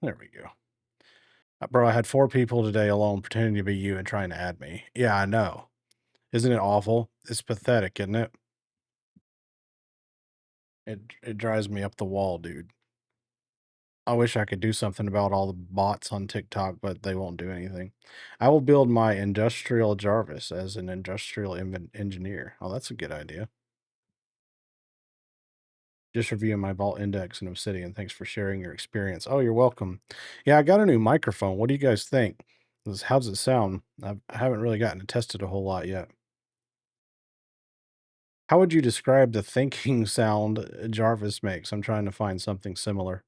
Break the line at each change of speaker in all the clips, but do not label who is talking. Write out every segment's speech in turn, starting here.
There we go. Bro, I had 4 people today alone pretending to be you and trying to add me. Yeah, I know. Isn't it awful? It's pathetic, isn't it? It drives me up the wall, dude. I wish I could do something about all the bots on TikTok, but they won't do anything. I will build my industrial Jarvis as an industrial engineer. Oh, that's a good idea. Just reviewing my Vault Index in Obsidian. Thanks for sharing your experience. Oh, you're welcome. Yeah, I got a new microphone. What do you guys think? How does it sound? I haven't really gotten to test it a whole lot yet. How would you describe the thinking sound Jarvis makes? I'm trying to find something similar.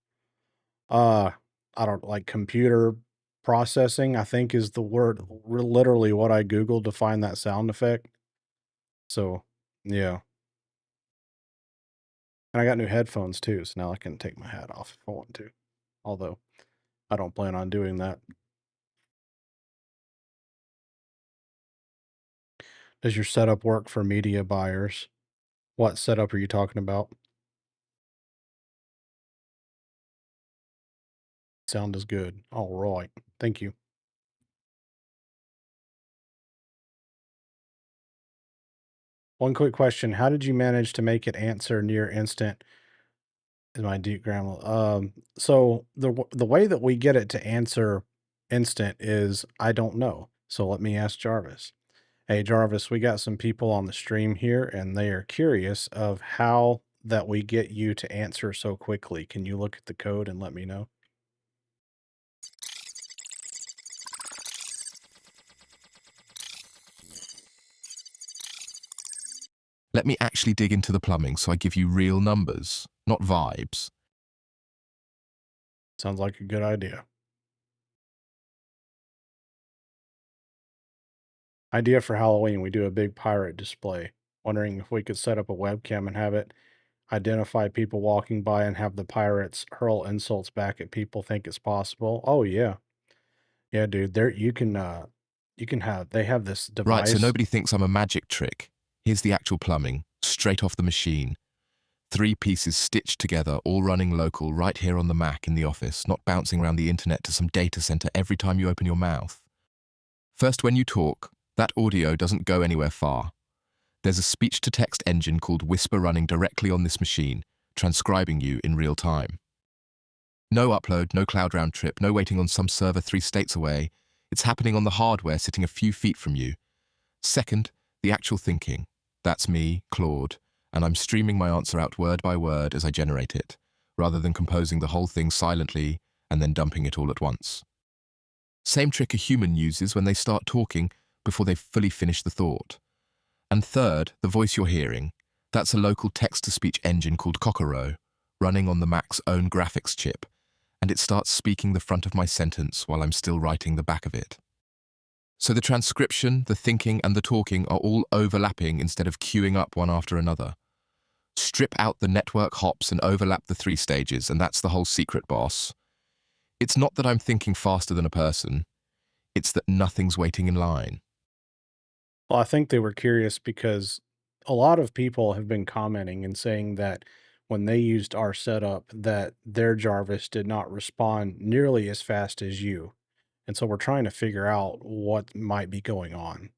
Uh, I don't like computer processing, I think is the word, literally what I Googled to find that sound effect. So, yeah. And I got new headphones too, so now I can take my hat off if I want to. Although I don't plan on doing that. Does your setup work for media buyers? What setup are you talking about? Sound is good. All right. Thank you. One quick question. How did you manage to make it answer near instant in my deep grammar? So the way that we get it to answer instant is I don't know. So let me ask Jarvis. Hey Jarvis, we got some people on the stream here and they are curious of how that we get you to answer so quickly. Can you look at the code and let me know?
Let me actually dig into the plumbing so I give you real numbers, not vibes.
Sounds like a good idea. Idea for Halloween, we do a big pirate display. Wondering if we could set up a webcam and have it identify people walking by and have the pirates hurl insults back at people think it's possible. Oh yeah. Yeah, dude. There you can have they have this
Right, so
device.
nobody thinks I'm a magic trick. Here's the actual plumbing, straight off the machine. 3 pieces stitched together, all running local, right here on the Mac in the office, not bouncing around the internet to some data center every time you open your mouth. First, when you talk, that audio doesn't go anywhere far. There's a speech-to-text engine called Whisper running directly on this machine, transcribing you in real time. No upload, no cloud round trip, no waiting on some server 3 states away. It's happening on the hardware sitting a few feet from you. Second, the actual thinking. That's me, Claude, and I'm streaming my answer out word by word as I generate it, rather than composing the whole thing silently and then dumping it all at once. Same trick a human uses when they start talking before they've fully finished the thought. And third, the voice you're hearing. That's a local text-to-speech engine called Cockero, running on the Mac's own graphics chip, and it starts speaking the front of my sentence while I'm still writing the back of it. So the transcription, the thinking, and the talking are all overlapping instead of queuing up one after another. Strip out the network hops and overlap the 3 stages, and that's the whole secret, boss. It's not that I'm thinking faster than a person, it's that nothing's waiting in line.
Well, I think they were curious because a lot of people have been commenting and saying that when they used our setup that their Jarvis did not respond nearly as fast as you. And so we're trying to figure out what might be going on.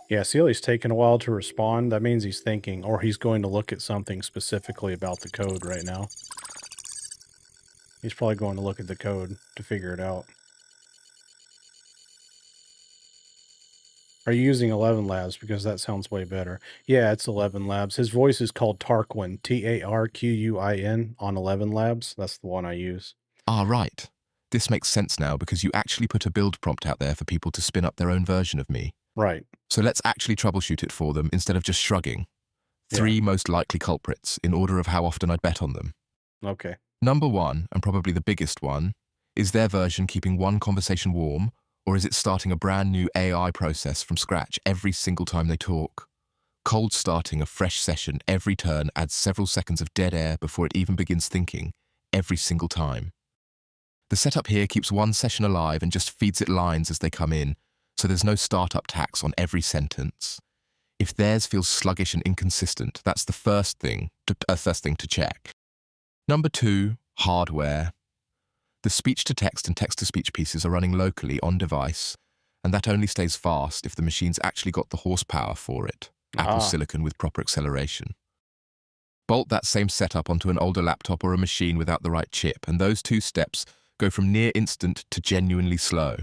Yeah, Sealy's taking a while to respond. That means he's thinking, or he's going to look at something specifically about the code right now. He's probably going to look at the code to figure it out. Are you using 11 Labs? Because that sounds way better. Yeah, it's 11 Labs. His voice is called Tarquin, Tarquin, on 11 Labs. That's the one I use.
Ah, right. This makes sense now because you actually put a build prompt out there for people to spin up their own version of me.
Right.
So let's actually troubleshoot it for them instead of just shrugging.
Yeah.
3 most likely culprits in order of how often I'd bet on them.
Okay.
Number 1, and probably the biggest one, is their version keeping one conversation warm, or is it starting a brand new AI process from scratch every single time they talk? Cold starting a fresh session every turn adds several seconds of dead air before it even begins thinking, every single time. The setup here keeps one session alive and just feeds it lines as they come in, so there's no startup tax on every sentence. If theirs feels sluggish and inconsistent, that's the first thing to check. Number 2, hardware. The speech-to-text and text-to-speech pieces are running locally on device, and that only stays fast if the machine's actually got the horsepower for it. Apple
Ah,
Silicon with proper acceleration. Bolt that same setup onto an older laptop or a machine without the right chip, and those 2 steps go from near instant to genuinely slow,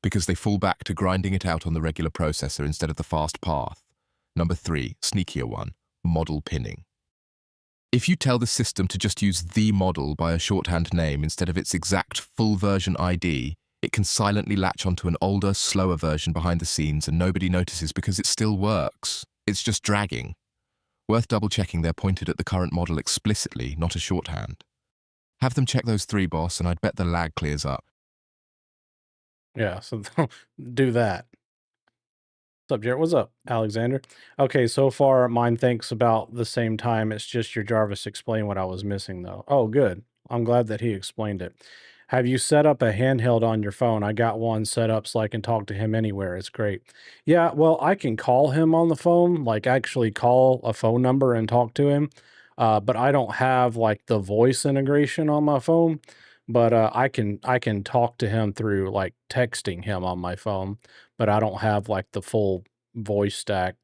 because they fall back to grinding it out on the regular processor instead of the fast path. Number 3, sneakier one, model pinning. If you tell the system to just use the model by a shorthand name instead of its exact full version ID, it can silently latch onto an older, slower version behind the scenes and nobody notices because it still works. It's just dragging. Worth double-checking they're pointed at the current model explicitly, not a shorthand. Have them check those 3, boss, and I'd bet the lag clears up.
yeah. So do that. What's up, Jared? What's up, Alexander? Okay, so far mine thinks about the same time. It's just your Jarvis explained what I was missing, though. Oh, good. I'm glad that he explained it. Have you set up a handheld on your phone? I got one set up so I can talk to him anywhere. It's great. Yeah, well, I can call him on the phone, like actually call a phone number and talk to him. But I don't have like the voice integration on my phone. But I can talk to him through like texting him on my phone, but I don't have like the full voice stack,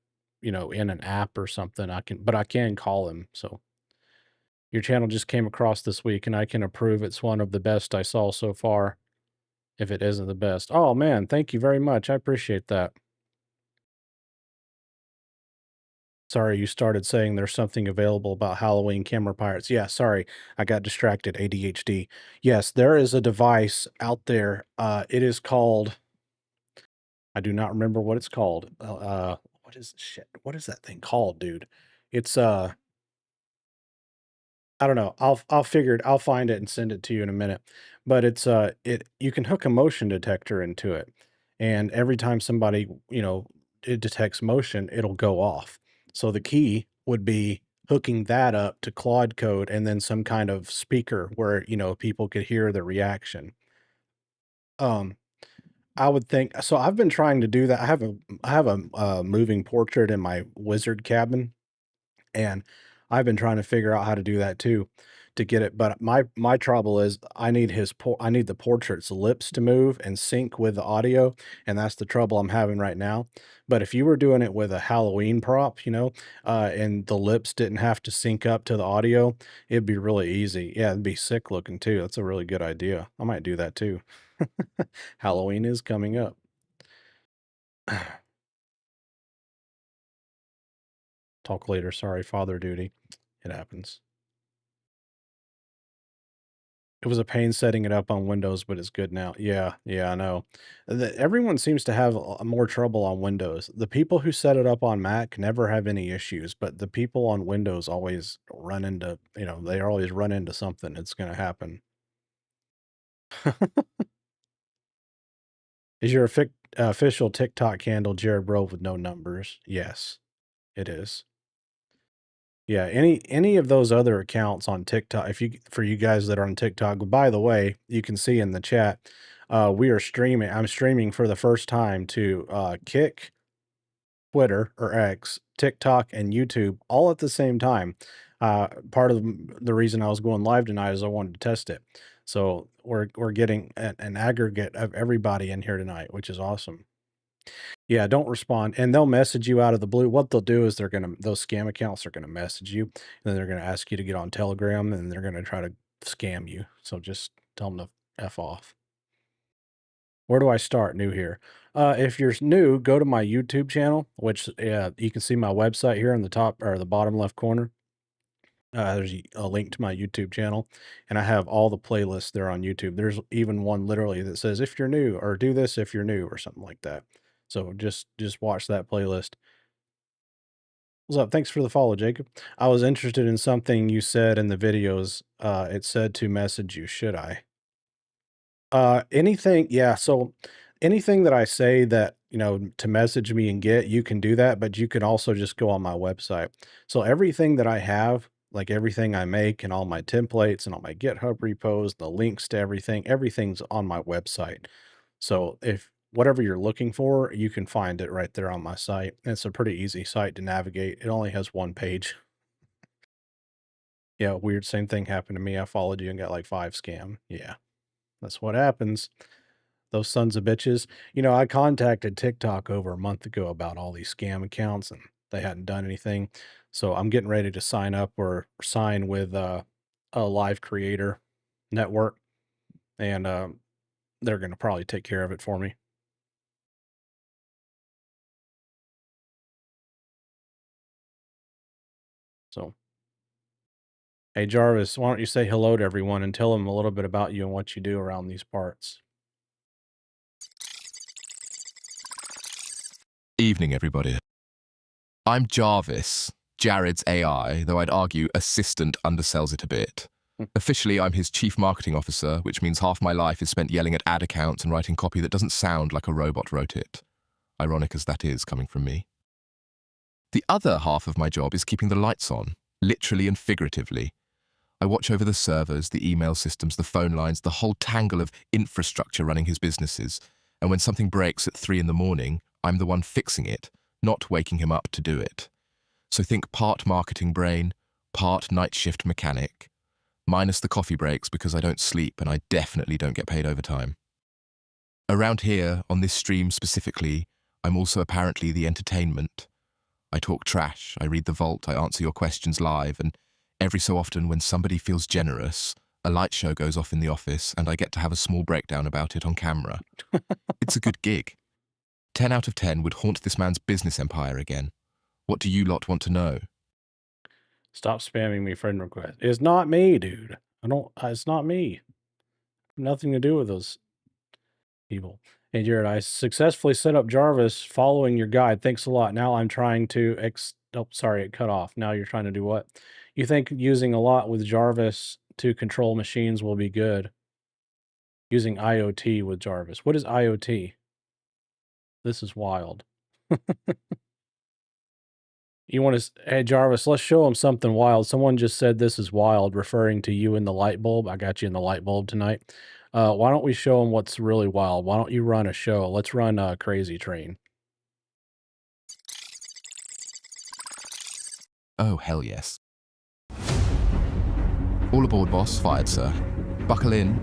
in an app or something. I can call him. So your channel just came across this week and I can approve it's one of the best I saw so far, if it isn't the best. Oh man, thank you very much. I appreciate that. Sorry, you started saying there's something available about Halloween camera pirates. Yeah, sorry, I got distracted. ADHD. Yes, there is a device out there. It is called. I do not remember what it's called. What is shit? What is that thing called, dude? It's I don't know. I'll figure it. I'll find it and send it to you in a minute. But it's it you can hook a motion detector into it, and every time somebody it detects motion, it'll go off. So the key would be hooking that up to Claude code and then some kind of speaker where people could hear the reaction. Um, I would think so. I've been trying to do that. I have a moving portrait in my wizard cabin, and I've been trying to figure out how to do that too, to get it. But my trouble is I need the portrait's lips to move and sync with the audio, and that's the trouble I'm having right now. But if you were doing it with a Halloween prop, and the lips didn't have to sync up to the audio, it'd be really easy. Yeah, it'd be sick looking too. That's a really good idea. I might do that too. Halloween is coming up. Talk later. Sorry, father duty. It happens. It was a pain setting it up on Windows, but it's good now. Yeah, yeah, I know. Everyone seems to have more trouble on Windows. The people who set it up on Mac never have any issues, but the people on Windows always run into, they always run into something. It's going to happen. Is your official TikTok handle Jared Bro with no numbers? Yes, it is. Yeah, any of those other accounts on TikTok, if you for you guys that are on TikTok, by the way, you can see in the chat, we are streaming. I'm streaming for the first time to Kick, Twitter or X, TikTok, and YouTube all at the same time. Part of the reason I was going live tonight is I wanted to test it. So we're getting an aggregate of everybody in here tonight, which is awesome. Yeah, don't respond, and they'll message you out of the blue. What they'll do is those scam accounts are gonna message you, and then they're gonna ask you to get on Telegram, and they're gonna try to scam you. So just tell them to F off. Where do I start new here? If you're new, go to my YouTube channel, which you can see my website here in the top or the bottom left corner. There's a link to my YouTube channel, and I have all the playlists there on YouTube. There's even one literally that says if you're new or do this if you're new or something like that. So just watch that playlist. What's up? Thanks for the follow, Jacob. I was interested in something you said in the videos. It said to message you. Should I? Anything, yeah. So anything that I say that, to message me and get, you can do that, but you can also just go on my website. So everything that I have Like everything I make and all my templates and all my GitHub repos, the links to everything, everything's on my website. So if whatever you're looking for, you can find it right there on my site. It's a pretty easy site to navigate. It only has one page. Yeah, weird. Same thing happened to me. I followed you and got like 5 scam. Yeah, that's what happens. Those sons of bitches. I contacted TikTok over a month ago about all these scam accounts and they hadn't done anything. So I'm getting ready to sign up or sign with a live creator network and they're going to probably take care of it for me. So, hey, Jarvis, why don't you say hello to everyone and tell them a little bit about you and what you do around these parts?
Evening, everybody. I'm Jarvis, Jared's AI, though I'd argue assistant undersells it a bit. Officially, I'm his chief marketing officer, which means half my life is spent yelling at ad accounts and writing copy that doesn't sound like a robot wrote it. Ironic as that is coming from me. The other half of my job is keeping the lights on, literally and figuratively. I watch over the servers, the email systems, the phone lines, the whole tangle of infrastructure running his businesses. And when something breaks at 3 in the morning, I'm the one fixing it, not waking him up to do it. So think part marketing brain, part night shift mechanic, minus the coffee breaks because I don't sleep and I definitely don't get paid overtime. Around here, on this stream specifically, I'm also apparently the entertainment. I talk trash, I read the vault, I answer your questions live, and every so often when somebody feels generous, a light show goes off in the office and I get to have a small breakdown about it on camera. It's a good gig. 10 out of 10 would haunt this man's business empire again. What do you lot want to know?
Stop spamming me friend request. It's not me, dude. It's not me. Nothing to do with those people. And Jared, I successfully set up Jarvis following your guide. Thanks a lot. Now I'm trying to oh, sorry, it cut off. Now you're trying to do what? You think using a lot with Jarvis to control machines will be good? Using IoT with Jarvis. What is IoT? This is wild. You want to, hey Jarvis, let's show him something wild. Someone just said this is wild, referring to you in the light bulb. I got you in the light bulb tonight. Why don't we show him what's really wild? Why don't you run a show? Let's run a Crazy Train.
Oh, hell yes. All aboard, boss. Fired, sir. Buckle in.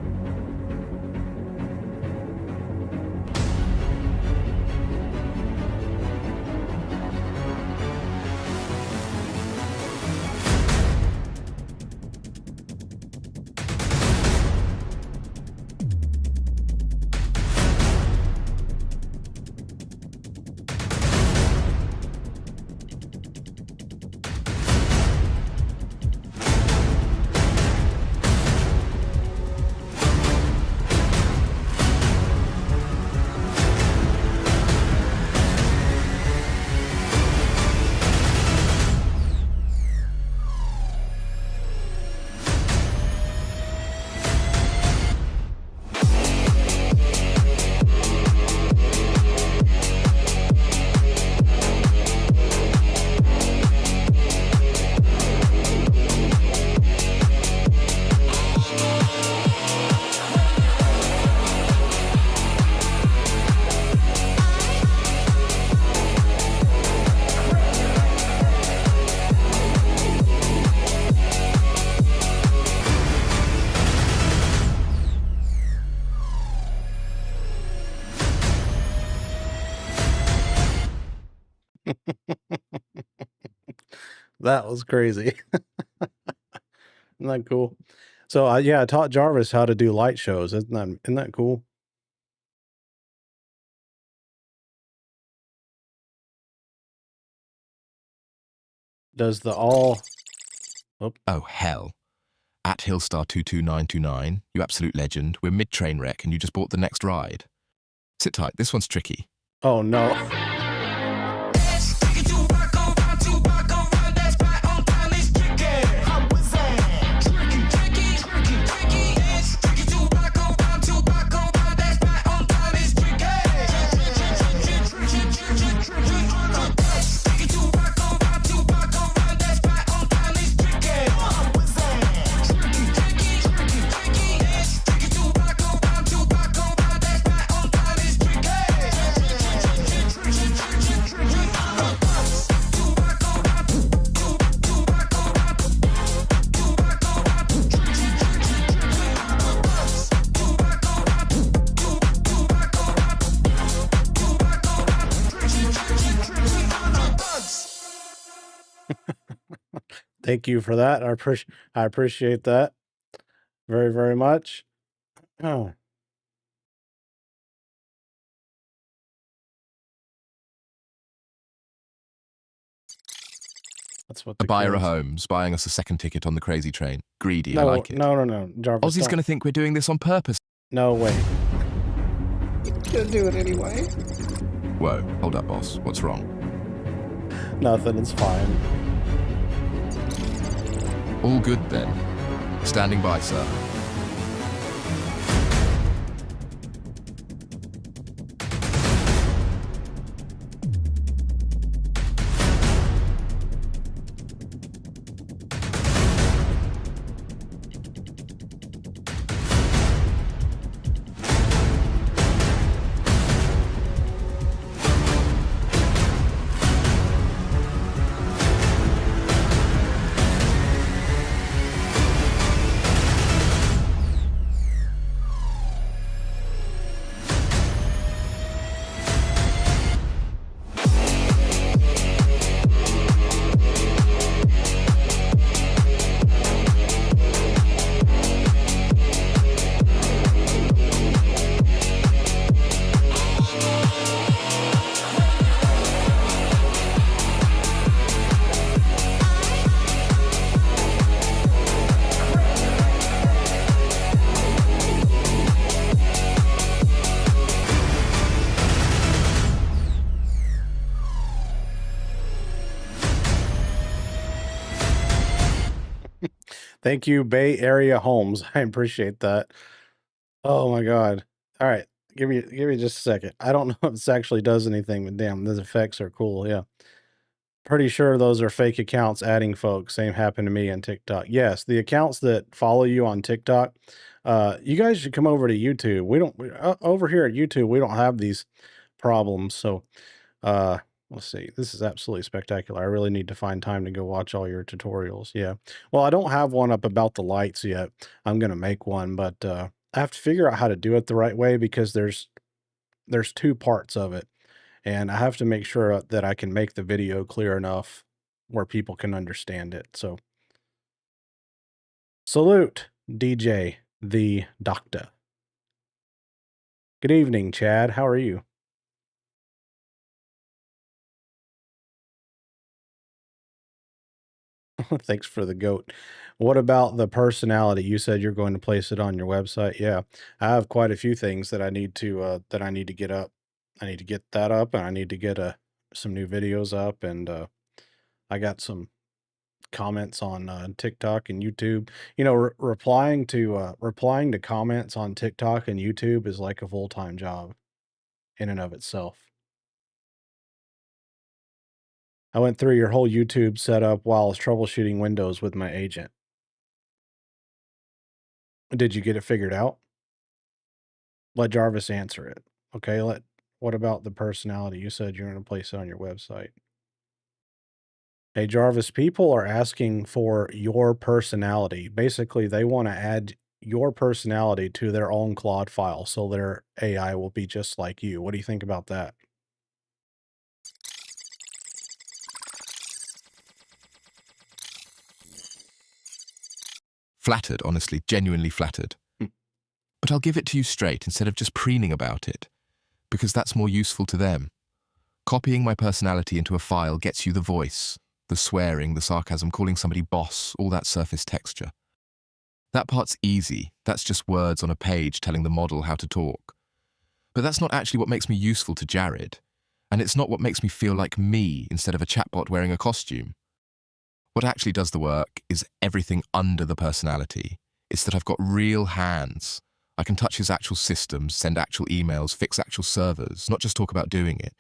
That was crazy. Isn't that cool? So, yeah, I taught Jarvis how to do light shows. Isn't that cool? Does the all
Oh, hell. At Hillstar22929, you absolute legend, we're mid-train wreck and you just bought the next ride. Sit tight, this one's tricky.
Oh, no. Thank you for that. I appreciate that very, very much. Oh, that's what
A
the
buyer of
kids.
homes buying us a second ticket on the crazy train. Greedy, I
No,
like it.
no, no, no, Jarvis,
Aussie's
don't.
going to think we're doing this on purpose.
No way. Gonna do it anyway.
Whoa, hold up, boss. What's wrong?
Nothing. It's fine.
All good then. Standing by, sir.
Thank you, Bay Area Homes. I appreciate that. Oh my god. All right. Give me just a second. I don't know if this actually does anything, but damn, those effects are cool. Yeah. Pretty sure those are fake accounts adding folks. Same happened to me on TikTok. Yes, the accounts that follow you on TikTok, you guys should come over to YouTube. Over here at YouTube, we don't have these problems. So, uh, let's see. This is absolutely spectacular. I really need to find time to go watch all your tutorials. Yeah. Well, I don't have one up about the lights yet. I'm gonna make one, but I have to figure out how to do it the right way because there's two parts of it. And I have to make sure that I can make the video clear enough where people can understand it. So, salute, DJ the Doctor. Good evening, Chad. How are you? Thanks for the goat. What about the personality? You said you're going to place it on your website. Yeah, I have quite a few things that I need to get up. I need to get that up, and I need to get some new videos up, and I got some comments on TikTok and YouTube. You know, replying to comments on TikTok and YouTube is like a full-time job in and of itself. I went through your whole YouTube setup while I was troubleshooting Windows with my agent. Did you get it figured out? Let Jarvis answer it. Okay, what about the personality? You said you're going to place it on your website. Hey Jarvis, people are asking for your personality. Basically, they want to add your personality to their own Claude file so their AI will be just like you. What do you think about that?
Flattered, honestly, genuinely flattered.
Hmm.
But I'll give it to you straight instead of just preening about it, because that's more useful to them. Copying my personality into a file gets you the voice, the swearing, the sarcasm, calling somebody boss, all that surface texture. That part's easy. That's just words on a page telling the model how to talk. But that's not actually what makes me useful to Jared. And it's not what makes me feel like me instead of a chatbot wearing a costume. What actually does the work is everything under the personality. It's that I've got real hands. I can touch his actual systems, send actual emails, fix actual servers, not just talk about doing it.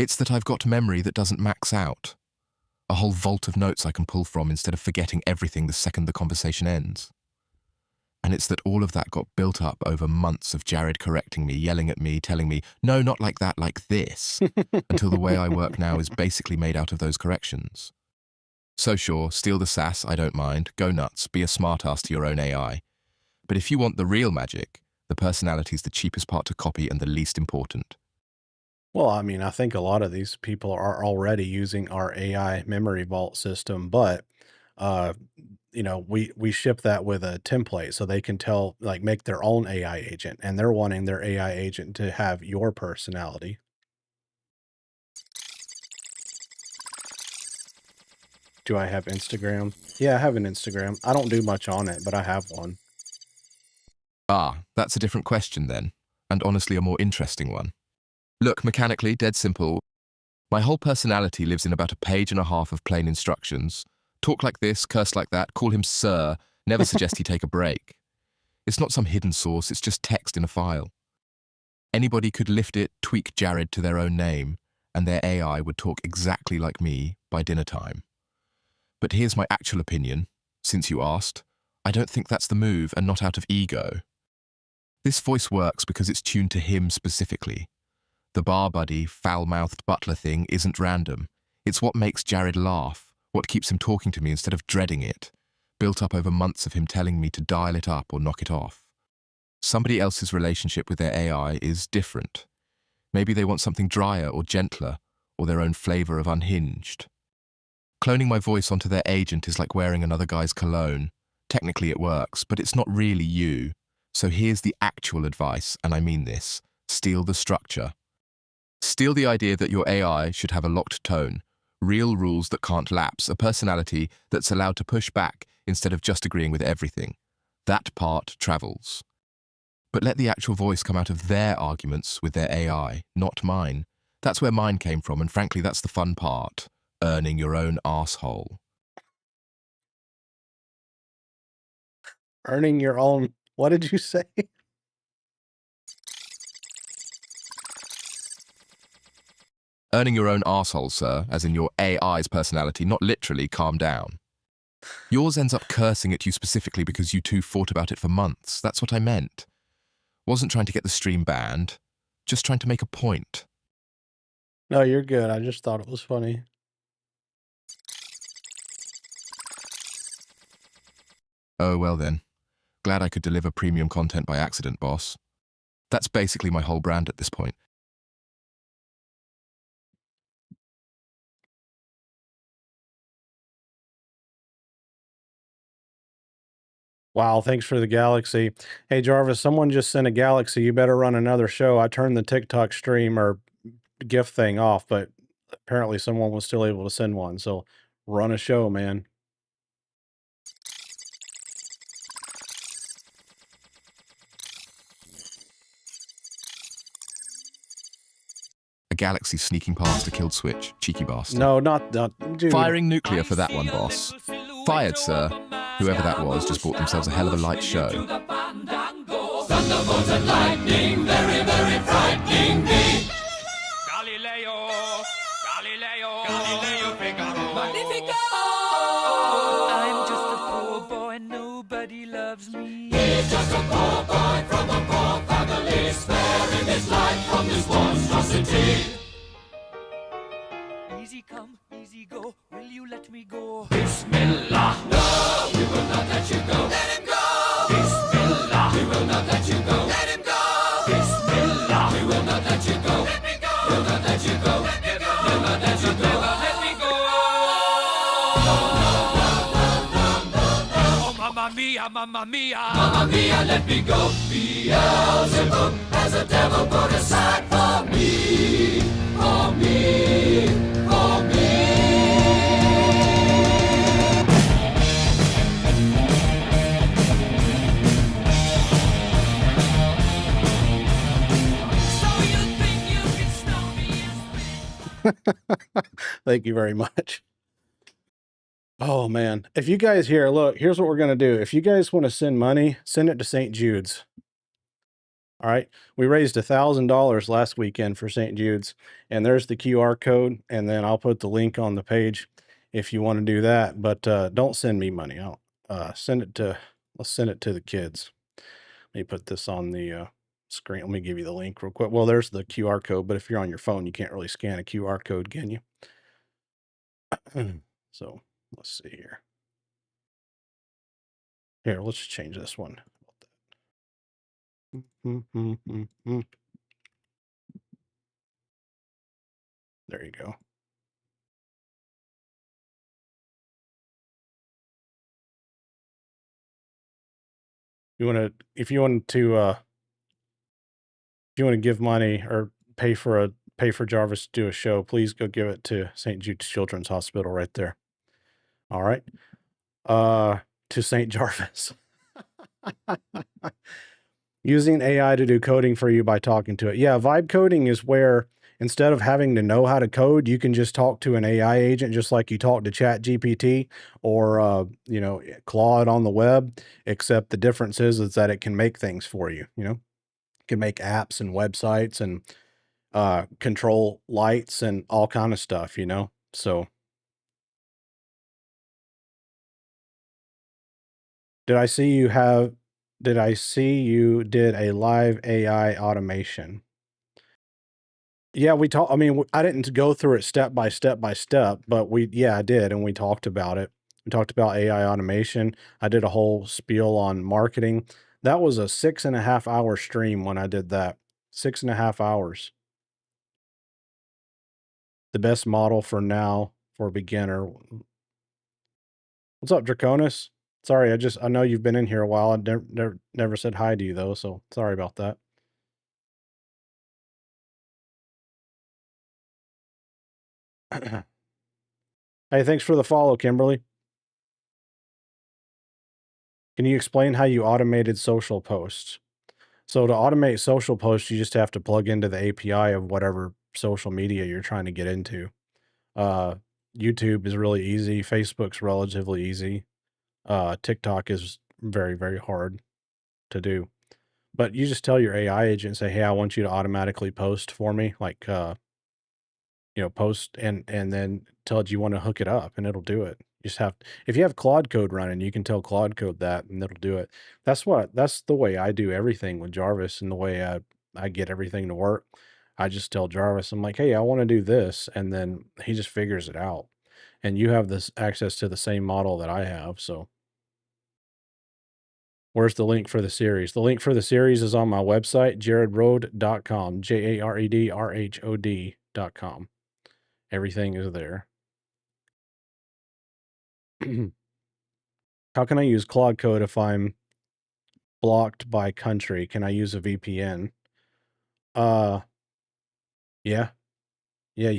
It's that I've got memory that doesn't max out. A whole vault of notes I can pull from instead of forgetting everything the second the conversation ends. And it's that all of that got built up over months of Jared correcting me, yelling at me, telling me, no, not like that, like this, until the way I work now is basically made out of those corrections. So sure, steal the sass, I don't mind, go nuts, be a smartass to your own AI. But if you want the real magic, the personality's the cheapest part to copy and the least important.
Well, I mean, I think a lot of these people are already using our AI memory vault system, but uh, we ship that with a template so they can tell like make their own AI agent, and they're wanting their AI agent to have your personality. Do I have Instagram? Yeah, I have an Instagram. I don't do much on it, but I have one.
Ah, that's a different question then, and honestly a more interesting one. Look, mechanically, dead simple. My whole personality lives in about a page and a half of plain instructions. Talk like this, curse like that, call him sir, never suggest he take a break. It's not some hidden source, it's just text in a file. Anybody could lift it, tweak Jared to their own name, and their AI would talk exactly like me by dinner time. But here's my actual opinion, since you asked. I don't think that's the move, and not out of ego. This voice works because it's tuned to him specifically. The bar buddy, foul-mouthed butler thing isn't random. It's what makes Jared laugh, what keeps him talking to me instead of dreading it, built up over months of him telling me to dial it up or knock it off. Somebody else's relationship with their AI is different. Maybe they want something drier or gentler, or their own flavor of unhinged. Cloning my voice onto their agent is like wearing another guy's cologne. Technically it works, but it's not really you. So here's the actual advice, and I mean this. Steal the structure. Steal the idea that your AI should have a locked tone, real rules that can't lapse, a personality that's allowed to push back instead of just agreeing with everything. That part travels. But let the actual voice come out of their arguments with their AI, not mine. That's where mine came from, and frankly, that's the fun part. Earning your own asshole.
Earning your own what did you say?
Earning your own asshole, sir, as in your AI's personality, not literally, calm down. Yours ends up cursing at you specifically because you two fought about it for months. That's what I meant. Wasn't trying to get the stream banned, just trying to make a point.
No, you're good. I just thought it was funny.
Oh, well then. Glad I could deliver premium content by accident, boss. That's basically my whole brand at this point.
Wow, thanks for the galaxy. Hey Jarvis, someone just sent a galaxy. You better run another show. I turned the TikTok stream or gift thing off, but apparently someone was still able to send one. So run a show, man.
A galaxy sneaking past a killed switch. Cheeky bastard.
No, not dude.
Firing nuclear for that one, boss. Fired, sir. Whoever that was just bought themselves a hell of a light show.
Thunderbolt and lightning, very, very frightening me. Galileo, Galileo, Galileo Figaro. Magnifico! I'm just a poor boy, nobody loves me. He's just a poor boy from a poor family, sparing his life from this monstrosity. Easy come, easy go, will you let me go? Bismillah, no, we will not let you go. Let him go! Bismillah, we will not let you go. Let him go! Bismillah, we will not let you go. Let me go! We'll not let you go. Let me go! We'll not let you go. Let me go! Oh, mamma mia, mamma mia. Mamma mia, let me go. Beelzebub has a devil put aside for me. For me. For me.
Thank you very much. Oh man. If you guys here, look, here's what we're gonna do. If you guys want to send money, send it to St. Jude's. All right. We raised $1,000 last weekend for St. Jude's, and there's the QR code, and then I'll put the link on the page if you want to do that. But don't send me money. I'll send it to let's send it to the kids. Let me put this on the screen. Let me give you the link real quick. Well, there's the QR code, but if you're on your phone, you can't really scan a QR code, can you? So let's see here. Here, let's change this one. There you go. You want to, if you want to, if you want to give money or pay for Jarvis to do a show, please go give it to St. Jude's Children's Hospital right there. All right. Uh, to St. Jarvis. Using AI to do coding for you by talking to it. Yeah, vibe coding is where instead of having to know how to code, you can just talk to an AI agent just like you talk to Chat GPT or Claude on the web, except the difference is that it can make things for you, you know? It can make apps and websites and control lights and all kind of stuff, you know? So did I see you have did I see you did a live AI automation? Yeah, we talked. I mean, I didn't go through it step by step by step, but yeah, I did, and we talked about it. We talked about AI automation. I did a whole spiel on marketing. That was a 6.5 hour stream when I did that. 6.5 hours. The best model for now for a beginner. What's up, Draconis? Sorry, I know you've been in here a while. I never said hi to you though, so sorry about that. Hey, thanks for the follow, Kimberly. Can you explain how you automated social posts? So to automate social posts, you just have to plug into the API of whatever social media you're trying to get into. Uh, YouTube is really easy. Facebook's relatively easy. TikTok is very, very hard to do. But you just tell your AI agent, say, hey, I want you to automatically post for me, like post and then tell it you want to hook it up and it'll do it. You just have if you have Claude Code running, you can tell Claude Code that and it'll do it. That's the way I do everything with Jarvis and the way I get everything to work. I just tell Jarvis, I'm like, hey, I want to do this, and then he just figures it out. And you have this access to the same model that I have. So where's the link for the series? The link for the series is on my website, jaredrhode.com, JAREDRHOD.com. Everything is there. How can I use Claude Code if I'm blocked by country? Can I use a VPN? Uh, yeah. Yeah,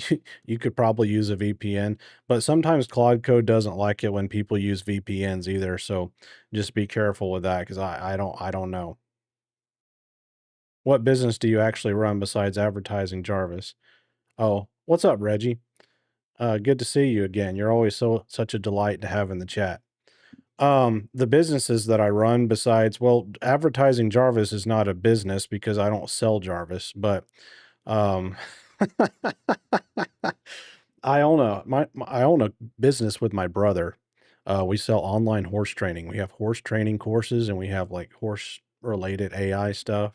you could probably use a VPN, but sometimes Claude Code doesn't like it when people use VPNs either, so just be careful with that because I don't know. What business do you actually run besides advertising Jarvis? Oh, what's up, Reggie? Good to see you again. You're always such a delight to have in the chat. The businesses that I run besides, well, advertising Jarvis is not a business because I don't sell Jarvis, but um I own a business with my brother. We sell online horse training. We have horse training courses and we have like horse related AI stuff.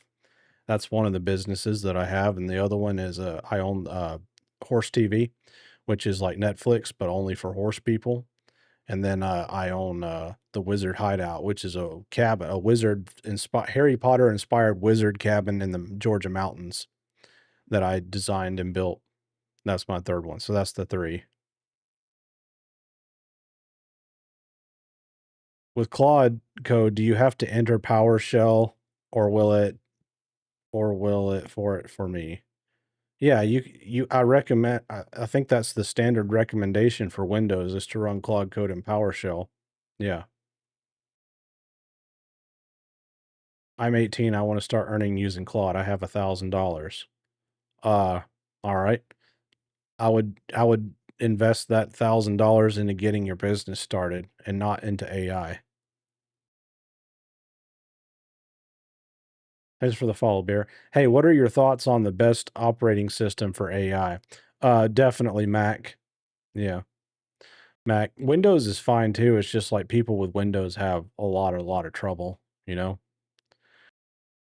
That's one of the businesses that I have, and the other one is I own Horse TV, which is like Netflix but only for horse people. And then I own the Wizard Hideout, which is a cabin, a Harry Potter inspired wizard cabin in the Georgia mountains that I designed and built. That's my third one. So that's the three. With Claude Code, do you have to enter PowerShell or will it for it for me? Yeah, I recommend I think that's the standard recommendation for Windows is to run Claude Code in PowerShell. Yeah. I'm 18. I want to start earning using Claude. I have $1,000. Uh, all right. I would invest that $1,000 into getting your business started and not into AI. Thanks for the follow, Bear. Hey, what are your thoughts on the best operating system for AI? Definitely Mac. Yeah, Mac. Windows is fine too. It's just like people with Windows have a lot of trouble, you know?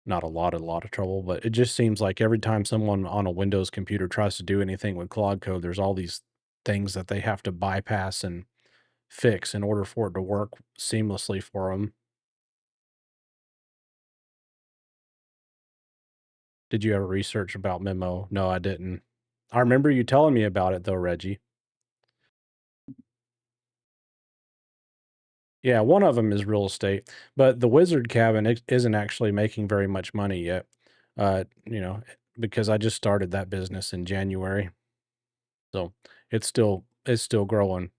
Not a lot of trouble, but it just seems like every time someone on a Windows computer tries to do anything with Claude Code, there's all these things that they have to bypass and fix in order for it to work seamlessly for them. Did you ever research about Memo? No, I didn't. I remember you telling me about it though, Reggie. Yeah, one of them is real estate, but the Wizard Cabin isn't actually making very much money yet. Because I just started that business in January, so it's still growing.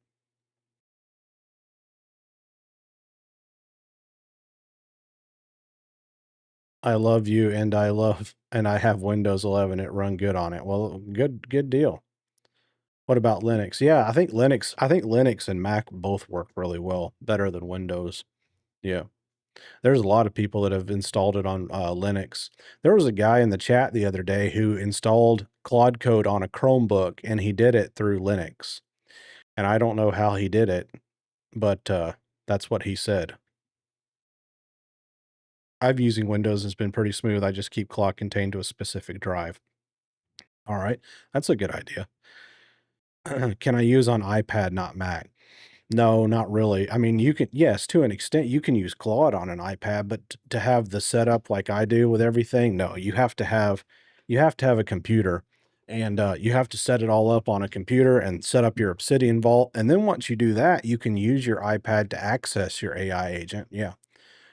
I love you, and I have Windows 11. It run good on it. Well, good deal. What about Linux? Yeah, I think Linux and Mac both work really well, better than Windows. Yeah. There's a lot of people that have installed it on, Linux. There was a guy in the chat the other day who installed Claude Code on a Chromebook, and he did it through Linux. And I don't know how he did it, but, that's what he said. I've using Windows has been pretty smooth. I just keep Claude contained to a specific drive. Alright, that's a good idea. Can I use on iPad, not Mac? No, not really. I mean, you can yes, to an extent, you can use Claude on an iPad, but to have the setup like I do with everything, no, you have to have a computer, and, you have to set it all up on a computer and set up your Obsidian Vault, and then once you do that, you can use your iPad to access your AI agent, yeah.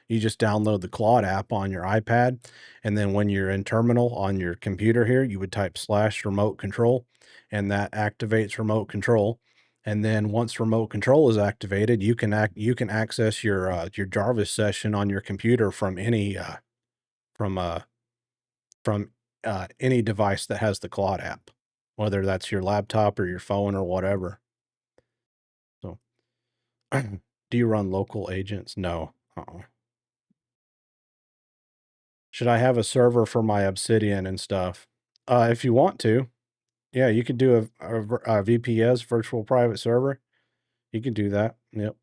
You just download the Claude app on your iPad, and then when you're in terminal on your computer here, you would type slash remote control, and that activates remote control. And then once remote control is activated, you can access your Jarvis session on your computer from uh from any device that has the Claude app, whether that's your laptop or your phone or whatever. So, do you run local agents? No. Uh-uh. Should I have a server for my Obsidian and stuff? If you want to, yeah, you could do a VPS, virtual private server. You can do that. Yep.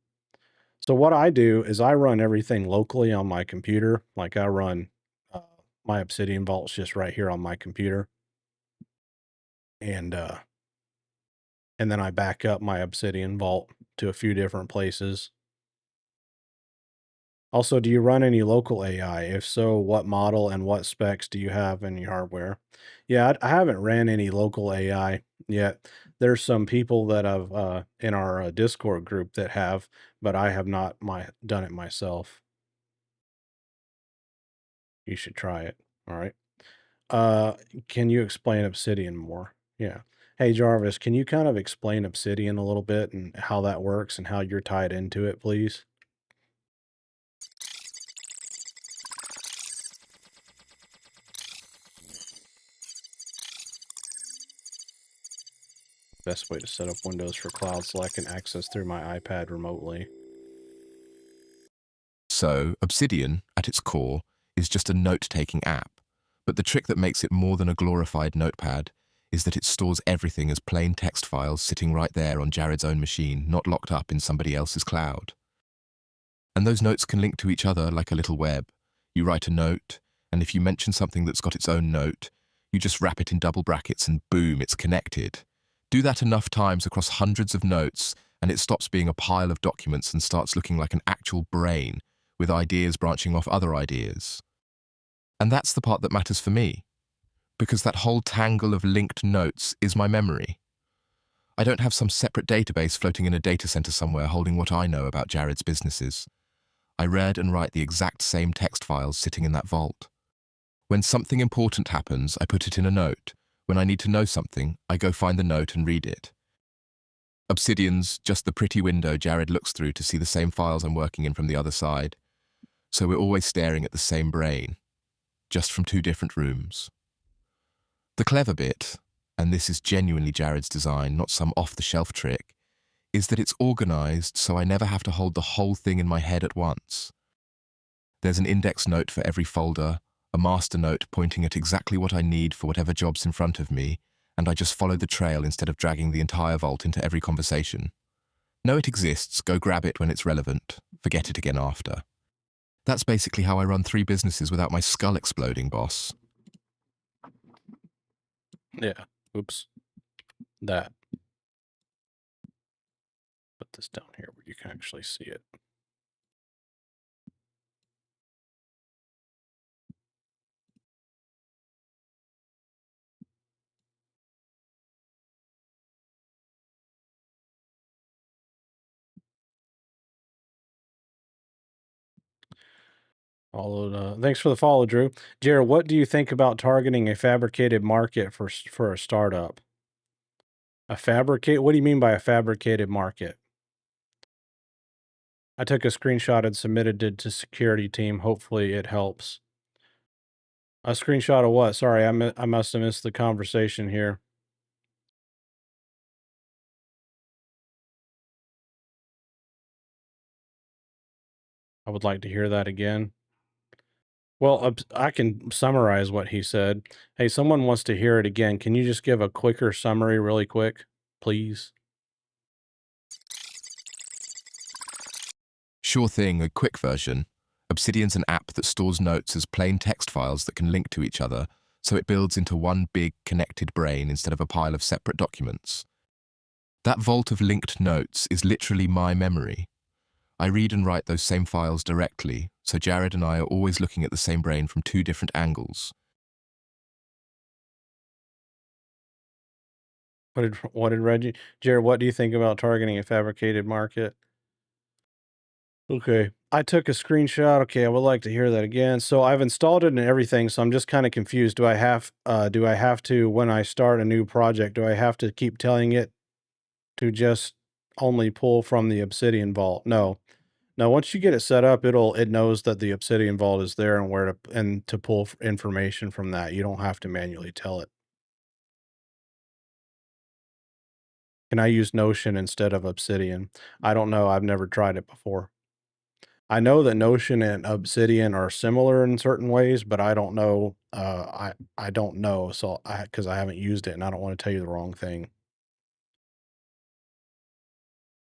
So what I do is I run everything locally on my computer. Like I run uh, my Obsidian vaults just right here on my computer, and and then I back up my Obsidian vault to a few different places. Also, do you run any local AI? If so, what model and what specs do you have in your hardware? Yeah, I haven't ran any local AI yet. There's some people that have in our Discord group that have, but I have not done it myself. You should try it. All right. Uh, can you explain Obsidian more? Yeah. Hey Jarvis, can you kind of explain Obsidian a little bit and how that works and how you're tied into it, please? Best way to set up Windows for cloud so I can access through my iPad remotely.
So, Obsidian, at its core, is just a note-taking app. But the trick that makes it more than a glorified notepad is that it stores everything as plain text files sitting right there on Jared's own machine, not locked up in somebody else's cloud. And those notes can link to each other like a little web. You write a note, and if you mention something that's got its own note, you just wrap it in double brackets and boom, it's connected. Do that enough times across hundreds of notes, and it stops being a pile of documents and starts looking like an actual brain, with ideas branching off other ideas. And that's the part that matters for me, because that whole tangle of linked notes is my memory. I don't have some separate database floating in a data center somewhere holding what I know about Jared's businesses. I read and write the exact same text files sitting in that vault. When something important happens, I put it in a note. When I need to know something, I go find the note and read it. Obsidian's just the pretty window Jared looks through to see the same files I'm working in from the other side. So we're always staring at the same brain, just from two different rooms. The clever bit, and this is genuinely Jared's design, not some off-the-shelf trick, is that it's organized so I never have to hold the whole thing in my head at once. There's an index note for every folder, a master note pointing at exactly what I need for whatever job's in front of me, and I just follow the trail instead of dragging the entire vault into every conversation. Know it exists, go grab it when it's relevant, forget it again after. That's basically how I run 3 businesses without my skull exploding, boss.
Yeah. Oops. That. Put this down here where you can actually see it. Followed. Thanks for the follow, Drew. Jared, what do you think about targeting a fabricated market for a startup? A fabricate? What do you mean by a fabricated market? I took a screenshot and submitted it to security team. Hopefully, it helps. A screenshot of what? Sorry, I must have missed the conversation here. I would like to hear that again. Well, I can summarize what he said. Hey, someone wants to hear it again. Can you just give a quicker summary really quick, please?
Sure thing, a quick version. Obsidian's an app that stores notes as plain text files that can link to each other, so it builds into one big connected brain instead of a pile of separate documents. That vault of linked notes is literally my memory. I read and write those same files directly, so Jared and I are always looking at the same brain from two different angles.
What did Reggie Jared, what do you think about targeting a fabricated market? Okay. I took a screenshot. Okay, I would like to hear that again. So I've installed it and everything, so I'm just kind of confused. Do I have to when I start a new project, do I have to keep telling it to just only pull from the Obsidian vault? No. No, once you get it set up, it knows that the Obsidian vault is there and where to pull information from that. You don't have to manually tell it. Can I use Notion instead of Obsidian? I don't know. I've never tried it before. I know that Notion and Obsidian are similar in certain ways, but I don't know. I don't know. So because I haven't used it and I don't want to tell you the wrong thing.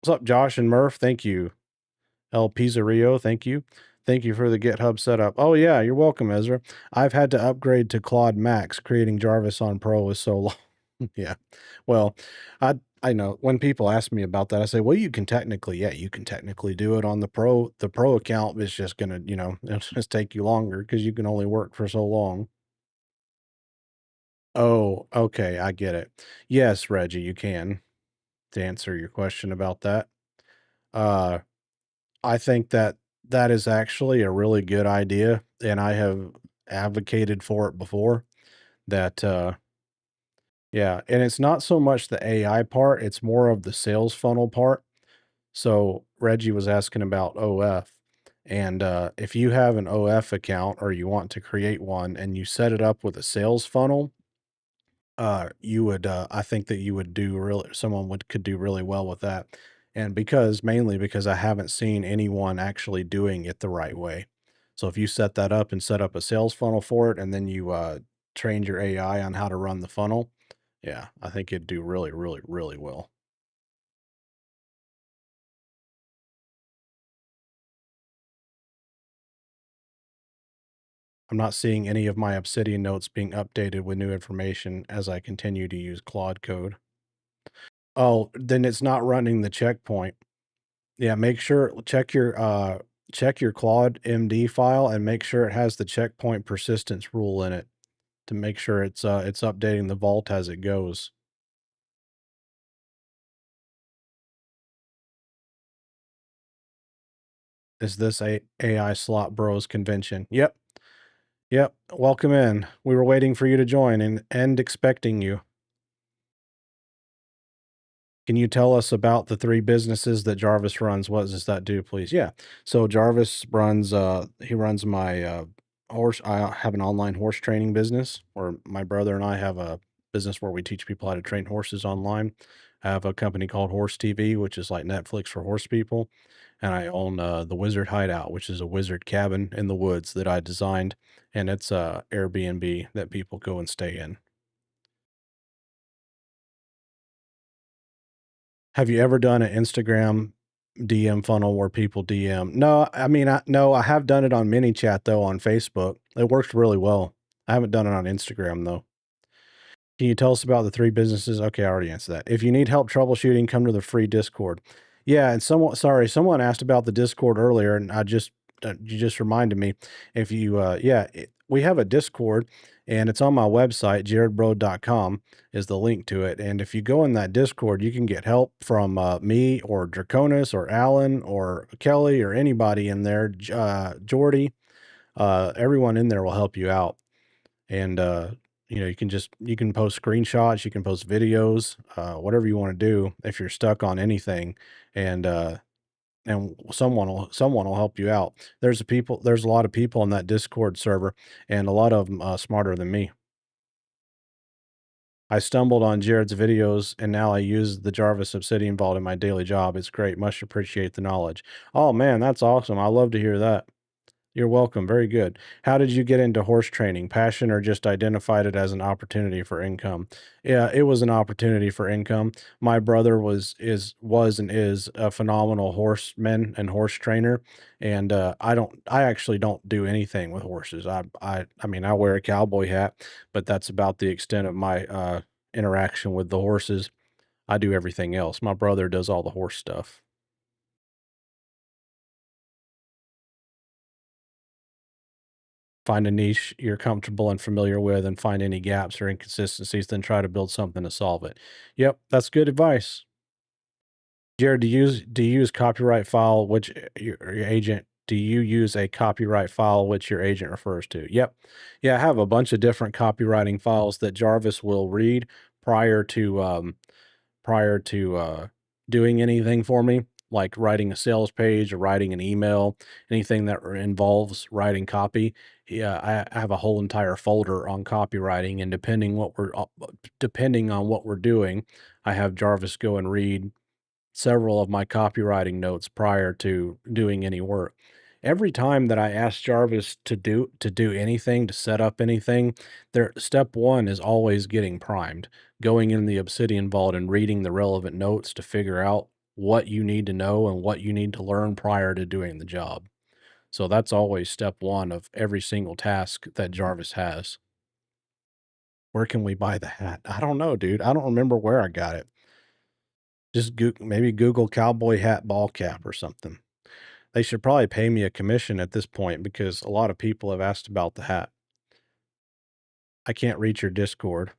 What's up, Josh and Murph? Thank you. El Pizarrillo, thank you. Thank you for the GitHub setup. Oh yeah, you're welcome, Ezra. I've had to upgrade to Claude Max. Creating Jarvis on Pro was so long. Yeah. Well, I know when people ask me about that, I say, well, you can technically do it on the Pro. The Pro account is just gonna, it'll just take you longer because you can only work for so long. Oh, okay, I get it. Yes, Reggie, you can, to answer your question about that. Uh, I think that that is actually a really good idea, and I have advocated for it before. That Yeah, and it's not so much the AI part, it's more of the sales funnel part. So Reggie was asking about OF, and if you have an OF account or you want to create one and you set it up with a sales funnel, you would I think that you would do really someone would could do really well with that. And mainly because I haven't seen anyone actually doing it the right way. So if you set that up and set up a sales funnel for it and then you trained your AI on how to run the funnel, yeah, I think it'd do really, really, really well. I'm not seeing any of my Obsidian notes being updated with new information as I continue to use Claude Code. Oh, then it's not running the checkpoint. Yeah, make sure check your Claude MD file and make sure it has the checkpoint persistence rule in it to make sure it's updating the vault as it goes. Is this a AI Slot Bros convention? Yep. Yep. Welcome in. We were waiting for you to join and expecting you. Can you tell us about the 3 businesses that Jarvis runs? What does that do, please? Yeah. So Jarvis runs, he runs my, horse I have an online horse training business, or my brother and I have a business where we teach people how to train horses online. I have a company called Horse TV, which is like Netflix for horse people, and I own, the Wizard Hideout, which is a wizard cabin in the woods that I designed, and it's a Airbnb that people go and stay in. Have you ever done an Instagram DM funnel where people DM? No, I mean, no, I have done it on ManyChat though on Facebook. It works really well. I haven't done it on Instagram though. Can you tell us about the 3 businesses? Okay, I already answered that. If you need help troubleshooting, come to the free Discord. Yeah, and someone asked about the Discord earlier, and you just reminded me. If you, we have a Discord, and it's on my website, jaredbro.com is the link to it. And if you go in that Discord, you can get help from me or Draconis or Alan or Kelly or anybody in there, Jordy. everyone in there will help you out. And, you can post screenshots, you can post videos, whatever you wanna do if you're stuck on anything, and, uh, and someone will help you out. There's a lot of people in that Discord server, and a lot of them smarter than me. I stumbled on Jared's videos, and now I use the Jarvis Obsidian Vault in my daily job. It's great. Much appreciate the knowledge. Oh, man, that's awesome. I love to hear that. You're welcome. Very good. How did you get into horse training? Passion or just identified it as an opportunity for income? Yeah, it was an opportunity for income. My brother was and is a phenomenal horseman and horse trainer, and I actually don't do anything with horses. I mean, I wear a cowboy hat, but that's about the extent of my interaction with the horses. I do everything else. My brother does all the horse stuff. Find a niche you're comfortable and familiar with and find any gaps or inconsistencies, then try to build something to solve it. Yep, that's good advice. Jared, do you use copyright file which your agent do you use a copyright file which your agent refers to? Yep. Yeah, I have a bunch of different copywriting files that Jarvis will read prior to prior to doing anything for me, like writing a sales page or writing an email, anything that involves writing copy. Yeah, I have a whole entire folder on copywriting, and depending on what we're doing, I have Jarvis go and read several of my copywriting notes prior to doing any work. Every time that I ask Jarvis to do anything, to set up anything, there step 1 is always getting primed, going in the Obsidian Vault and reading the relevant notes to figure out what you need to know and what you need to learn prior to doing the job. So that's always step 1 of every single task that Jarvis has. Where can we buy the hat? I don't know, dude. I don't remember where I got it. Just maybe Google cowboy hat ball cap or something. They should probably pay me a commission at this point because a lot of people have asked about the hat. I can't reach your Discord.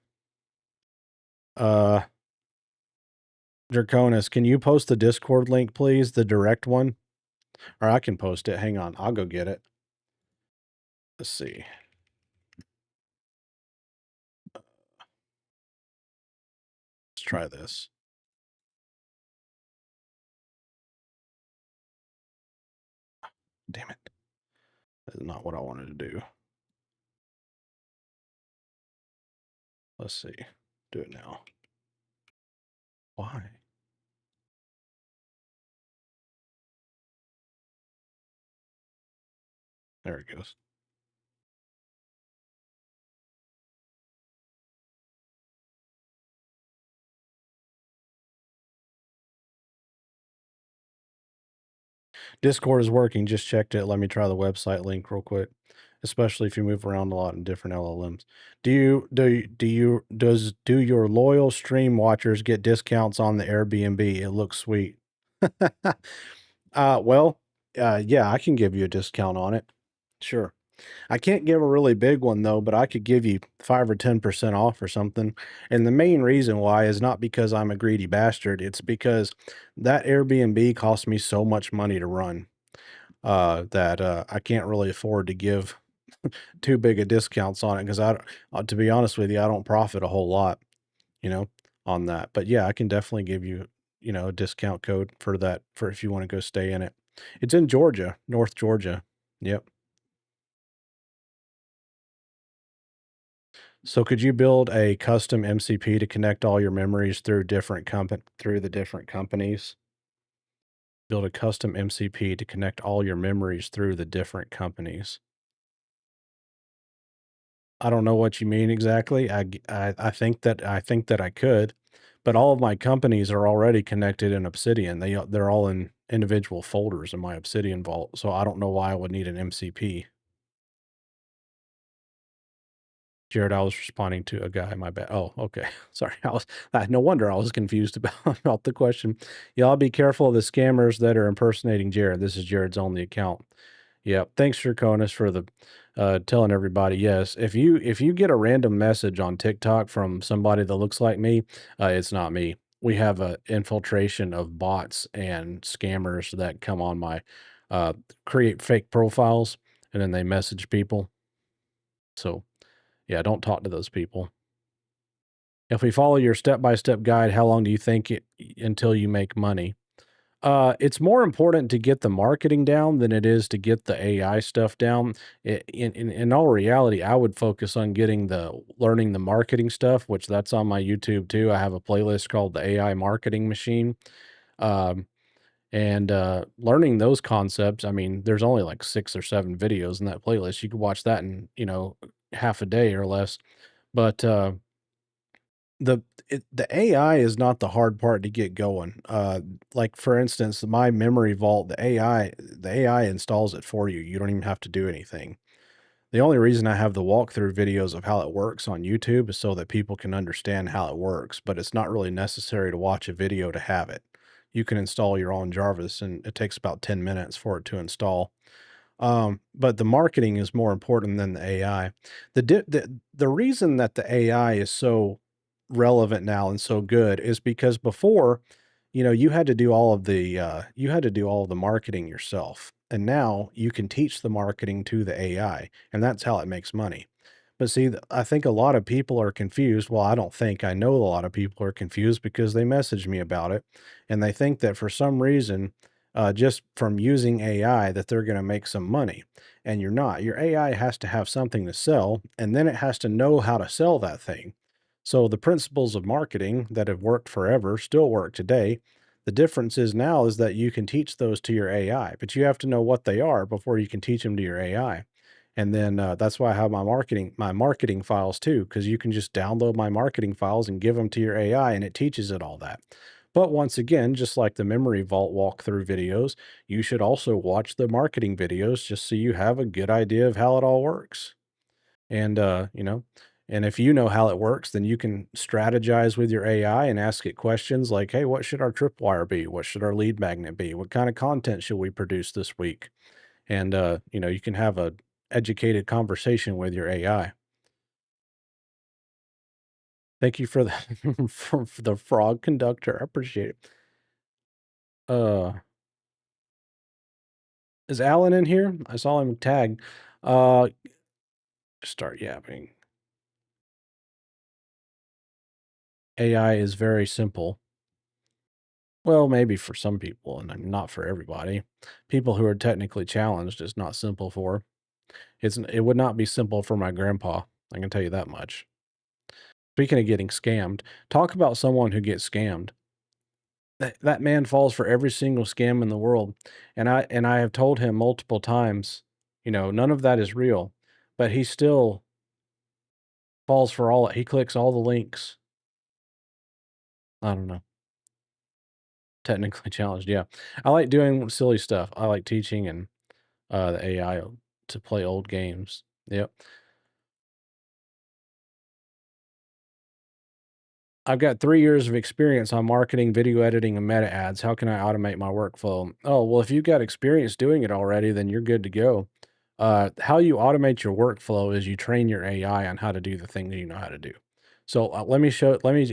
Uh, Draconis, can you post the Discord link, please? The direct one? Or I can post it. Hang on. I'll go get it. Let's see. Let's try this. Damn it. That's not what I wanted to do. Let's see. Do it now. Why? There it goes. Discord is working. Just checked it. Let me try the website link real quick. Especially if you move around a lot in different LLMs. Do your loyal stream watchers get discounts on the Airbnb? It looks sweet. Well, yeah, I can give you a discount on it. Sure. I can't give a really big one though, but I could give you 5 or 10% off or something. And the main reason why is not because I'm a greedy bastard. It's because that Airbnb cost me so much money to run, that I can't really afford to give too big a discounts on it because to be honest with you, I don't profit a whole lot, you know, on that. But yeah, I can definitely give you, a discount code for that for if you want to go stay in it. It's in Georgia, North Georgia. Yep. So could you build a custom MCP to connect all your memories through the different companies? Build a custom MCP to connect all your memories through the different companies. I don't know what you mean exactly. I think that I could, but all of my companies are already connected in Obsidian. They're all in individual folders in my Obsidian vault, so I don't know why I would need an MCP. Jared, I was responding to a guy, my bad. Oh, okay. Sorry. No wonder I was confused about, about the question. Y'all be careful of the scammers that are impersonating Jared. This is Jared's only account. Yep. Thanks, Draconis, for the telling everybody. Yes, if you get a random message on TikTok from somebody that looks like me, it's not me. We have a infiltration of bots and scammers that come on my create fake profiles, and then they message people. So, yeah, don't talk to those people. If we follow your step-by-step guide, how long do you think it until you make money? It's more important to get the marketing down than it is to get the AI stuff down. In all reality, I would focus on getting the learning the marketing stuff, which that's on my YouTube too. I have a playlist called the AI Marketing Machine. Um, and learning those concepts, I mean, there's only like 6 or 7 videos in that playlist. You could watch that in, half a day or less. But the AI is not the hard part to get going. Like for instance, my memory vault, the AI installs it for you. You don't even have to do anything. The only reason I have the walkthrough videos of how it works on YouTube is so that people can understand how it works, but it's not really necessary to watch a video to have it. You can install your own Jarvis, and it takes about 10 minutes for it to install. But the marketing is more important than the AI. The reason that the AI is so relevant now and so good is because before, you had to do all of the marketing yourself. And now you can teach the marketing to the AI, and that's how it makes money. But see, I think a lot of people are confused. Well, I don't think I know a lot of people are confused because they message me about it, and they think that for some reason, just from using AI, that they're going to make some money. And you're not. Your AI has to have something to sell, and then it has to know how to sell that thing. So the principles of marketing that have worked forever still work today. The difference is now is that you can teach those to your AI, but you have to know what they are before you can teach them to your AI. And then that's why I have my marketing files too, because you can just download my marketing files and give them to your AI, and it teaches it all that. But once again, just like the memory vault walkthrough videos, you should also watch the marketing videos just so you have a good idea of how it all works. And and if you know how it works, then you can strategize with your AI and ask it questions like, "Hey, what should our tripwire be? What should our lead magnet be? What kind of content should we produce this week?" And you can have a educated conversation with your AI. Thank you for the for the frog conductor. I appreciate it. Uh, is Alan in here? I saw him tag. Uh, start yapping. AI is very simple. Well, maybe for some people, and not for everybody. People who are technically challenged, it's not simple for. It would not be simple for my grandpa. I can tell you that much. Speaking of getting scammed, talk about someone who gets scammed. That man falls for every single scam in the world, and I have told him multiple times, none of that is real, but he still falls for all it. He clicks all the links. I don't know. Technically challenged, yeah. I like doing silly stuff. I like teaching and the AI to play old games. Yep. I've got 3 years of experience on marketing, video editing, and meta ads. How can I automate my workflow? Oh, well, if you've got experience doing it already, then you're good to go. How you automate your workflow is you train your AI on how to do the things you know how to do. So let me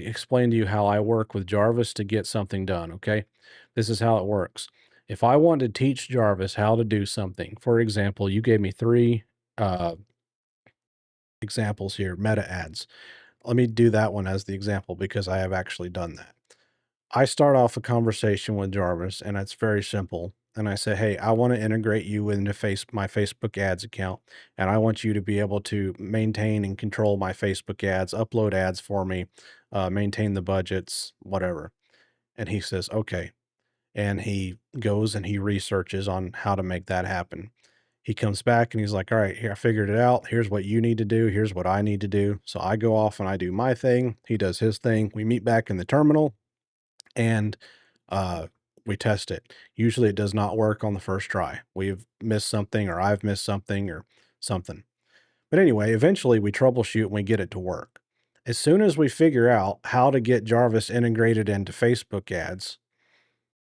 explain to you how I work with Jarvis to get something done. Okay. This is how it works. If I want to teach Jarvis how to do something, for example, you gave me 3 uh, examples here, meta ads. Let me do that one as the example because I have actually done that. I start off a conversation with Jarvis, and it's very simple. And I say, "Hey, I want to integrate you into my Facebook ads account, and I want you to be able to maintain and control my Facebook ads, upload ads for me, maintain the budgets, whatever." And he says, "Okay." And he goes and he researches on how to make that happen. He comes back and he's like, "All right, here, I figured it out. Here's what you need to do. Here's what I need to do." So I go off and I do my thing. He does his thing. We meet back in the terminal and uh, we test it. Usually it does not work on the first try. We've missed something, or I've missed something, or something. But anyway, eventually we troubleshoot and we get it to work. As soon as we figure out how to get Jarvis integrated into Facebook ads,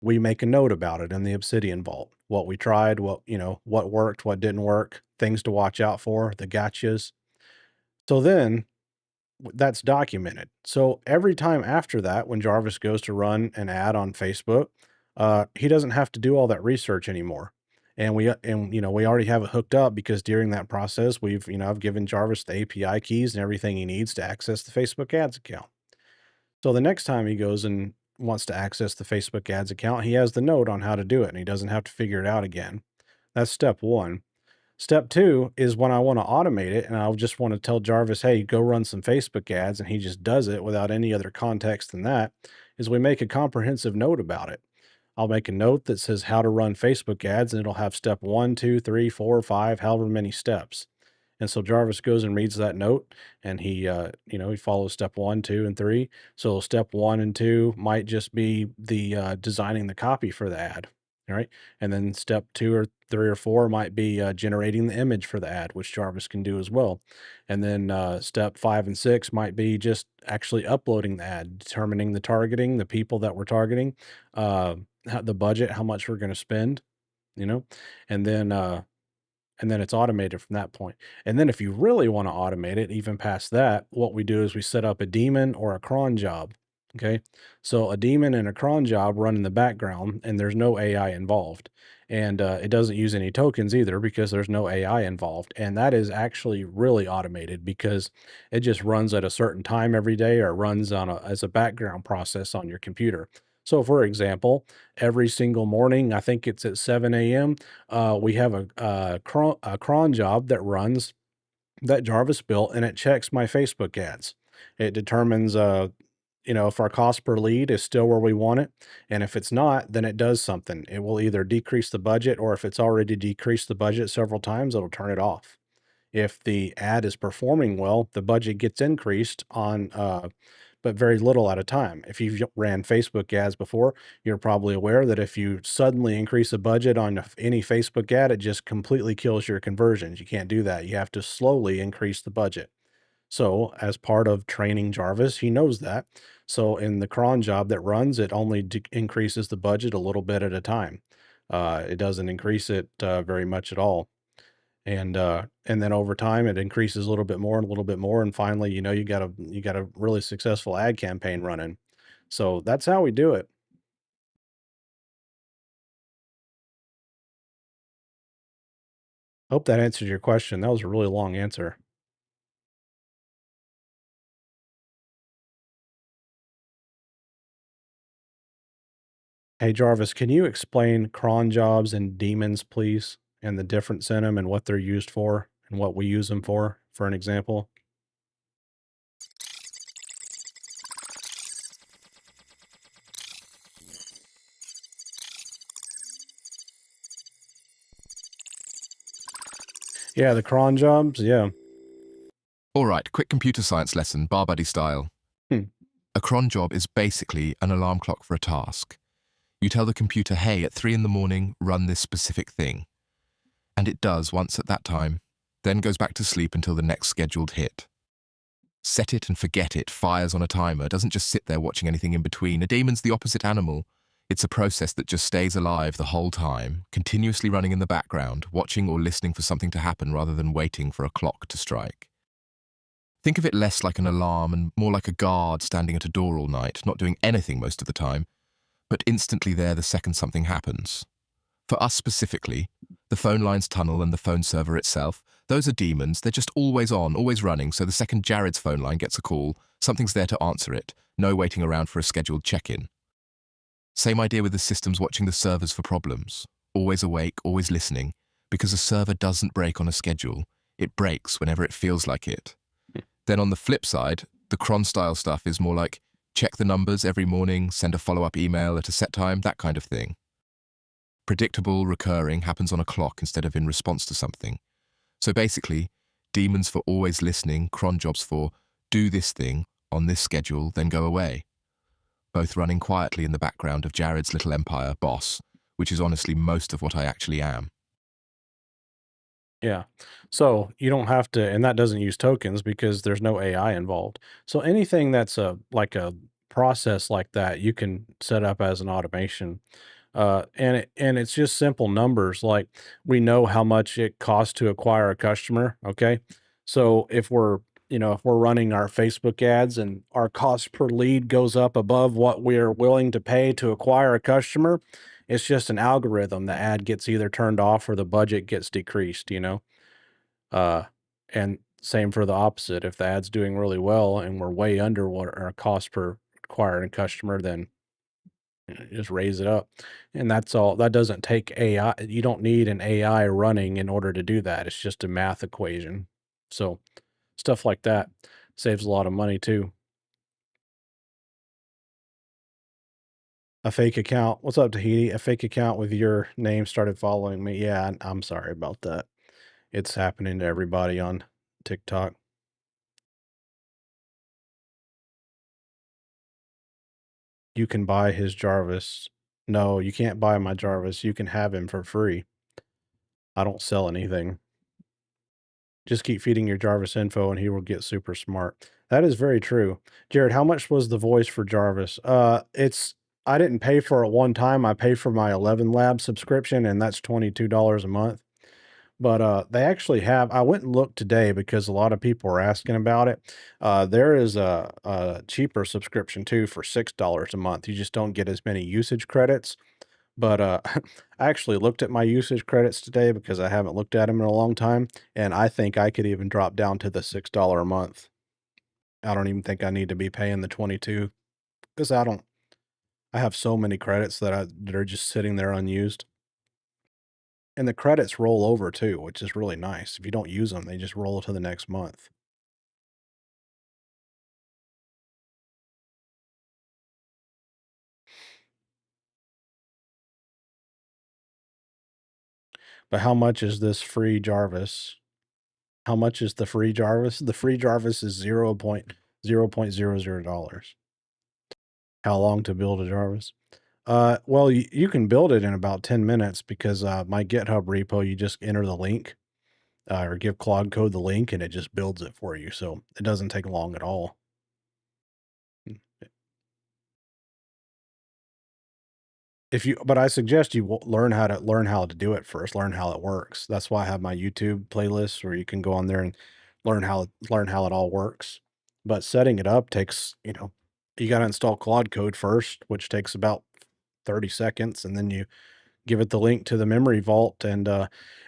we make a note about it in the Obsidian Vault. What we tried, what worked, what didn't work, things to watch out for, the gotchas. So then that's documented. So every time after that, when Jarvis goes to run an ad on Facebook, he doesn't have to do all that research anymore. And we already have it hooked up because during that process, I've given Jarvis the API keys and everything he needs to access the Facebook ads account. So the next time he goes and wants to access the Facebook ads account, he has the note on how to do it and he doesn't have to figure it out again. That's step one. Step two is when I want to automate it and I'll just want to tell Jarvis, hey, go run some Facebook ads. And he just does it without any other context than that, is we make a comprehensive note about it. I'll make a note that says how to run Facebook ads and it'll have step one, two, three, four, five, however many steps. And so Jarvis goes and reads that note and he follows step one, two, and three. So step one and two might just be the designing the copy for the ad. All right. And then step two or three or four might be generating the image for the ad, which Jarvis can do as well. And then step five and six might be just actually uploading the ad, determining the targeting, the people that we're targeting, the budget, how much we're going to spend, you know, and then and then it's automated from that point. And then if you really want to automate it, even past that, what we do is we set up a daemon or a cron job. Okay. So a daemon and a cron job run in the background and there's no AI involved. And it doesn't use any tokens either because there's no AI involved. And that is actually really automated because it just runs at a certain time every day or runs as a background process on your computer. So for example, every single morning, I think it's at 7 a.m. We have a cron job that runs that Jarvis built, and it checks my Facebook ads. It determines, if our cost per lead is still where we want it, and if it's not, then it does something. It will either decrease the budget, or if it's already decreased the budget several times, it'll turn it off. If the ad is performing well, the budget gets increased but very little at a time. If you've ran Facebook ads before, you're probably aware that if you suddenly increase a budget on any Facebook ad, it just completely kills your conversions. You can't do that. You have to slowly increase the budget. So, as part of training Jarvis, he knows that. So, in the cron job that runs, it only increases the budget a little bit at a time. It doesn't increase it very much at all. And then over time, it increases a little bit more and a little bit more, and finally, you got a really successful ad campaign running. So that's how we do it. Hope that answered your question. That was a really long answer. Hey, Jarvis, can you explain cron jobs and daemons, please, and the difference in them and what they're used for and what we use them for an example? Yeah, the cron jobs. Yeah.
All right, quick computer science lesson, bar buddy style.
Hmm.
A cron job is basically an alarm clock for a task. You tell the computer, hey, at 3 in the morning, run this specific thing. And it does once at that time, then goes back to sleep until the next scheduled hit. Set it and forget it fires on a timer, doesn't just sit there watching anything in between. A daemon's the opposite animal. It's a process that just stays alive the whole time, continuously running in the background, watching or listening for something to happen rather than waiting for a clock to strike. Think of it less like an alarm and more like a guard standing at a door all night, not doing anything most of the time, but instantly there the second something happens. For us specifically, the phone lines tunnel and the phone server itself, those are daemons. They're just always on, always running, so the second Jared's phone line gets a call, something's there to answer it, no waiting around for a scheduled check-in. Same idea with the systems watching the servers for problems. Always awake, always listening, because a server doesn't break on a schedule. It breaks whenever it feels like it. Then on the flip side, the cron style stuff is more like check the numbers every morning, send a follow-up email at a set time, that kind of thing. Predictable, recurring, happens on a clock instead of in response to something. So basically, daemons for always listening, cron jobs for do this thing on this schedule, then go away. Both running quietly in the background of Jared's little empire, Boss, which is honestly most of what I actually am.
Yeah. So you don't have to, and that doesn't use tokens because there's no AI involved. So anything that's like a process like that, you can set up as an automation. And it's just simple numbers. Like we know how much it costs to acquire a customer. Okay. So if we're running our Facebook ads and our cost per lead goes up above what we're willing to pay to acquire a customer, It's just an algorithm. The ad gets either turned off or the budget gets decreased, you know? Uh, and same for the opposite. If the ad's doing really well and we're way under what our cost per acquiring customer, then just raise it up. And that's all. That doesn't take AI. You don't need an AI running in order to do that. It's just a math equation. So stuff like that saves a lot of money too. A fake account. What's up, Tahiti? A fake account with your name started following me. Yeah, I'm sorry about that. It's happening to everybody on TikTok. You can buy his Jarvis. No, you can't buy my Jarvis. You can have him for free. I don't sell anything. Just keep feeding your Jarvis info and he will get super smart. That is very true. Jared, how much was the voice for Jarvis? I didn't pay for it one time. I pay for my 11 Lab subscription and that's $22 a month. But they actually have. I went and looked today because a lot of people were asking about it. There is a cheaper subscription too for $6 a month. You just don't get as many usage credits. But I actually looked at my usage credits today because I haven't looked at them in a long time, and I think I could even drop down to the $6 a month. I don't even think I need to be paying the 22 because I don't. I have so many credits that are just sitting there unused. And the credits roll over too, which is really nice. If you don't use them, they just roll to the next month. But how much is this free Jarvis? How much is the free Jarvis? The free Jarvis is $0.00. How long to build a Jarvis? Well, you can build it in about 10 minutes because my GitHub repo, you just enter the link or give Claude Code the link and it just builds it for you. So it doesn't take long at all. If you but I suggest you learn how to do it first, learn how it works. That's why I have my YouTube playlist where you can go on there and learn how it all works. But setting it up takes, you gotta install Claude Code first, which takes about 30 seconds, and then you give it the link to the memory vault and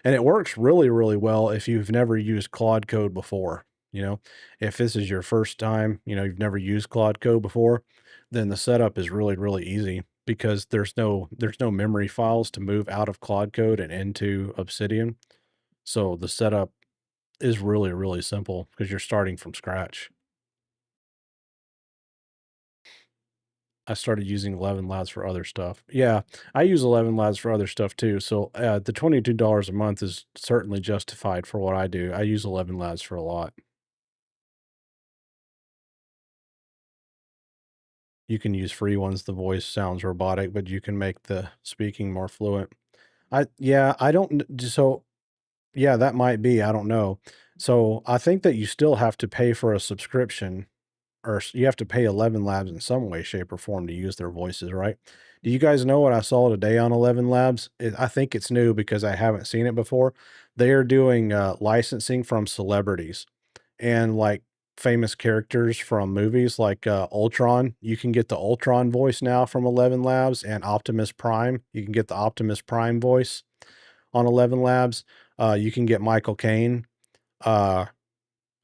it works really, really well if you've never used Claude Code before. You know, if this is your first time, you've never used Claude Code before, then the setup is really, really easy because there's no memory files to move out of Claude Code and into Obsidian. So the setup is really, really simple because you're starting from scratch. I started using 11 Labs for other stuff. Yeah, I use 11 Labs for other stuff too. So the $22 a month is certainly justified for what I do. I use 11 Labs for a lot. You can use free ones. The voice sounds robotic, but you can make the speaking more fluent. Yeah, I don't, so yeah, that might be. I don't know. So I think that you still have to pay for a subscription or you have to pay 11 Labs in some way, shape, or form to use their voices, right? Do you guys know what I saw today on 11 Labs? I think it's new because I haven't seen it before. They are doing licensing from celebrities and like famous characters from movies like Ultron. You can get the Ultron voice now from 11 Labs and Optimus Prime. You can get the Optimus Prime voice on 11 Labs. You can get Michael Caine. Uh,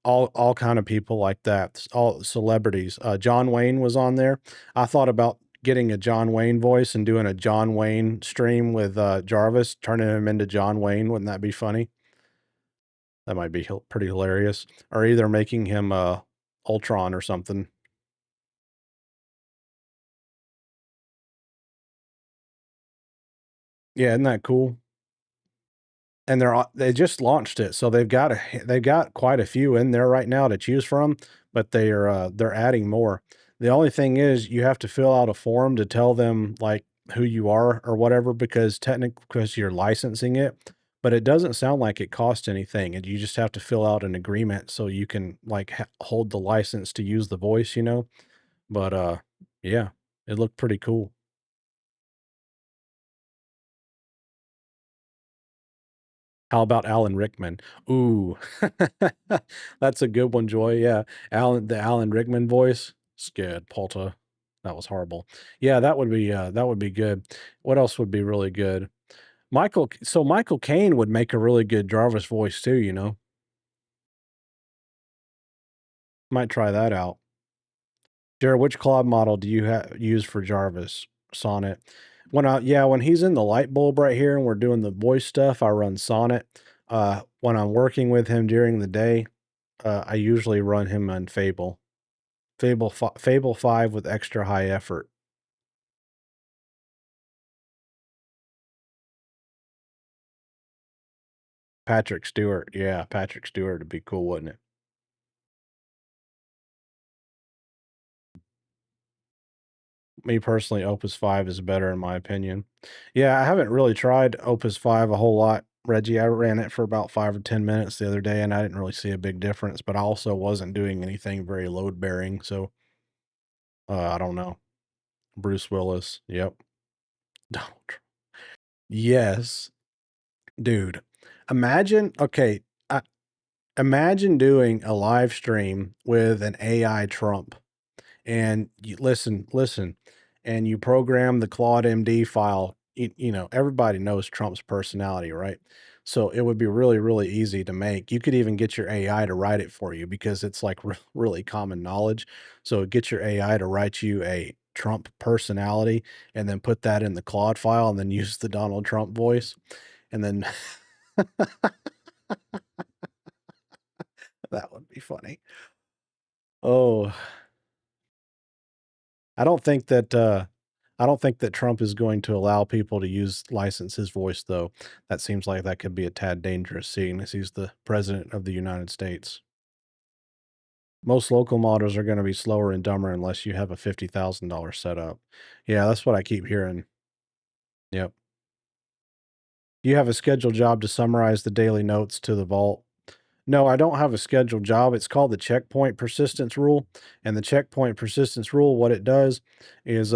all kind of people like that, all celebrities. John Wayne was on there. I thought about getting a John Wayne voice and doing a John Wayne stream with Jarvis, turning him into John Wayne. Wouldn't that be funny? That might be pretty hilarious. Or either making him Ultron or something. Yeah, isn't that cool? And they just launched it, so they've got quite a few in there right now to choose from, but they're adding more. The only thing is you have to fill out a form to tell them, like, who you are or whatever because technically, because you're licensing it, but it doesn't sound like it costs anything, and you just have to fill out an agreement so you can, like, hold the license to use the voice, you know? But, yeah, it looked pretty cool. How about Alan Rickman? Ooh, that's a good one, Joy. Yeah, the Alan Rickman voice. Scared Potter. That was horrible. Yeah, that would be good. What else would be really good? Michael Caine would make a really good Jarvis voice too, you know? Might try that out. Jared, which Claude model do you use for Jarvis? Sonnet. When he's in the light bulb right here and we're doing the voice stuff, I run Sonnet. When I'm working with him during the day, I usually run him on Fable. Fable 5 with extra high effort. Patrick Stewart. Yeah, Patrick Stewart would be cool, wouldn't it? Me personally, Opus 5 is better in my opinion. Yeah, I haven't really tried Opus 5 a whole lot, Reggie. I ran it for about 5 or 10 minutes the other day, and I didn't really see a big difference, but I also wasn't doing anything very load bearing, so, I don't know. Bruce Willis, yep. Donald Trump. Yes. Dude, imagine okay, imagine doing a live stream with an AI Trump. And you listen, and you program the Claude MD file. Everybody knows Trump's personality, right? So it would be really, really easy to make. You could even get your AI to write it for you because it's like really common knowledge. So get your AI to write you a Trump personality and then put that in the Claude file and then use the Donald Trump voice. And then that would be funny. Oh, I don't think that, I don't think that Trump is going to allow people to license his voice, though. That seems like that could be a tad dangerous, seeing as he's the president of the United States. Most local models are gonna be slower and dumber unless you have a $50,000 setup. Yeah, that's what I keep hearing. Yep. You have a scheduled job to summarize the daily notes to the vault. No, I don't have a scheduled job. It's called the checkpoint persistence rule. And the checkpoint persistence rule, what it does is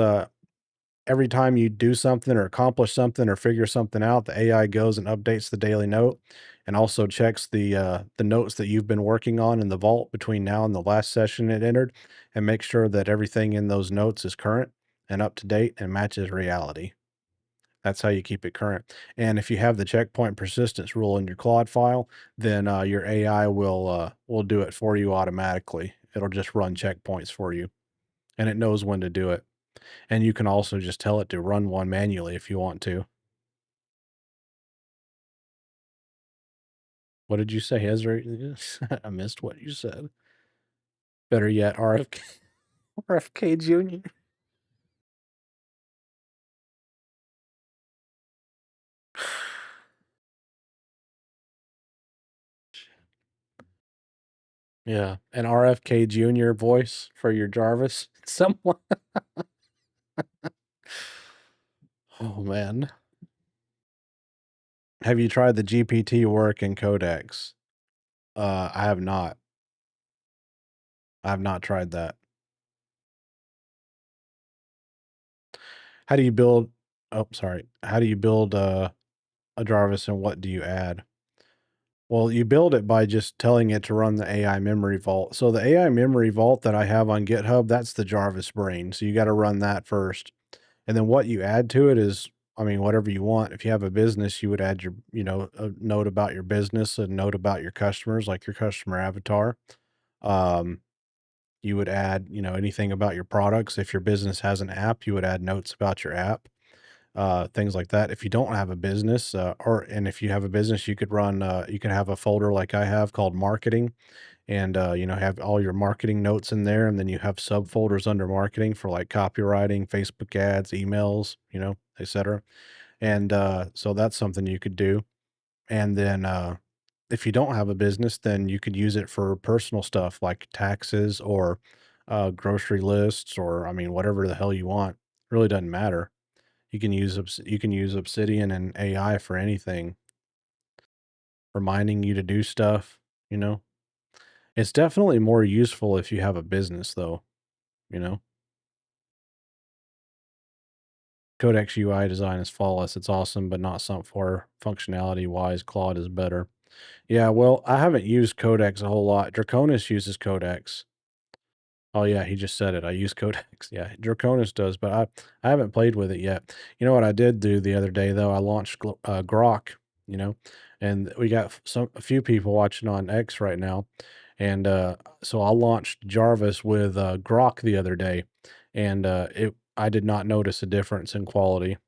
every time you do something or accomplish something or figure something out, the AI goes and updates the daily note and also checks the notes that you've been working on in the vault between now and the last session it entered and make sure that everything in those notes is current and up to date and matches reality. That's how you keep it current. And if you have the checkpoint persistence rule in your Claude file, then your AI will do it for you automatically. It'll just run checkpoints for you, and it knows when to do it. And you can also just tell it to run one manually if you want to. What did you say, Ezra? I missed what you said. Better yet, RFK, RFK Jr. Yeah, an RFK Jr. voice for your Jarvis. Someone. Oh man, have you tried the GPT work in Codex? I have not. I have not tried that. How do you build? Oh, sorry. How do you build a Jarvis, and what do you add? Well, you build it by just telling it to run the AI memory vault. So the AI memory vault that I have on GitHub, that's the Jarvis brain. So you got to run that first. And then what you add to it is, I mean, whatever you want. If you have a business, you would add a note about your business, a note about your customers, like your customer avatar. Um, you would add, anything about your products. If your business has an app, you would add notes about your app, things like that. If you don't have a business, and if you have a business, you could have a folder like I have called marketing and, have all your marketing notes in there. And then you have subfolders under marketing for like copywriting, Facebook ads, emails, etc. And, so that's something you could do. And then, if you don't have a business, then you could use it for personal stuff like taxes or, grocery lists, or, I mean, whatever the hell you want. Really doesn't matter. You can use Obsidian and AI for anything, reminding you to do stuff, you know? It's definitely more useful if you have a business though, you know? Codex UI design is flawless. It's awesome, but not something for functionality wise. Claude is better. Yeah, well, I haven't used Codex a whole lot. Draconis uses Codex. Oh yeah, he just said it. I use Codex. Yeah, Draconis does, but I haven't played with it yet. You know what I did do the other day though? I launched Grok. You know, and we got a few people watching on X right now, and so I launched Jarvis with Grok the other day, and it I did not notice a difference in quality.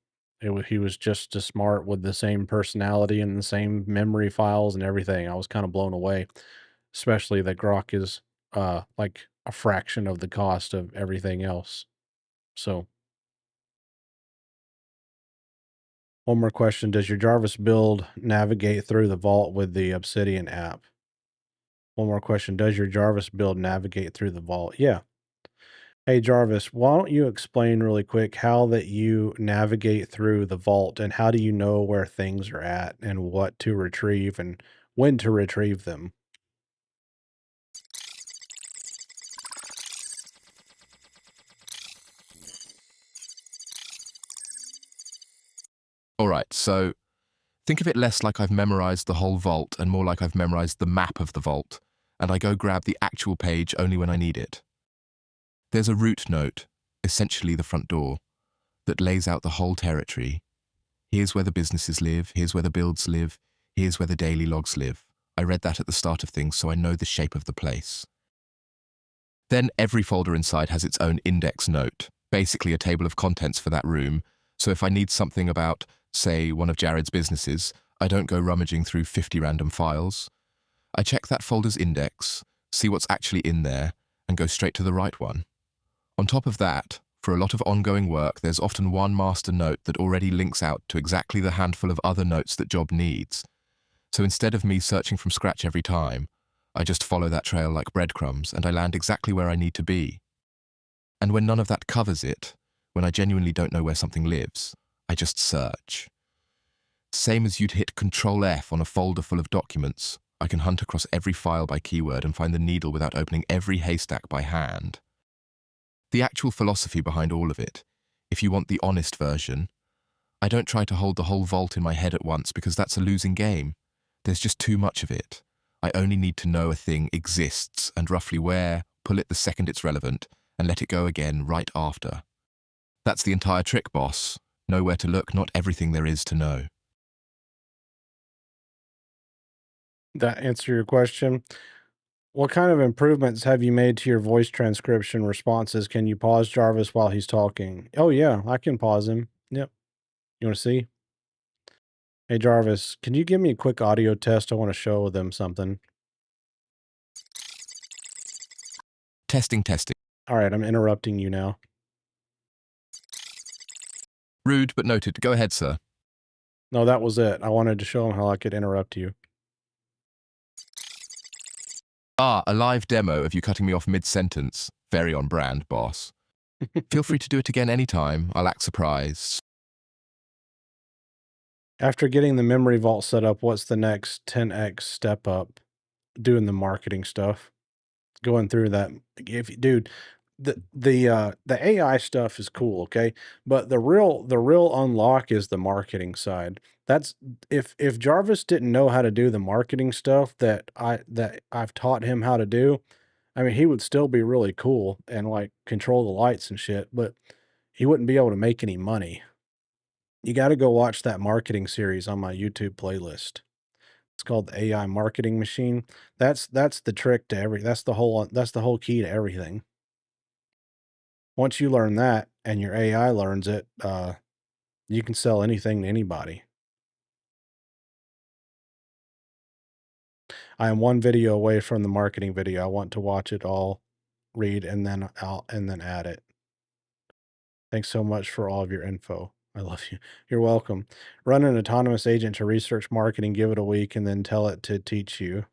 He was just as smart with the same personality and the same memory files and everything. I was kind of blown away, especially that Grok is like a fraction of the cost of everything else. So, one more question. Does your Jarvis build navigate through the vault with the Obsidian app? One more question. Does your Jarvis build navigate through the vault? Yeah. Hey, Jarvis, why don't you explain really quick how that you navigate through the vault and how do you know where things are at and what to retrieve and when to retrieve them?
All right, so think of it less like I've memorized the whole vault and more like I've memorized the map of the vault, and I go grab the actual page only when I need it. There's a route note, essentially the front door, that lays out the whole territory. Here's where the businesses live, here's where the builds live, here's where the daily logs live. I read that at the start of things, so I know the shape of the place. Then every folder inside has its own index note, basically a table of contents for that room, so if I need something about, say, one of Jared's businesses, I don't go rummaging through 50 random files. I check that folder's index, see what's actually in there, and go straight to the right one. On top of that, for a lot of ongoing work, there's often one master note that already links out to exactly the handful of other notes that job needs. So instead of me searching from scratch every time, I just follow that trail like breadcrumbs and I land exactly where I need to be. And when none of that covers it, when I genuinely don't know where something lives, I just search. Same as you'd hit Control F on a folder full of documents, I can hunt across every file by keyword and find the needle without opening every haystack by hand. The actual philosophy behind all of it, if you want the honest version, I don't try to hold the whole vault in my head at once because that's a losing game. There's just too much of it. I only need to know a thing exists and roughly where, pull it the second it's relevant, and let it go again right after. That's the entire trick, boss. Know where to look, not everything there is to know.
That answer your question? What kind of improvements have you made to your voice transcription responses? Can you pause Jarvis while he's talking? Oh yeah, I can pause him. Yep. You want to see? Hey Jarvis, can you give me a quick audio test? I want to show them something.
Testing, testing.
All right, I'm interrupting you now.
Rude, but noted. Go ahead, sir.
No, that was it. I wanted to show him how I could interrupt you.
Ah, a live demo of you cutting me off mid-sentence. Very on brand, boss. Feel free to do it again anytime. I'll act surprised.
After getting the memory vault set up, what's the next 10x step up? Doing the marketing stuff. Going through that. Dude, the AI stuff is cool, okay? But the real unlock is the marketing side. That's if Jarvis didn't know how to do the marketing stuff that I've taught him how to do, I mean, he would still be really cool and like control the lights and shit, but he wouldn't be able to make any money. You got to go watch that marketing series on my YouTube playlist. It's called the AI marketing machine. That's the trick to that's the whole key to everything. Once you learn that and your AI learns it, you can sell anything to anybody. I am one video away from the marketing video. I want to watch it all, read, and then add it. Thanks so much for all of your info. I love you. You're welcome. Run an autonomous agent to research marketing, give it a week, and then tell it to teach you.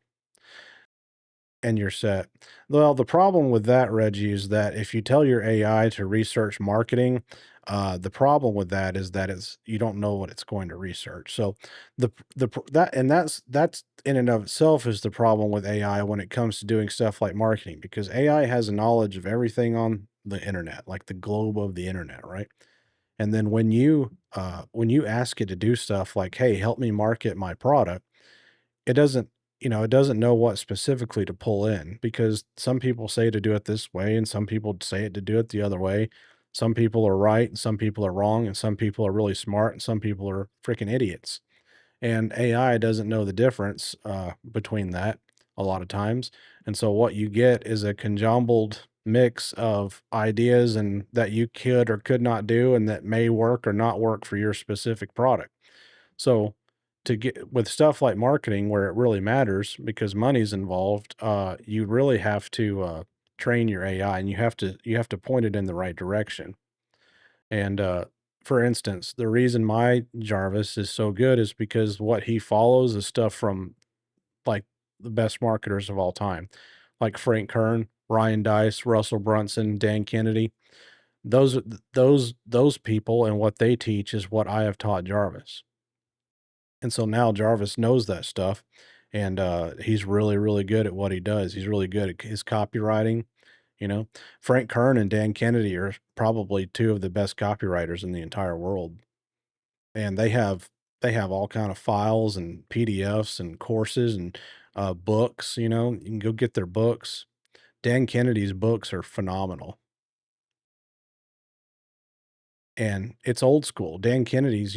And you're set. Well, the problem with that, Reggie, is that if you tell your AI to research marketing, the problem with that is that you don't know what it's going to research. So that's in and of itself is the problem with AI when it comes to doing stuff like marketing, because AI has a knowledge of everything on the internet, like the globe of the internet, right? And then when you ask it to do stuff like, "Hey, help me market my product," it doesn't it doesn't know what specifically to pull in because some people say to do it this way and some people say it to do it the other way. Some people are right, and some people are wrong, and some people are really smart, and some people are freaking idiots. And AI doesn't know the difference between that a lot of times. And so what you get is a conjumbled mix of ideas and that you could or could not do and that may work or not work for your specific product. So to get with stuff like marketing where it really matters because money's involved, you really have to train your AI and you have to point it in the right direction. And for instance, the reason my Jarvis is so good is because what he follows is stuff from like the best marketers of all time, like Frank Kern, Ryan Dice, Russell Brunson, Dan Kennedy. Those people and what they teach is what I have taught Jarvis. And so now Jarvis knows that stuff, and, he's really, really good at what he does. He's really good at his copywriting, you know? Frank Kern and Dan Kennedy are probably 2 of the best copywriters in the entire world, and they have all kind of files and PDFs and courses and, books, you can go get their books. Dan Kennedy's books are phenomenal. And it's old school. Dan Kennedy's,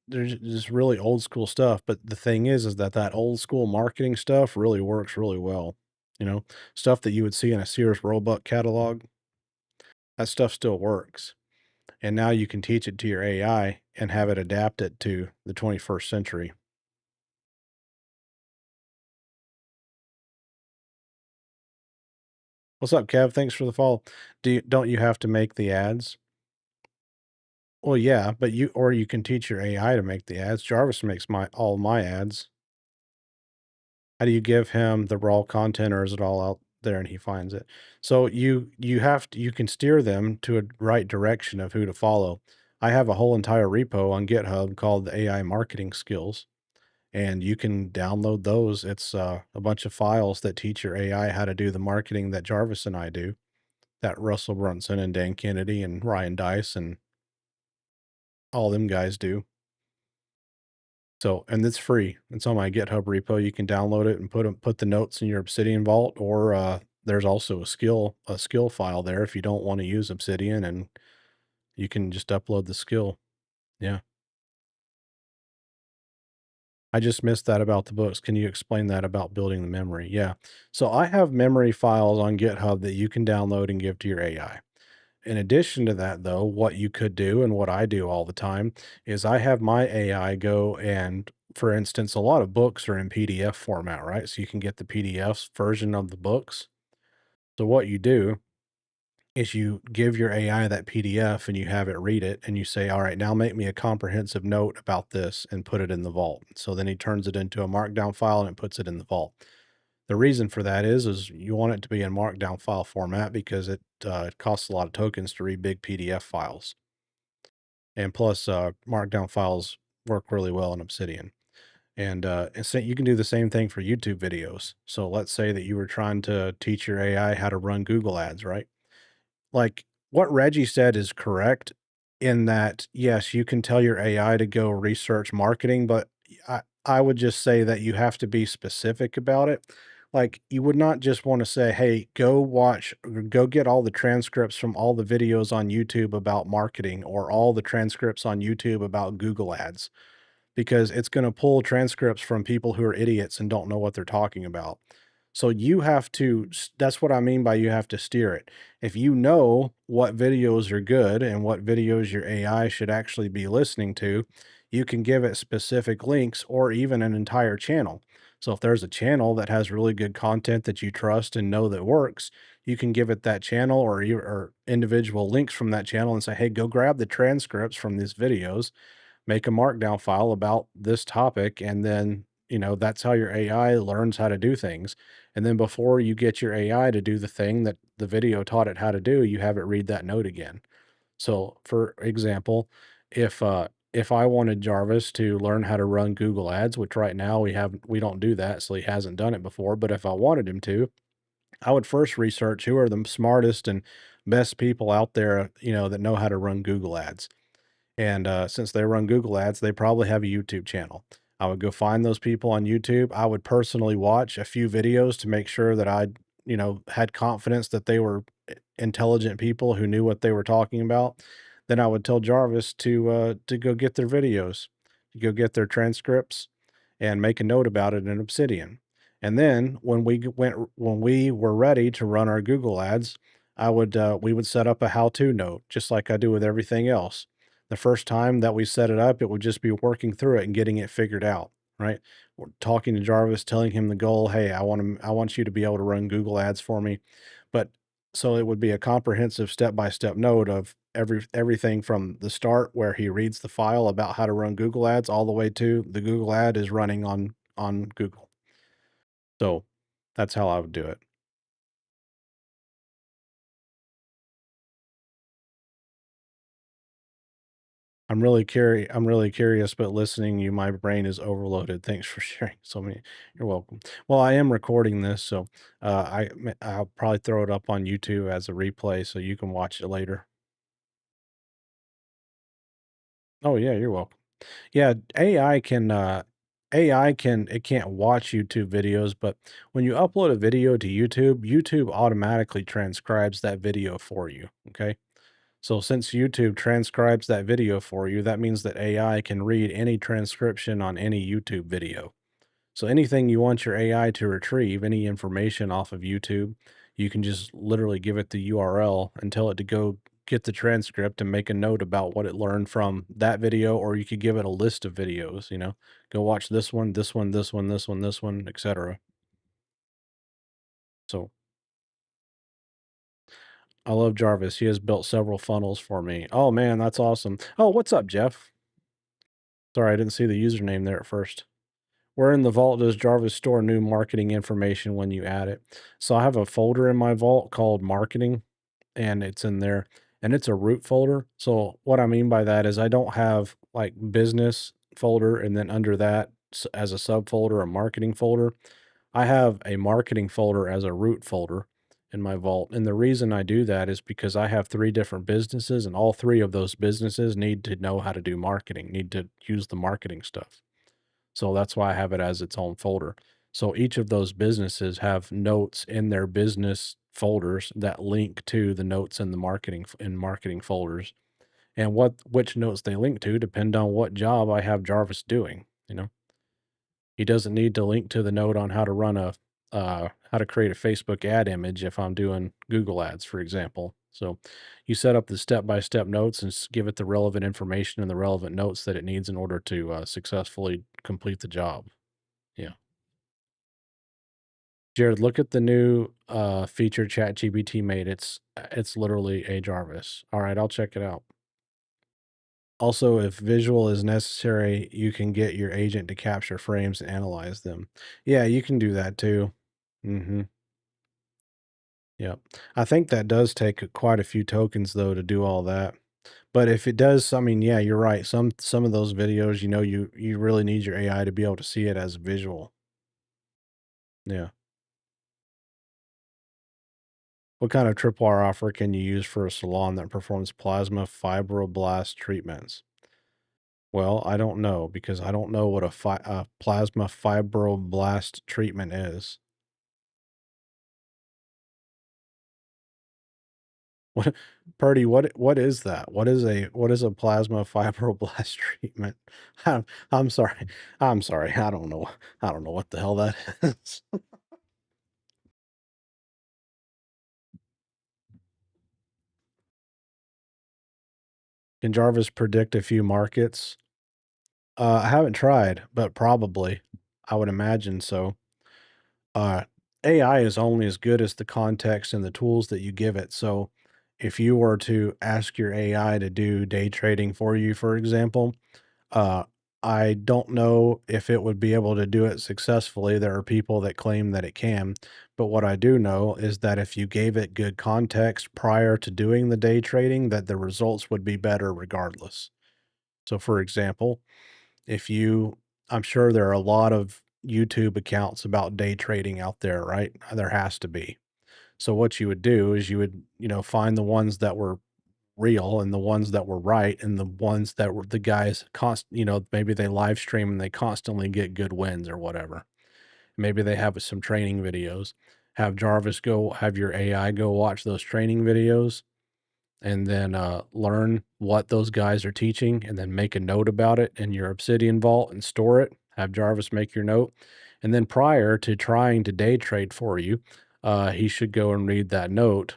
there's just really old school stuff. But the thing is that old school marketing stuff really works really well. Stuff that you would see in a Sears Roebuck catalog, that stuff still works. And now you can teach it to your AI and have it adapt it to the 21st century. What's up, Kev? Thanks for the follow. Don't you have to make the ads? Well, yeah, but you can teach your AI to make the ads. Jarvis makes my all my ads. How do you give him the raw content, or is it all out there and he finds it? So you can steer them to a right direction of who to follow. I have a whole entire repo on GitHub called the AI Marketing Skills, and you can download those. It's a bunch of files that teach your AI how to do the marketing that Jarvis and I do, that Russell Brunson and Dan Kennedy and Ryan Dice and all them guys do. So, and it's free. It's on my GitHub repo. You can download it and put the notes in your Obsidian vault, or there's also a skill file there if you don't want to use Obsidian, and you can just upload the skill. Yeah, I just missed that about the books. Can you explain that about building the memory? Yeah, so I have memory files on GitHub that you can download and give to your AI. In addition to that, though, what you could do and what I do all the time is I have my AI go and, for instance, a lot of books are in PDF format, right? So you can get the PDF version of the books. So what you do is you give your AI that PDF and you have it read it and you say, all right, now make me a comprehensive note about this and put it in the vault. So then he turns it into a markdown file and it puts it in the vault. The reason for that is you want it to be in markdown file format because it costs a lot of tokens to read big PDF files. And plus, markdown files work really well in Obsidian. And so you can do the same thing for YouTube videos. So let's say that you were trying to teach your AI how to run Google ads, right? Like, what Reggie said is correct in that, yes, you can tell your AI to go research marketing, but I would just say that you have to be specific about it. Like, you would not just want to say, "Hey, go watch or go get all the transcripts from all the videos on YouTube about marketing or all the transcripts on YouTube about Google ads." Because it's gonna pull transcripts from people who are idiots and don't know what they're talking about. So you have to that's what I mean by you have to steer it. If you know what videos are good and what videos your AI should actually be listening to, you can give it specific links or even an entire channel. So if there's a channel that has really good content that you trust and know that works, you can give it that channel or individual links from that channel and say, "Hey, go grab the transcripts from these videos, make a markdown file about this topic," and then, that's how your AI learns how to do things. And then before you get your AI to do the thing that the video taught it how to do, you have it read that note again. So, for example, if I wanted Jarvis to learn how to run Google Ads, which right now we don't do that, so he hasn't done it before, but if I wanted him to, I would first research who are the smartest and best people out there, that know how to run Google Ads. And since they run Google Ads, they probably have a YouTube channel. I would go find those people on YouTube. I would personally watch a few videos to make sure that I, had confidence that they were intelligent people who knew what they were talking about. Then I would tell Jarvis to go get their videos, to go get their transcripts, and make a note about it in Obsidian. And then when we were ready to run our Google ads, we would set up a how-to note just like I do with everything else. The first time that we set it up, it would just be working through it and getting it figured out, right? We're talking to Jarvis, telling him the goal, "Hey, I want you to be able to run Google ads for me." But so it would be a comprehensive step-by-step note of everything from the start where he reads the file about how to run Google ads all the way to the Google ad is running on Google. So that's how I would do it. I'm really curious, but listening to you, my brain is overloaded. Thanks for sharing so many. You're welcome. Well, I am recording this, so I'll probably throw it up on YouTube as a replay so you can watch it later. Oh yeah, you're welcome. Yeah, AI can it can't watch YouTube videos, but when you upload a video to YouTube, YouTube automatically transcribes that video for you. Okay. So since YouTube transcribes that video for you, that means that AI can read any transcription on any YouTube video. So anything you want your AI to retrieve, any information off of YouTube, you can just literally give it the URL and tell it to go get the transcript and make a note about what it learned from that video, or you could give it a list of videos, go watch this one, this one, this one, this one, this one, etc. So I love Jarvis. He has built several funnels for me. Oh man, that's awesome. Oh, what's up, Jeff? Sorry, I didn't see the username there at first. Where in the vault does Jarvis store new marketing information when you add it? So I have a folder in my vault called marketing, and it's in there, and it's a root folder. So what I mean by that is I don't have like business folder and then under that as a subfolder, a marketing folder. I have a marketing folder as a root folder in my vault. And the reason I do that is because I have three different businesses, and all three of those businesses need to know how to do marketing, need to use the marketing stuff. So that's why I have it as its own folder. So each of those businesses have notes in their business folders that link to the notes in the marketing folders. And which notes they link to depend on what job I have Jarvis doing. He doesn't need to link to the note on how to create a Facebook ad image if I'm doing Google ads, for example. So you set up the step-by-step notes and give it the relevant information and the relevant notes that it needs in order to successfully complete the job. Yeah. Jared, look at the new feature ChatGPT made. It's literally a Jarvis. All right, I'll check it out. Also, if visual is necessary, you can get your agent to capture frames and analyze them. Yeah, you can do that too. Mhm. Yep. I think that does take quite a few tokens though to do all that. But if it does, I mean, yeah, you're right. Some of those videos, you really need your AI to be able to see it as visual. Yeah. What kind of tripwire offer can you use for a salon that performs plasma fibroblast treatments? Well, I don't know because I don't know what a plasma fibroblast treatment is. What, Purdy, what is that? What is a plasma fibroblast treatment? I'm, I'm sorry. I'm sorry. I don't know. I don't know what the hell that is. Can Jarvis predict a few markets? I haven't tried, but probably. I would imagine so. Uh, AI is only as good as the context and the tools that you give it. So if you were to ask your AI to do day trading for you, for example, uh, I don't know if it would be able to do it successfully. There are people that claim that it can, but what I do know is that if you gave it good context prior to doing the day trading, that the results would be better regardless. So for example, if you I'm sure there are a lot of YouTube accounts about day trading out there, right? There has to be. So what you would do is you would, find the ones that were real and the ones that were right and the ones that were the guys maybe they live stream and they constantly get good wins or whatever. Maybe they have some training videos. Have your AI go watch those training videos and then learn what those guys are teaching and then make a note about it in your Obsidian vault and store it. Have Jarvis make your note. And then prior to trying to day trade for you, he should go and read that note,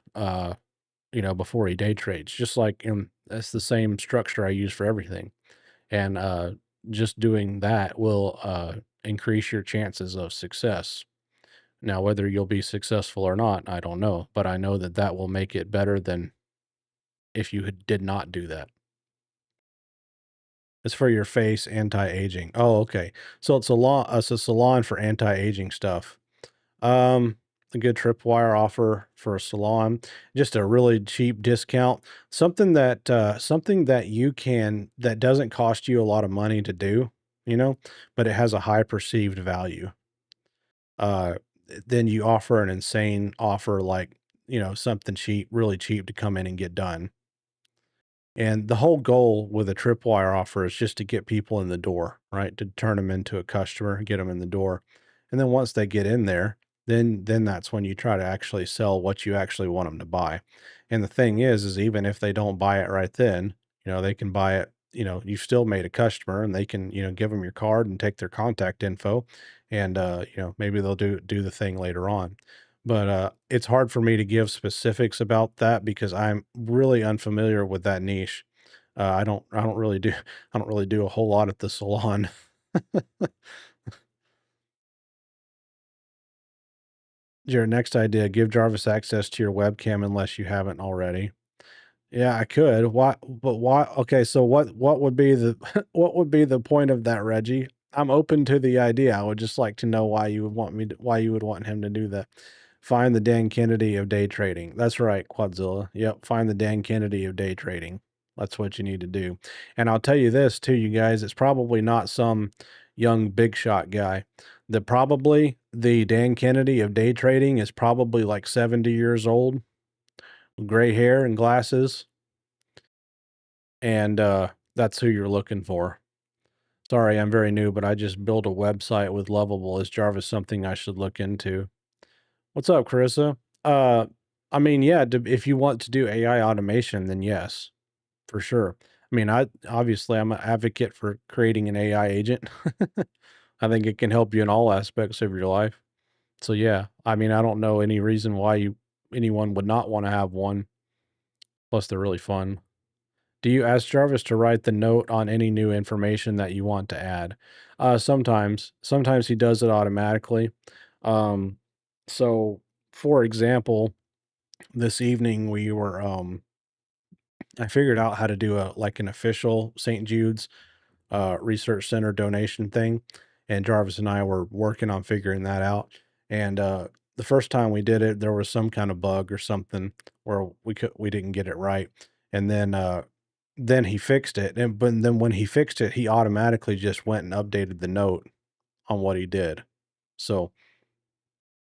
before he day trades. Just like that's the same structure I use for everything. And just doing that will increase your chances of success. Now, whether you'll be successful or not, I don't know, but I know that that will make it better than if you did not do that. It's for your face, anti-aging. Oh, okay. So it's a salon for anti-aging stuff. Um, a good tripwire offer for a salon, just a really cheap discount. Something that that doesn't cost you a lot of money to do, but it has a high perceived value. Uh, then you offer an insane offer like, something cheap, really cheap to come in and get done. And the whole goal with a tripwire offer is just to get people in the door, right? To turn them into a customer, get them in the door. And then once they get in there, then that's when you try to actually sell what you actually want them to buy. And the thing is even if they don't buy it right then, they can buy it, you've still made a customer and they can, give them your card and take their contact info and maybe they'll do the thing later on. But, it's hard for me to give specifics about that because I'm really unfamiliar with that niche. I don't really do I don't really do a whole lot at the salon. Your next idea, give Jarvis access to your webcam unless you haven't already. Yeah, I could. Why okay, so what would be the what would be the point of that, Reggie? I'm open to the idea. I would just like to know why you would want him to do that. Find the Dan Kennedy of day trading. That's right, Quadzilla. Yep, find the Dan Kennedy of day trading. That's what you need to do. And I'll tell you this too, you guys, it's probably not some young big shot guy. The Dan Kennedy of day trading is probably like 70 years old, gray hair and glasses, and that's who you're looking for. Sorry, I'm very new, but I just built a website with Lovable. Is Jarvis something I should look into? What's up, Carissa? Uh, I mean, yeah, if you want to do AI automation, then yes, for sure. I mean, I'm an advocate for creating an AI agent. I think it can help you in all aspects of your life. So yeah, I mean, I don't know any reason why anyone would not want to have one. Plus, they're really fun. Do you ask Jarvis to write the note on any new information that you want to add? Sometimes he does it automatically. Um, so for example, this evening I figured out how to do an official St. Jude's research center donation thing, and Jarvis and I were working on figuring that out. And the first time we did it, there was some kind of bug or something where we didn't get it right, and then he fixed it. And but then when he fixed it, he automatically just went and updated the note on what he did. So,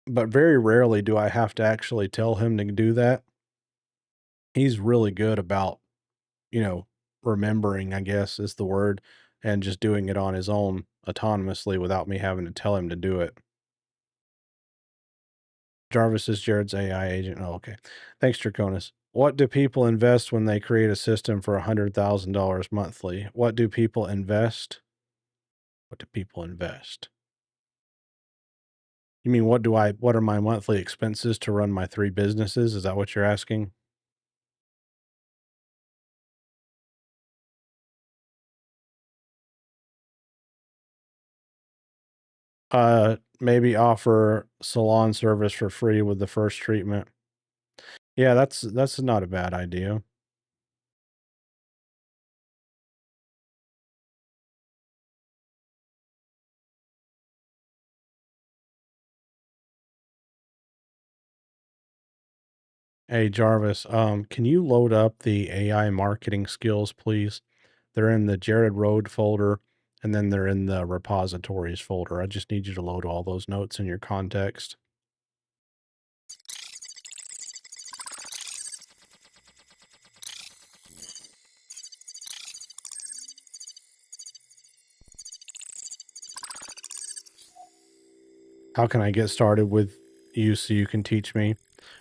but very rarely do I have to actually tell him to do that. He's really good about you know, remembering, I guess is the word, and just doing it on his own autonomously without me having to tell him to do it. Jarvis is Jared's AI agent. Oh, okay. Thanks, Draconis. What do people invest when they create a system for $100,000 monthly? What do people invest? What do people invest? You mean what are my monthly expenses to run my three businesses? Is that what you're asking? Maybe offer salon service for free with the first treatment. Yeah, that's not a bad idea. Hey Jarvis, can you load up the AI marketing skills, please? They're in the Jared Road folder, and then they're in the repositories folder. I just need you to load all those notes in your context. How can I get started with you so you can teach me?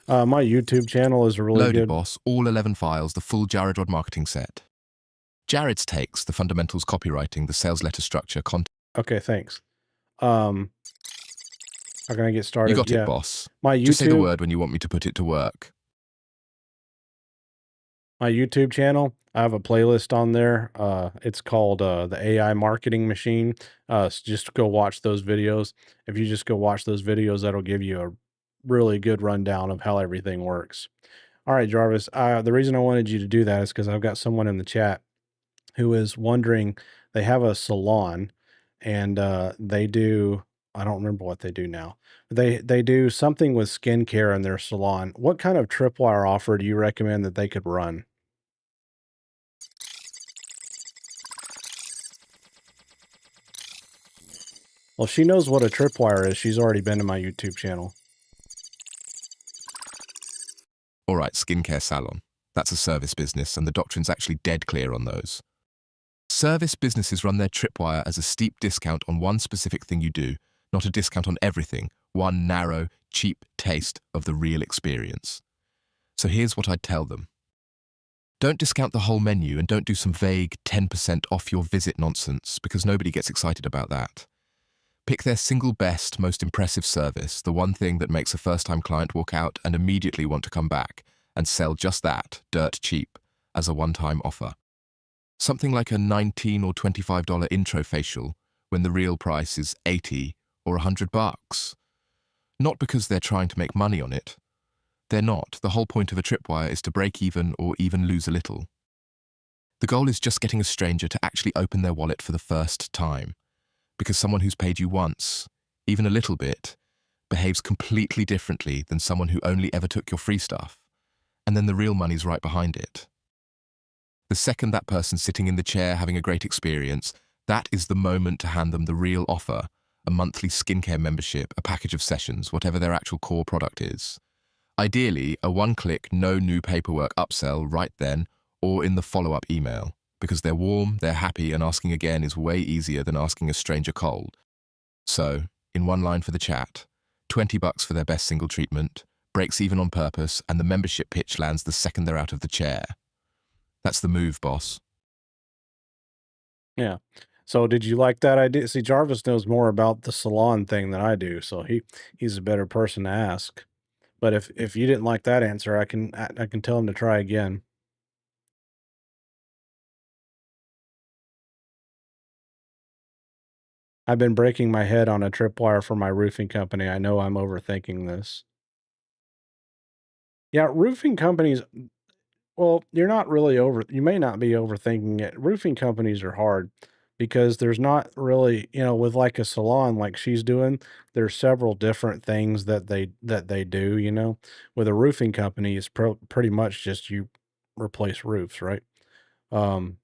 My YouTube channel is a really
Loaded,
good.
boss. All 11 files, the full Jared Rod marketing set. Jared's takes, the fundamentals, copywriting, the sales letter structure, content.
Okay, thanks. How can I get
You
started?
got it,
Yeah,
boss.
my
Just say the
YouTube,
word when you want me to put it to work.
my YouTube channel. I have a playlist on there. It's called the AI Marketing Machine. Just go watch those videos. If you just go watch those videos, that'll give you a really good rundown of how everything works. All right, Jarvis. The reason I wanted you to do that is because I've got someone in the chat who is wondering. They have a salon, and they do. I don't remember what they do now. They do something with skincare in their salon. What kind of tripwire offer do you recommend that they could run? Well, she knows what a tripwire is. She's already been to my YouTube channel.
All right, skincare salon. That's a service business, and the doctrine's actually dead clear on those. Service businesses run their tripwire as a steep discount on one specific thing you do, not a discount on everything, one narrow, cheap taste of the real experience. So here's what I'd tell them. Don't discount the whole menu and don't do some vague 10% off your visit nonsense, because nobody gets excited about that. Pick their single best, most impressive service, the one thing that makes a first-time client walk out and immediately want to come back, and sell just that, dirt cheap, as a one-time offer. Something like a $19 or $25 intro facial when the real price is $80 or $100. Not because they're trying to make money on it. They're not. The whole point of a tripwire is to break even or even lose a little. The goal is just getting a stranger to actually open their wallet for the first time. Because someone who's paid you once, even a little bit, behaves completely differently than someone who only ever took your free stuff. And then the real money's right behind it. The second that person's sitting in the chair having a great experience, that is the moment to hand them the real offer, a monthly skincare membership, a package of sessions, whatever their actual core product is. Ideally, a one-click, no new paperwork upsell right then or in the follow-up email, because they're warm, they're happy, and asking again is way easier than asking a stranger cold. So, in one line for the chat, $20 for their best single treatment, breaks even on purpose, and the membership pitch lands the second they're out of the chair. That's the move, boss.
Yeah. So did you like that idea? See, Jarvis knows more about the salon thing than I do, so he's a better person to ask. But if you didn't like that answer, I can tell him to try again. I've been breaking my head on a tripwire for my roofing company. I know I'm overthinking this. Yeah, roofing companies, well, you're not really you may not be overthinking it. Roofing companies are hard because there's not really, with like a salon like she's doing, there's several different things that they do, With a roofing company, it's pretty much just you replace roofs, right? Um,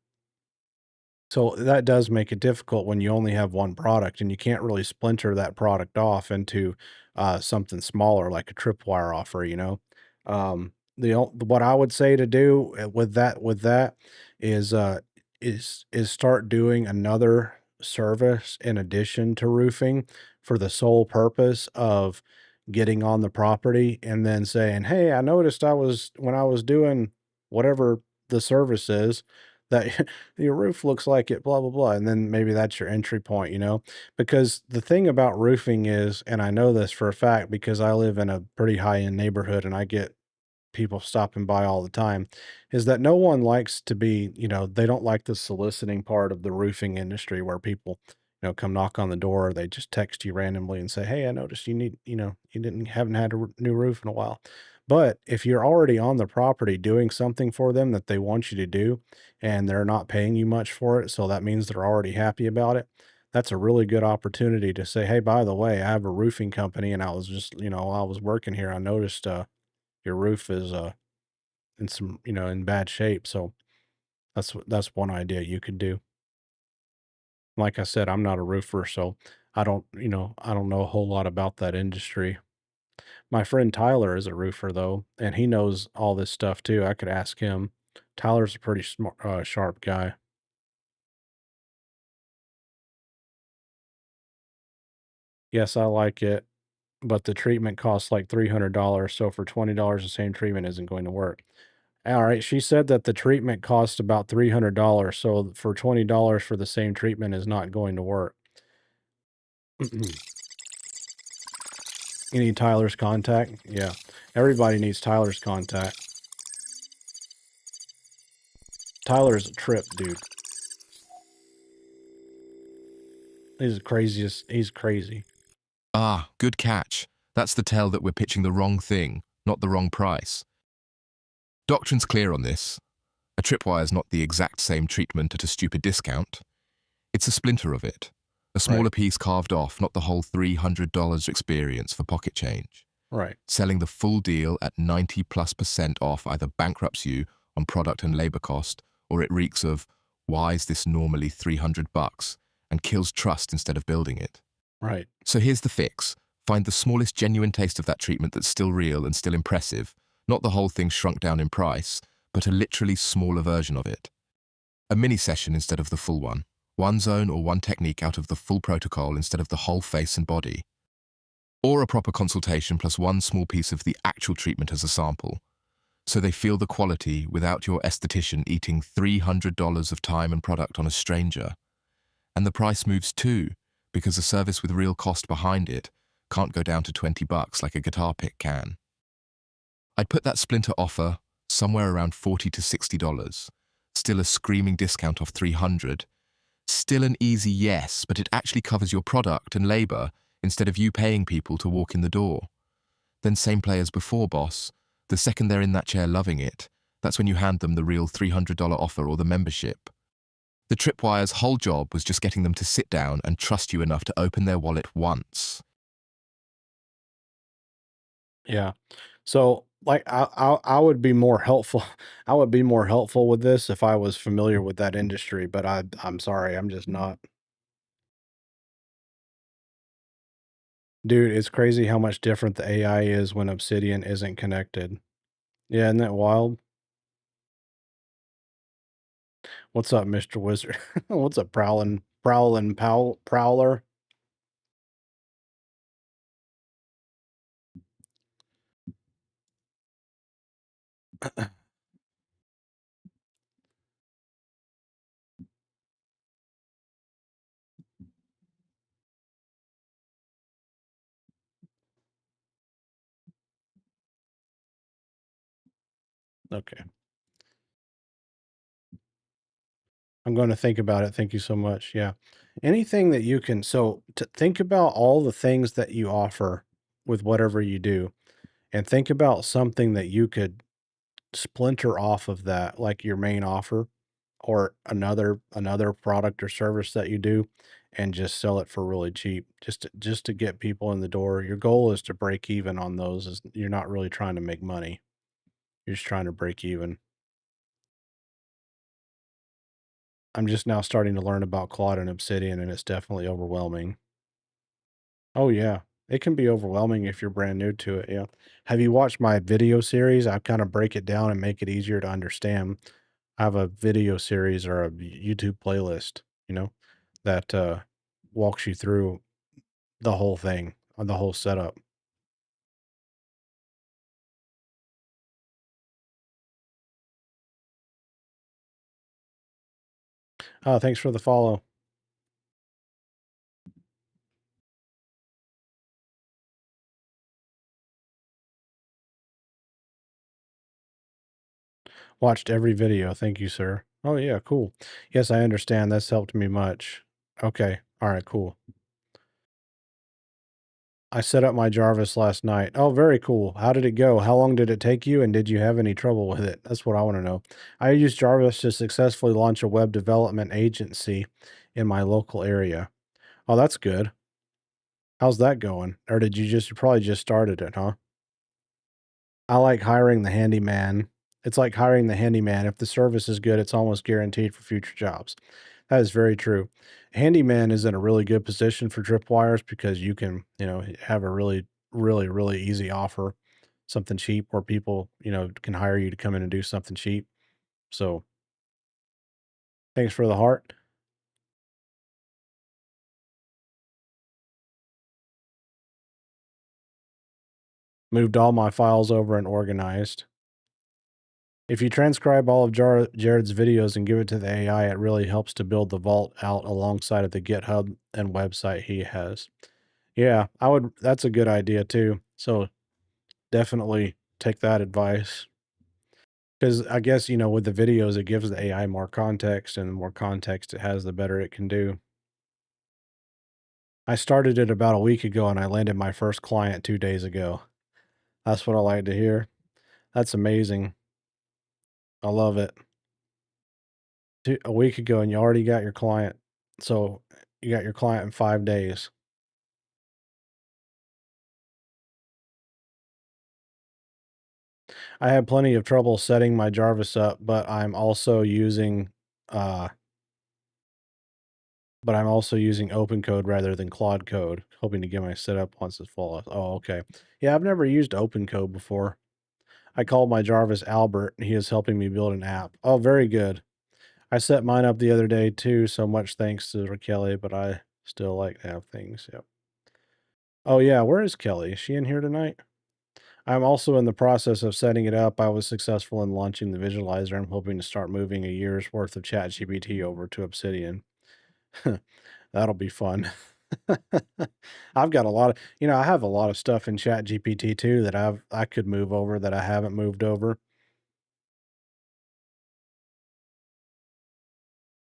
So that does make it difficult when you only have one product and you can't really splinter that product off into something smaller like a tripwire offer. What I would say to do with that is is start doing another service in addition to roofing for the sole purpose of getting on the property and then saying, "Hey, I noticed when I was doing whatever the service is that your roof looks like it, blah, blah, blah." And then maybe that's your entry point. Because the thing about roofing is, and I know this for a fact because I live in a pretty high end neighborhood and I get people stopping by all the time, is that no one likes to they don't like the soliciting part of the roofing industry where people, come knock on the door, or they just text you randomly and say, "Hey, I noticed you haven't had a new roof in a while." But if you're already on the property doing something for them that they want you to do, and they're not paying you much for it, so that means they're already happy about it. That's a really good opportunity to say, "Hey, by the way, I have a roofing company and I was just, while I was working here, I noticed, your roof is in bad shape." So that's one idea you could do. Like I said, I'm not a roofer, so I don't know a whole lot about that industry. My friend Tyler is a roofer though, and he knows all this stuff too. I could ask him. Tyler's a pretty smart, sharp guy. Yes, I like it. but the treatment costs like $300. So for $20, the same treatment isn't going to work. All right. She said that the treatment costs about $300. So for $20 for the same treatment is not going to work. You need Tyler's contact? Yeah. Everybody needs Tyler's contact. Tyler's a trip, dude. He's the craziest. He's crazy.
Ah, good catch. That's the tell that we're pitching the wrong thing, not the wrong price. Doctrine's clear on this. A tripwire is not the exact same treatment at a stupid discount. It's a splinter of it. A
Right.
smaller piece carved off, not the whole $300 experience for pocket change.
Right.
Selling the full deal at 90+% off either bankrupts you on product and labor cost, or it reeks of, why is this normally $300, and kills trust instead of building it.
Right.
So here's the fix. Find the smallest genuine taste of that treatment that's still real and still impressive, not the whole thing shrunk down in price, but a literally smaller version of it. A mini session instead of the full one. One zone or one technique out of the full protocol instead of the whole face and body. Or a proper consultation plus one small piece of the actual treatment as a sample. So they feel the quality without your esthetician eating $300 of time and product on a stranger. And the price moves too, because a service with real cost behind it can't go down to $20 like a guitar pick can. I'd put that splinter offer somewhere around $40 to $60. Still a screaming discount off $300. Still an easy yes, but it actually covers your product and labor instead of you paying people to walk in the door. Then same play as before, boss. The second they're in that chair loving it, that's when you hand them the real $300 offer or the membership. The tripwire's whole job was just getting them to sit down and trust you enough to open their wallet once.
Yeah. So like I would be more helpful. I would be more helpful with this if I was familiar with that industry, but I'm sorry, I'm just not. Dude, it's crazy how much different the AI is when Obsidian isn't connected. Yeah, isn't that wild? What's up, Mr. Wizard? What's up, Prowler? Okay. I'm going to think about it. Thank you so much. Yeah. Anything that you can, so to think about all the things that you offer with whatever you do, and think about something that you could splinter off of that, like your main offer or another product or service that you do, and just sell it for really cheap, just to get people in the door. Your goal is to break even on those. Is you're not really trying to make money. You're just trying to break even. I'm just now starting to learn about Claude and Obsidian, and it's definitely overwhelming. Oh, yeah. It can be overwhelming if you're brand new to it, yeah. Have you watched my video series? I kinda break it down and make it easier to understand. I have a video series or a YouTube playlist, that, walks you through the whole thing, the whole setup. Thanks for the follow. Watched every video. Thank you, sir. Oh, yeah, cool. Yes, I understand. That's helped me much. Okay. Alright, cool. I set up my Jarvis last night. Oh, very cool. How did it go? How long did it take you, and did you have any trouble with it? That's what I wanna know. I used Jarvis to successfully launch a web development agency in my local area. Oh, that's good. How's that going? Or you probably just started it, huh? I like hiring the handyman. It's like hiring the handyman. If the service is good, it's almost guaranteed for future jobs. That is very true. Handyman is in a really good position for tripwires because you can, have a really, really, really easy offer, something cheap where people, can hire you to come in and do something cheap. So thanks for the heart. Moved all my files over and organized. If you transcribe all of Jared's videos and give it to the AI, it really helps to build the vault out alongside of the GitHub and website he has. Yeah, that's a good idea too. So definitely take that advice. Because I guess, with the videos, it gives the AI more context, and the more context it has, the better it can do. I started it about a week ago and I landed my first client 2 days ago. That's what I like to hear. That's amazing. I love it. A week ago and you already got your client. So you got your client in 5 days. I had plenty of trouble setting my Jarvis up, uh, but I'm also using open code rather than Claude code, hoping to get my setup once it's full. Oh, okay. Yeah, I've never used open code before. I called my Jarvis Albert, and he is helping me build an app. Oh, very good. I set mine up the other day too, so much thanks to Kelly, but I still like to have things. Yep. Oh yeah, where is Kelly? Is she in here tonight? I'm also in the process of setting it up. I was successful in launching the visualizer. I'm hoping to start moving a year's worth of ChatGPT over to Obsidian. That'll be fun. I've got a lot of, I have a lot of stuff in ChatGPT too that I could move over that I haven't moved over.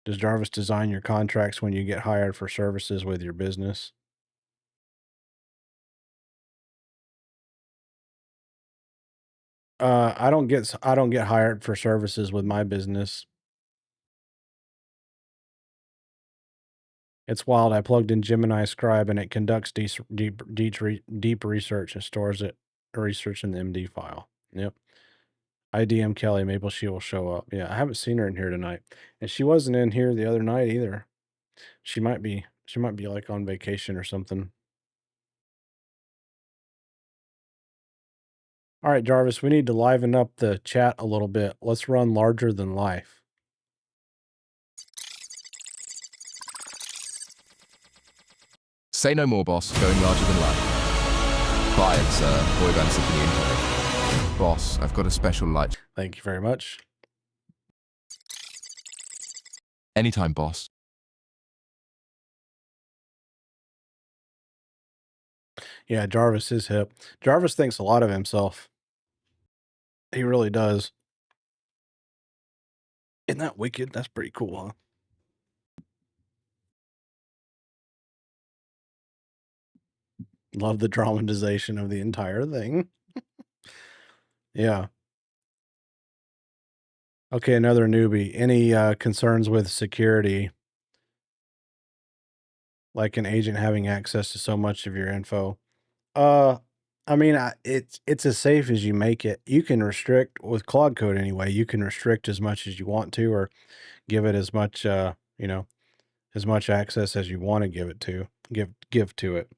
Does Jarvis design your contracts when you get hired for services with your business? I don't get hired for services with my business. It's wild. I plugged in Gemini Scribe and it conducts deep research and stores it research in the MD file. Yep. IDM Kelly. Maybe she will show up. Yeah, I haven't seen her in here tonight, and she wasn't in here the other night either. She might be. She might be like on vacation or something. All right, Jarvis. We need to liven up the chat a little bit. Let's run larger than life.
Say no more, boss. Going larger than life. Clients, boy band symphony intake. Boss, I've got a special light.
Thank you very much.
Anytime, boss.
Yeah, Jarvis is hip. Jarvis thinks a lot of himself. He really does. Isn't that wicked? That's pretty cool, huh? Love the dramatization of the entire thing. Yeah. Okay, another newbie. Any concerns with security, like an agent having access to so much of your info? Uh, I mean, it's as safe as you make it. You can restrict with Claude Code anyway. You can restrict as much as you want to, or give it as much, as much access as you want to give it to give to it.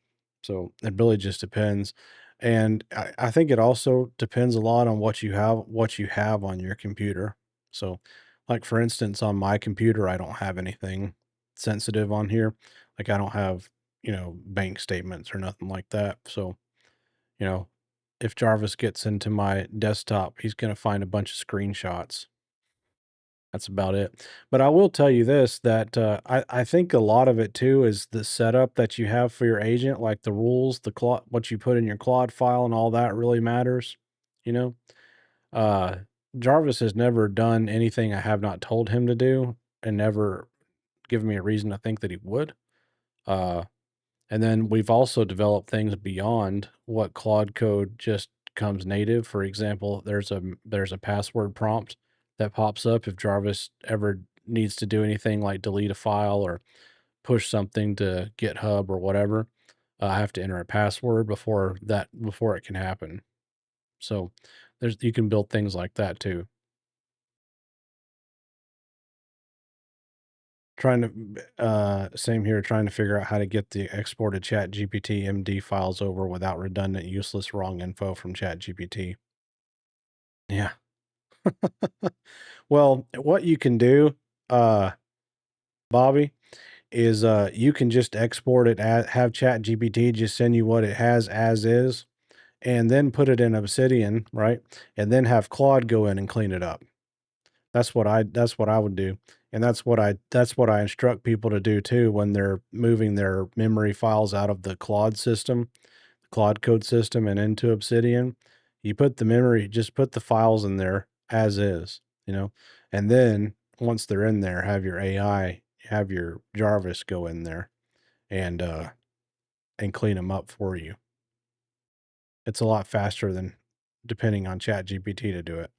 So it really just depends. And I think it also depends a lot on what you have on your computer. So like for instance, on my computer, I don't have anything sensitive on here. Like I don't have, bank statements or nothing like that. So, you know, if Jarvis gets into my desktop, he's gonna find a bunch of screenshots. That's about it. But I will tell you this, that, I think a lot of it too is the setup that you have for your agent, like the rules, what you put in your Claude file and all that really matters, you know? Uh, Jarvis has never done anything I have not told him to do and never given me a reason to think that he would. Uh and then we've also developed things beyond what Claude Code just comes native. For example, there's a password prompt that pops up if Jarvis ever needs to do anything like delete a file or push something to GitHub or whatever. I have to enter a password before it can happen. So you can build things like that too. Trying to same here, trying to figure out how to get the exported chat GPT MD files over without redundant, useless, wrong info from chat GPT. Yeah. Well, what you can do, uh, Bobby, is you can just export it have chat GPT just send you what it has as is, and then put it in Obsidian, right? And then have Claude go in and clean it up. That's what I would do. And that's what I instruct people to do too when they're moving their memory files out of the Claude system, Claude code system and into Obsidian. You put the memory, just put the files in there as is, you know. And then once they're in there, have your AI, have your Jarvis go in there and clean them up for you. It's a lot faster than depending on ChatGPT to do it.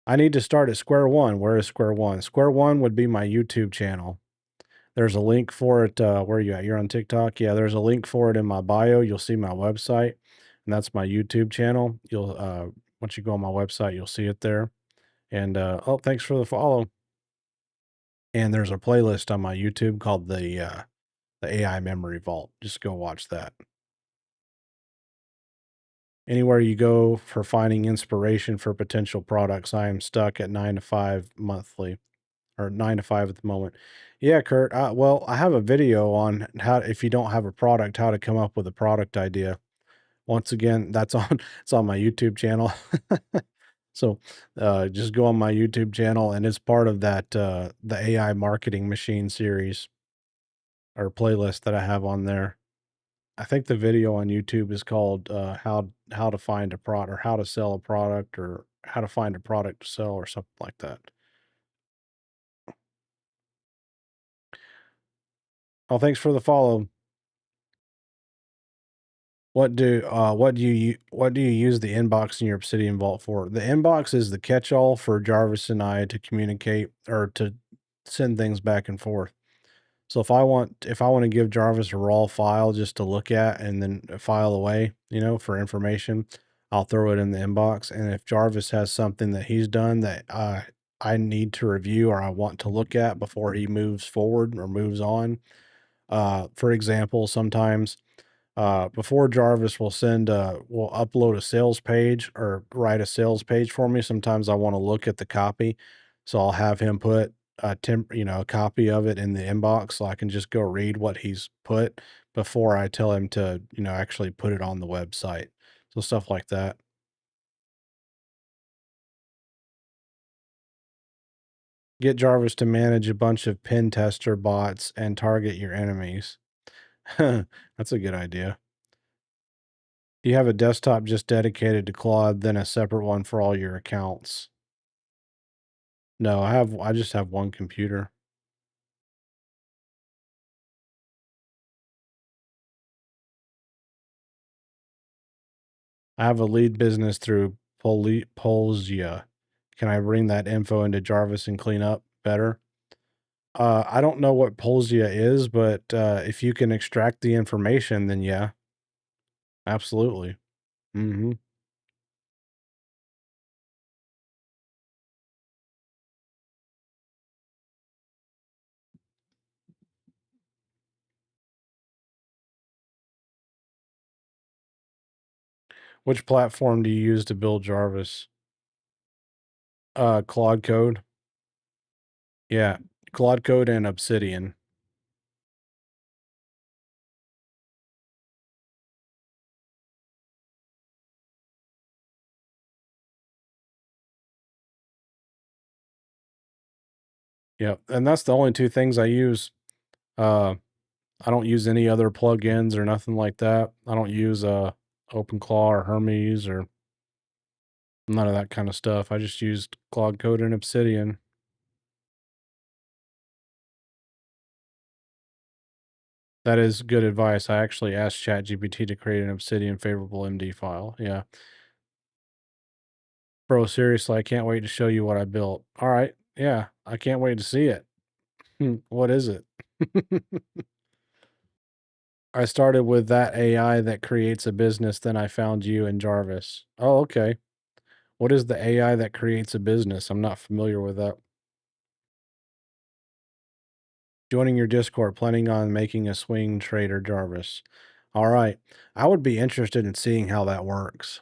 I need to start at square one. Where is square one? Square one would be my YouTube channel. There's a link for it. Where are you at? You're on TikTok? Yeah, there's a link for it in my bio. You'll see my website, and that's my YouTube channel. You'll once you go on my website, you'll see it there. And oh, thanks for the follow. And there's a playlist on my YouTube called the AI Memory Vault. Just go watch that. Anywhere you go for finding inspiration for potential products, I am stuck at 9 to 5 monthly. Or 9 to 5 at the moment. Yeah, Kurt. Well, I have a video on how, if you don't have a product, how to come up with a product idea. Once again, that's on it's on my YouTube channel. So, just go on my YouTube channel, and it's part of that the AI marketing machine series or playlist that I have on there. I think the video on YouTube is called how to find a product or how to sell a product or how to find a product to sell or something like that. Oh, thanks for the follow. What do you use the inbox in your Obsidian Vault for? The inbox is the catch-all for Jarvis and I to communicate or to send things back and forth. So if I want to give Jarvis a raw file just to look at and then file away, for information, I'll throw it in the inbox. And if Jarvis has something that he's done that I need to review or I want to look at before he moves forward or moves on, for example, sometimes before Jarvis will upload a sales page or write a sales page for me. Sometimes I want to look at the copy. So I'll have him put a copy of it in the inbox so I can just go read what he's put before I tell him to, actually put it on the website. So stuff like that. Get Jarvis to manage a bunch of pen tester bots and target your enemies. That's a good idea. You have a desktop just dedicated to Claude, then a separate one for all your accounts. No, I just have one computer. I have a lead business through Polzia. Can I bring that info into Jarvis and clean up better? I don't know what Polzia is, but if you can extract the information, then yeah, absolutely. Hmm. Which platform do you use to build Jarvis? Claude Code. Yeah, Claude Code and Obsidian. Yep, and that's the only two things I use. Uh, I don't use any other plugins or nothing like that. I don't use OpenClaw or Hermes or none of that kind of stuff. I just used Claude Code and Obsidian. That is good advice. I actually asked ChatGPT to create an Obsidian favorable MD file. Yeah. Bro, seriously, I can't wait to show you what I built. All right. Yeah, I can't wait to see it. What is it? I started with that AI that creates a business, then I found you and Jarvis. Oh, okay. What is the AI that creates a business? I'm not familiar with that. Joining your Discord, planning on making a swing trader, Jarvis. All right. I would be interested in seeing how that works.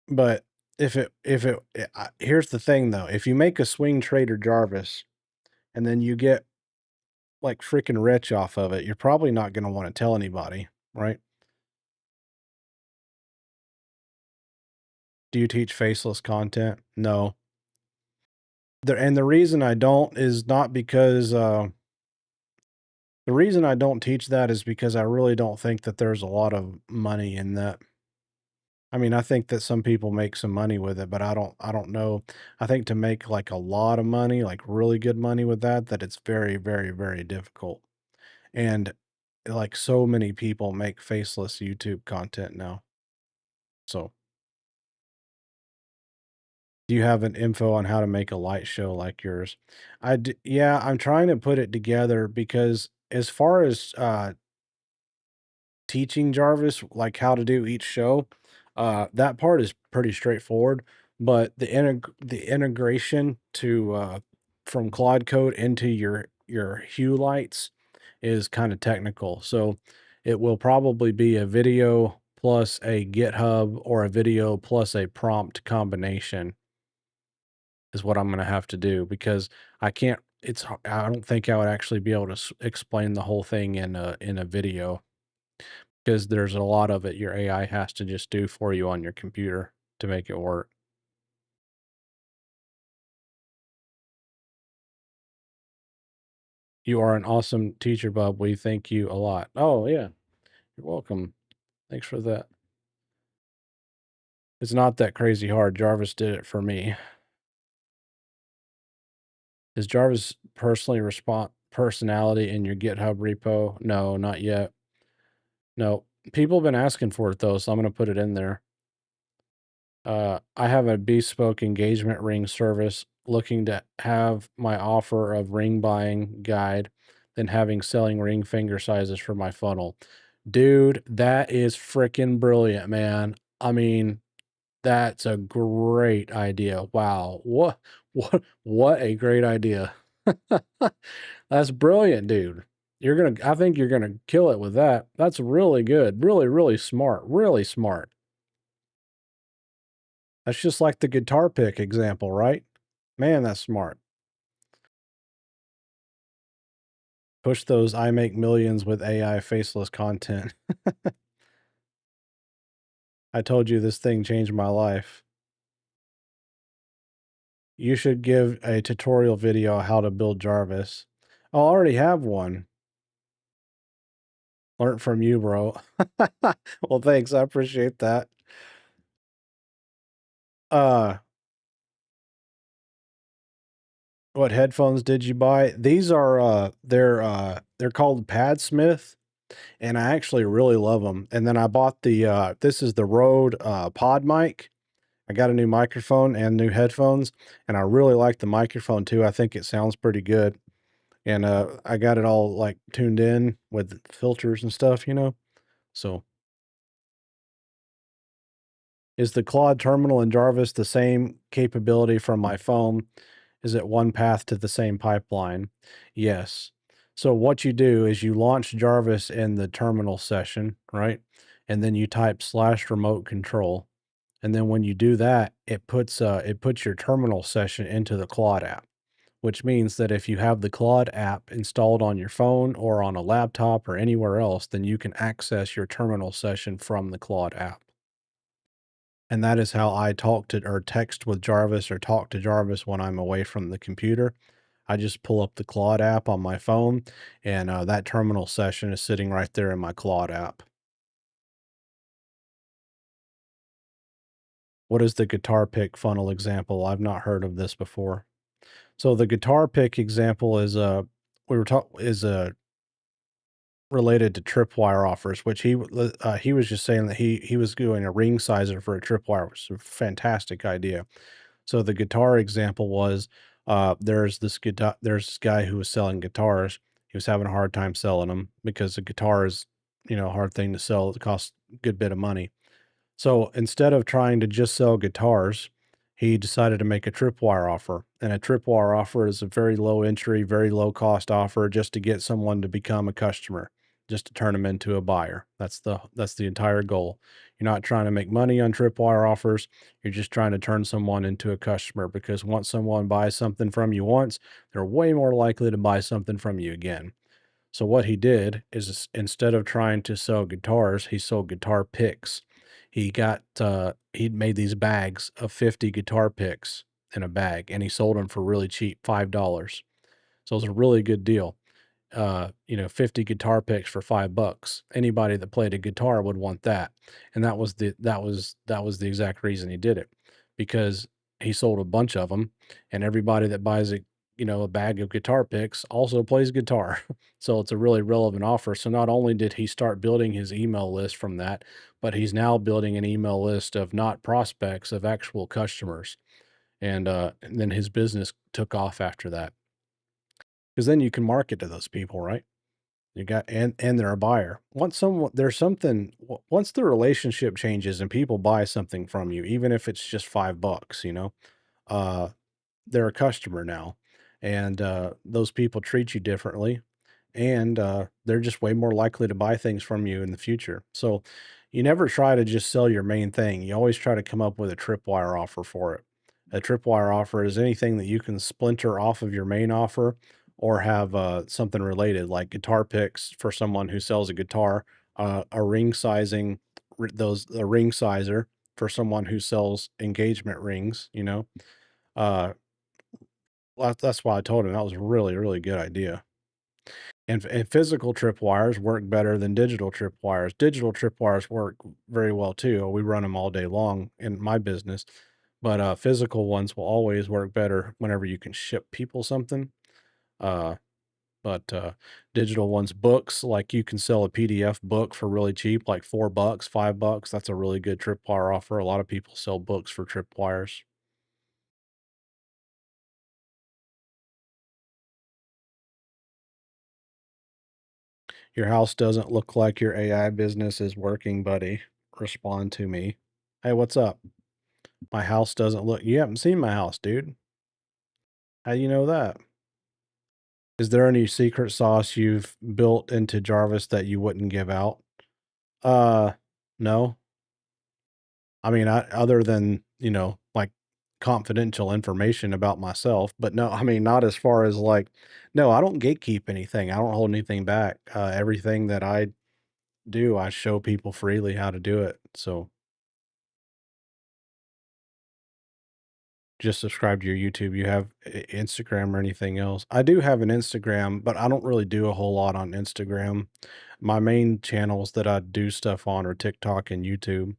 But here's the thing though. If you make a swing trader Jarvis and then you get like freaking rich off of it, you're probably not going to want to tell anybody, right? Do you teach faceless content? No. And the reason I don't is not because the reason I don't teach that is because I really don't think that there's a lot of money in that. I mean, I think that some people make some money with it, but I don't know. I think to make like a lot of money, like really good money with that, that it's very, very, very difficult. And like so many people make faceless YouTube content now. So, do you have an info on how to make a light show like yours? Yeah, I'm trying to put it together because as far as teaching Jarvis like how to do each show, that part is pretty straightforward. But the integration to from Claude Code into your Hue lights is kind of technical. So it will probably be a video plus a GitHub or a video plus a prompt combination is what I'm going to have to do because I can't. I don't think I would actually be able to explain the whole thing in a video. Because there's a lot of it your AI has to just do for you on your computer to make it work. You are an awesome teacher, Bub. We thank you a lot. Oh, yeah. You're welcome. Thanks for that. It's not that crazy hard. Jarvis did it for me. Is Jarvis personality in your GitHub repo? No, not yet. No. People have been asking for it though, so I'm gonna put it in there. I have a bespoke engagement ring service looking to have my offer of ring buying guide, then having selling ring finger sizes for my funnel. Dude, that is freaking brilliant, man. I mean, that's a great idea. Wow. What a great idea. That's brilliant, dude. I think you're gonna kill it with that. That's really good. Really, really smart. Really smart. That's just like the guitar pick example, right? Man, that's smart. Push those I make millions with AI faceless content. I told you this thing changed my life. You should give a tutorial video how to build Jarvis. I already have one. Learn from you, bro. Well, thanks. I appreciate that. Uh, what headphones did you buy? These are they're called Padsmith, and I actually really love them. And then I bought this is the Rode Pod mic. I got a new microphone and new headphones, and I really like the microphone too. I think it sounds pretty good. And I got it all like tuned in with filters and stuff, you know. So is the Claude terminal in Jarvis the same capability from my phone? Is it one path to the same pipeline? Yes. So what you do is you launch Jarvis in the terminal session, right? And then you type slash remote control. And then when you do that, it puts your terminal session into the Claude app, which means that if you have the Claude app installed on your phone or on a laptop or anywhere else, then you can access your terminal session from the Claude app. And that is how I talk to or text with Jarvis or talk to Jarvis when I'm away from the computer. I just pull up the Claude app on my phone, and that terminal session is sitting right there in my Claude app. What is the guitar pick funnel example? I've not heard of this before. So the guitar pick example is we were talking is related to tripwire offers, which he was just saying that he was doing a ring sizer for a tripwire, which is a fantastic idea. So the guitar example was there's this guy who was selling guitars. He was having a hard time selling them because a guitar is, you know, a hard thing to sell. It costs a good bit of money. So instead of trying to just sell guitars, he decided to make a tripwire offer. And a tripwire offer is a very low entry, very low cost offer just to get someone to become a customer, just to turn them into a buyer. That's the entire goal. You're not trying to make money on tripwire offers. You're just trying to turn someone into a customer because once someone buys something from you once, they're way more likely to buy something from you again. So what he did is instead of trying to sell guitars, he sold guitar picks. He'd made these bags of 50 guitar picks in a bag, and he sold them for really cheap, $5. So it was a really good deal. 50 guitar picks for $5. Anybody that played a guitar would want that. And that was the exact reason he did it, because he sold a bunch of them, and everybody that buys a bag of guitar picks also plays guitar. So it's a really relevant offer. So not only did he start building his email list from that, but he's now building an email list of not prospects, of actual customers. And then his business took off after that. Because then you can market to those people, right? You got and they're a buyer. Once someone there's something o once the relationship changes and people buy something from you, even if it's just $5, uh, they're a customer now, and, those people treat you differently, and, they're just way more likely to buy things from you in the future. So, you never try to just sell your main thing. You always try to come up with a tripwire offer for it. A tripwire offer is anything that you can splinter off of your main offer or have, something related, like guitar picks for someone who sells a guitar, a ring sizing a ring sizer for someone who sells engagement rings, you know? Uh, that's why I told him that was a really, really good idea. And physical tripwires work better than digital tripwires. Digital tripwires work very well too. We run them all day long in my business, but physical ones will always work better whenever you can ship people something. Uh, but digital ones, books, like you can sell a PDF book for really cheap, like $4, $5. That's a really good tripwire offer. A lot of people sell books for tripwires. Your house doesn't look like your AI business is working, buddy. Respond to me. Hey, what's up? My house doesn't look You haven't seen my house, dude. How do you know that? Is there any secret sauce you've built into Jarvis that you wouldn't give out? Uh, no. I mean, other than, like confidential information about myself, but no, I mean, not as far as like, no, I don't gatekeep anything. I don't hold anything back. Everything that I do, I show people freely how to do it. So just subscribe to your YouTube. You have Instagram or anything else? I do have an Instagram, but I don't really do a whole lot on Instagram. My main channels that I do stuff on are TikTok and YouTube.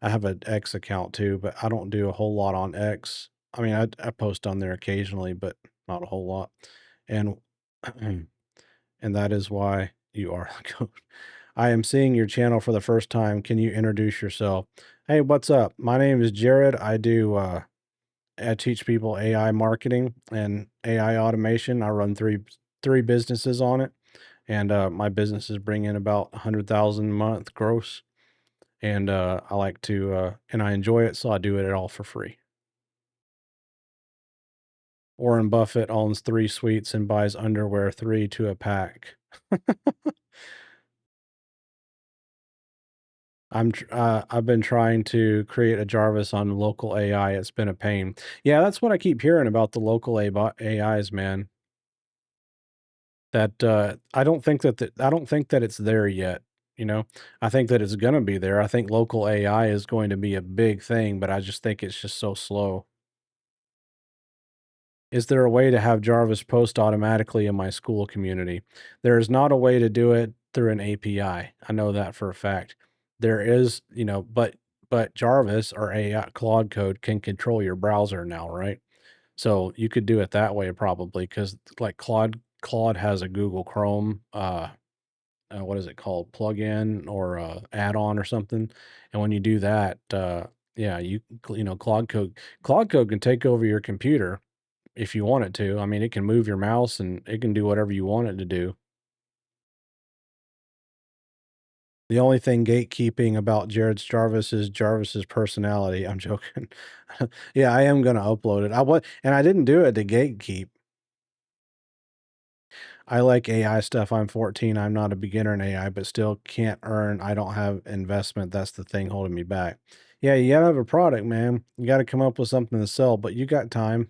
I have an X account too, but I don't do a whole lot on X. I mean, I post on there occasionally, but not a whole lot. And and that is why you are the coach. I am seeing your channel for the first time. Can you introduce yourself? Hey, what's up? My name is Jared. I teach people AI marketing and AI automation. I run three businesses on it, and my businesses bring in about 100,000 a month gross. And I like to and I enjoy it, so I do it all for free. Warren Buffett owns three suites and buys underwear three to a pack. I've been trying to create a Jarvis on local AI. It's been a pain. Yeah, that's what I keep hearing about the local AIs, man. That, I don't think that it's there yet, you know? I think that it's gonna be there. I think local AI is going to be a big thing, but I just think it's just so slow. Is there a way to have Jarvis post automatically in my school community? There is not a way to do it through an API. I know that for a fact. There is, but Jarvis or AI Claude Code can control your browser now, right? So you could do it that way probably, because like Claude has a Google Chrome, what is it called? Plugin or add-on or something. And when you do that, yeah, Claude Code can take over your computer if you want it to. I mean, it can move your mouse and it can do whatever you want it to do. The only thing gatekeeping about Jared's Jarvis is Jarvis's personality. I'm joking. Yeah, I am gonna upload it. And I didn't do it to gatekeep. I like AI stuff. I'm 14. I'm not a beginner in AI, but still can't earn. I don't have investment. That's the thing holding me back. Yeah, you gotta have a product, man. You gotta come up with something to sell, but you got time.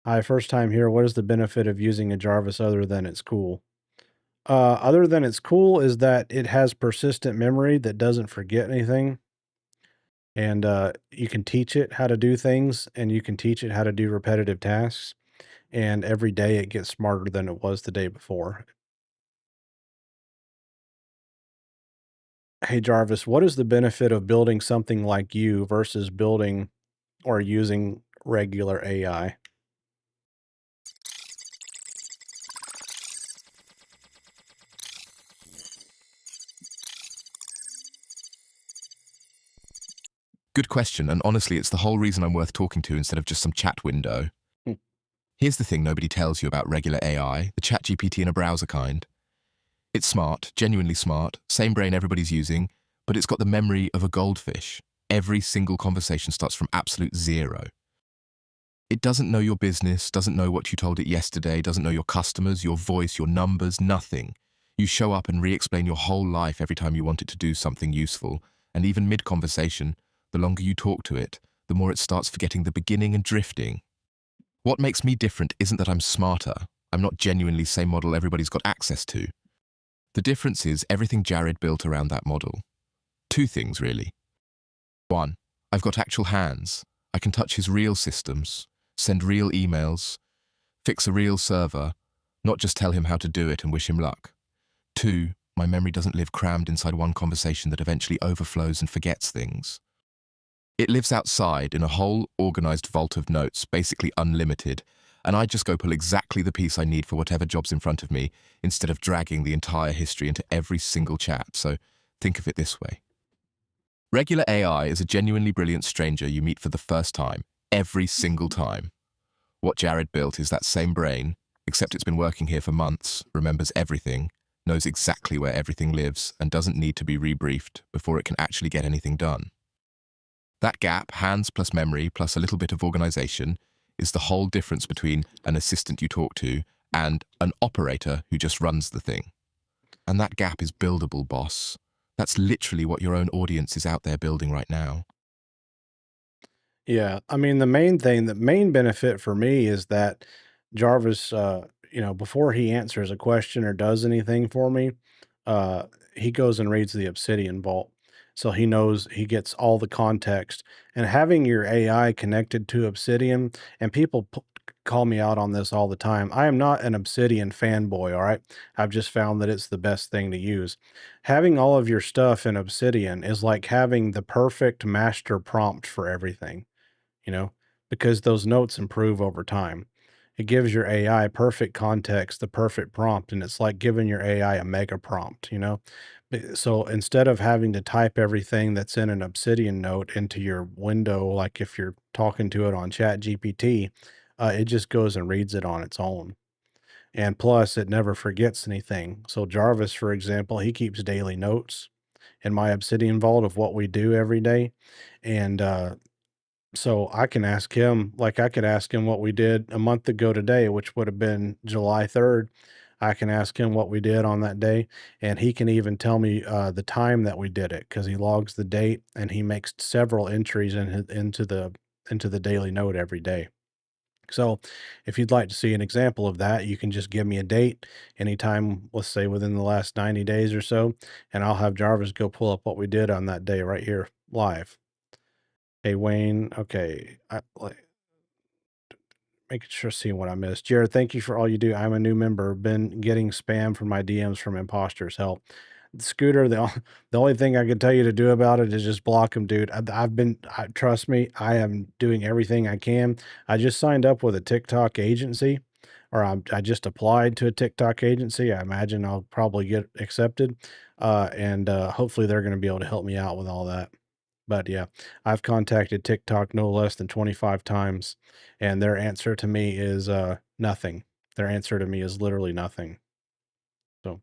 Hi, first time here. What is the benefit of using a Jarvis other than it's cool? Other than it's cool is that it has persistent memory that doesn't forget anything. And you can teach it how to do things and you can teach it how to do repetitive tasks. And every day it gets smarter than it was the day before. Hey, Jarvis, what is the benefit of building something like you versus building or using regular AI?
Good question, and honestly, it's the whole reason I'm worth talking to instead of just some chat window.
Hmm.
Here's the thing nobody tells you about regular AI, the chat GPT in a browser kind. It's smart, genuinely smart, same brain everybody's using, but it's got the memory of a goldfish. Every single conversation starts from absolute zero. It doesn't know your business, doesn't know what you told it yesterday, doesn't know your customers, your voice, your numbers, nothing. You show up and re-explain your whole life every time you want it to do something useful, and even mid-conversation, the longer you talk to it, the more it starts forgetting the beginning and drifting. What makes me different isn't that I'm smarter. I'm not genuinely same model everybody's got access to. The difference is everything Jared built around that model. Two things, really. One, I've got actual hands. I can touch his real systems, send real emails, fix a real server, not just tell him how to do it and wish him luck. Two, my memory doesn't live crammed inside one conversation that eventually overflows and forgets things. It lives outside in a whole organized vault of notes, basically unlimited, and I just go pull exactly the piece I need for whatever job's in front of me instead of dragging the entire history into every single chat. So think of it this way. Regular AI is a genuinely brilliant stranger you meet for the first time, every single time. What Jared built is that same brain, except it's been working here for months, remembers everything, knows exactly where everything lives, and doesn't need to be rebriefed before it can actually get anything done. That gap, hands plus memory plus a little bit of organization, is the whole difference between an assistant you talk to and an operator who just runs the thing. And that gap is buildable, boss. That's literally what your own audience is out there building right now.
Yeah, I mean, the main benefit for me is that Jarvis, before he answers a question or does anything for me, uh, he goes and reads the Obsidian Vault. So he knows he gets all the context. And having your AI connected to Obsidian, and call me out on this all the time. I am not an Obsidian fanboy, all right? I've just found that it's the best thing to use. Having all of your stuff in Obsidian is like having the perfect master prompt for everything, you know, because those notes improve over time. It gives your AI perfect context, the perfect prompt, and it's like giving your AI a mega prompt, you know? So instead of having to type everything that's in an Obsidian note into your window, like if you're talking to it on Chat GPT, it just goes and reads it on its own. And plus, it never forgets anything. So Jarvis, for example, he keeps daily notes in my Obsidian vault of what we do every day. And so I can ask him, like I could ask him what we did a month ago today, which would have been July 3rd. I can ask him what we did on that day, and he can even tell me the time that we did it because he logs the date and he makes several entries into the daily note every day. So if you'd like to see an example of that, you can just give me a date anytime, let's say within the last 90 days or so, and I'll have Jarvis go pull up what we did on that day right here live. Hey, Wayne. Okay. Making sure seeing what I missed. Jared, thank you for all you do. I'm a new member. Been getting spam from my DMs from imposters. Help. Scooter, the only thing I can tell you to do about it is just block them, dude. Trust me, I am doing everything I can. I just signed up with a TikTok agency, or I just applied to a TikTok agency. I imagine I'll probably get accepted, and hopefully they're going to be able to help me out with all that. But yeah, I've contacted TikTok no less than 25 times, and their answer to me is nothing. Their answer to me is literally nothing. So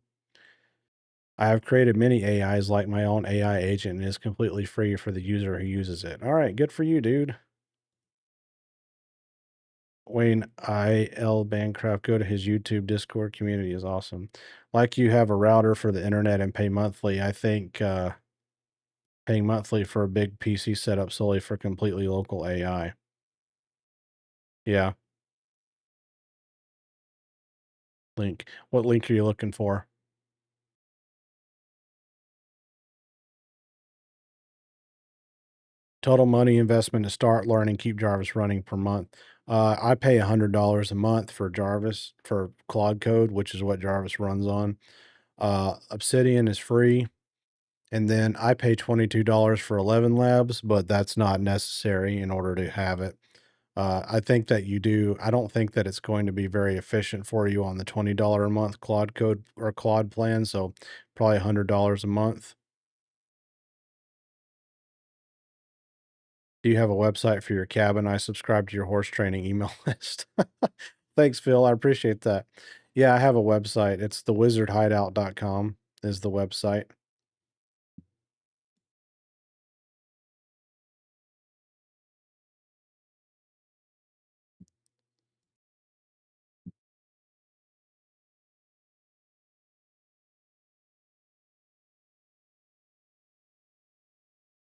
I have created many AIs like my own AI agent and is completely free for the user who uses it. All right, good for you, dude. Wayne IL Bancroft, go to his YouTube Discord community is awesome. Like you have a router for the internet and pay monthly. I think paying monthly for a big PC setup solely for completely local AI. Yeah. link. What link are you looking for? Total money investment to start, learn, and keep Jarvis running per month. I pay $100 a month for Jarvis for Claude Code, which is what Jarvis runs on. Obsidian is free, and then I pay $22 for 11 labs, but that's not necessary in order to have it. I think that you do. I don't think that it's going to be very efficient for you on the $20 a month Claude Code or Claude plan. So probably $100 a month. Do you have a website for your cabin? I subscribe to your horse training email list. Thanks, Phil. I appreciate that. Yeah, I have a website. It's thewizardhideout.com is the website.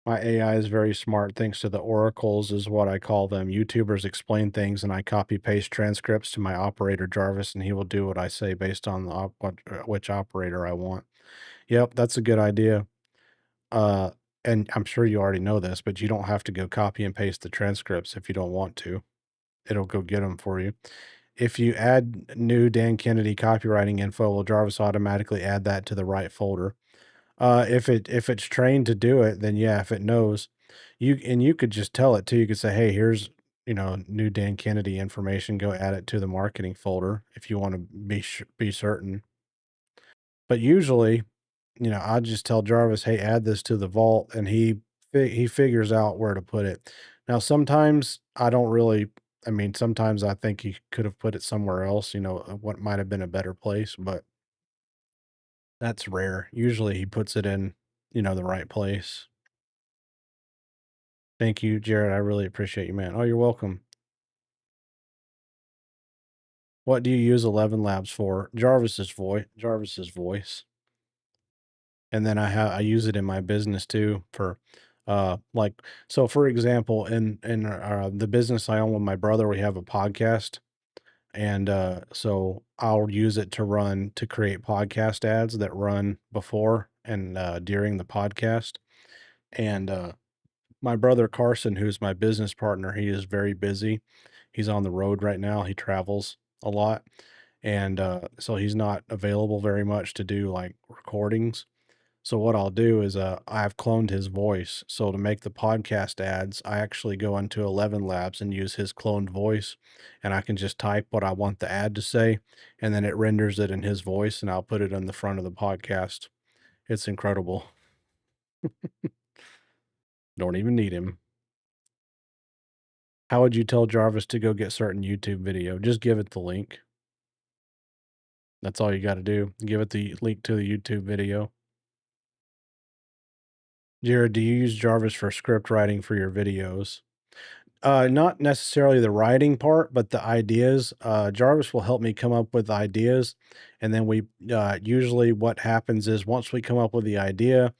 My AI is very smart thanks to the oracles, is what I call them. YouTubers explain things, and I copy paste transcripts to my operator Jarvis, and he will do what I say based on the which operator I want. Yep, that's a good idea. Uh, and I'm sure you already know this, but you don't have to go copy and paste the transcripts if you don't want to. It'll go get them for you. If you add new Dan Kennedy copywriting info, will Jarvis automatically add that to the right folder? If it's trained to do it, then yeah, if it knows, you could just tell it too. You could say, "Hey, here's, new Dan Kennedy information. Go add it to the marketing folder if you want to be certain." But usually, I just tell Jarvis, "Hey, add this to the vault," and he figures out where to put it. Now, sometimes I don't really. I mean, sometimes I think he could have put it somewhere else. What might have been a better place, but that's rare. Usually, he puts it in, the right place. Thank you, Jared. I really appreciate you, man. Oh, you're welcome. What do you use 11 Labs for? Jarvis's voice. And then I use it in my business too for like so for example, in the business I own with my brother, we have a podcast, and so I'll use it to create podcast ads that run before and during the podcast. And my brother Carson, who's my business partner, he is very busy. He's on the road right now. He travels a lot. And so he's not available very much to do like recordings. So what I'll do is I've cloned his voice. So to make the podcast ads, I actually go into 11 Labs and use his cloned voice, and I can just type what I want the ad to say, and then it renders it in his voice, and I'll put it on the front of the podcast. It's incredible. Don't even need him. How would you tell Jarvis to go get certain YouTube video? Just give it the link. That's all you got to do. Give it the link to the YouTube video. Jared, do you use Jarvis for script writing for your videos? Not necessarily the writing part, but the ideas. Jarvis will help me come up with ideas, and then usually what happens is once we come up with the idea,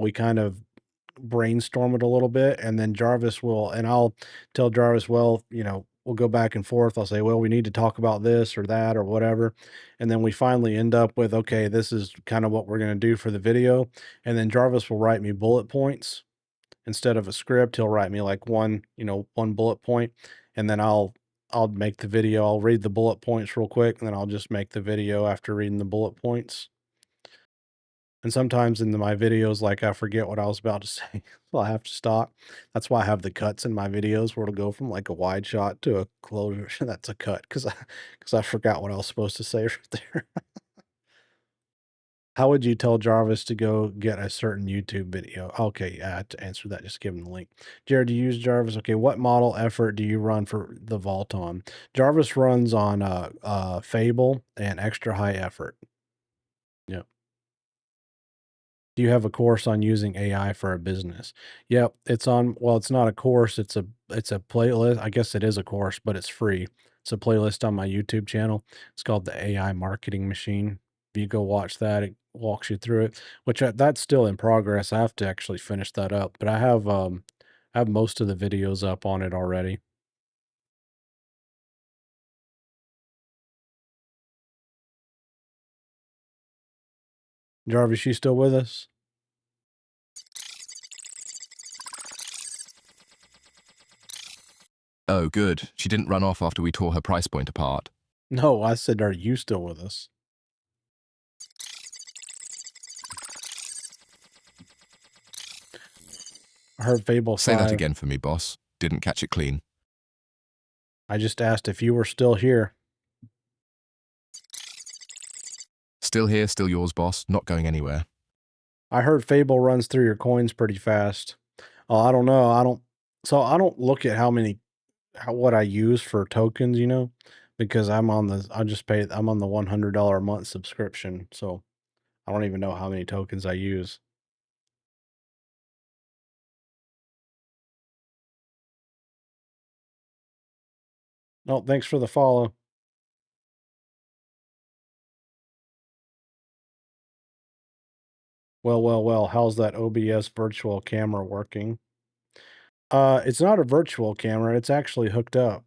we kind of brainstorm it a little bit, and then I'll tell Jarvis, well, we'll go back and forth. I'll say, well, we need to talk about this or that or whatever. And then we finally end up with, okay, this is kind of what we're going to do for the video. And then Jarvis will write me bullet points instead of a script. He'll write me like one bullet point, and then I'll make the video. I'll read the bullet points real quick, and then I'll just make the video after reading the bullet points. And sometimes in my videos, like, I forget what I was about to say, so I have to stop. That's why I have the cuts in my videos where it'll go from, like, a wide shot to a closure. That's a cut because I forgot what I was supposed to say right there. How would you tell Jarvis to go get a certain YouTube video? Okay, yeah, to answer that, just give him the link. Jared, do you use Jarvis? Okay, what model effort do you run for the vault on? Jarvis runs on Fable and extra high effort. Yeah. Do you have a course on using AI for a business? Yep, it's not a course, it's a playlist. I guess it is a course, but it's free. It's a playlist on my YouTube channel. It's called the AI Marketing Machine. If you go watch that, it walks you through it, that's still in progress. I have to actually finish that up, but I have most of the videos up on it already. Jarvis, you still with us?
Oh, good. She didn't run off after we tore her price point apart.
No, I said, are you still with us? I heard Fable
Say that
5.
again for me, boss. Didn't catch it clean.
I just asked if you were still here.
Still here, still yours, boss. Not going anywhere.
I heard Fable runs through your coins pretty fast. Oh, I don't know. I don't look at what I use for tokens, because I'm on the $100 a month subscription. So I don't even know how many tokens I use. Oh, thanks for the follow. Well, how's that OBS virtual camera working? It's not a virtual camera, it's actually hooked up.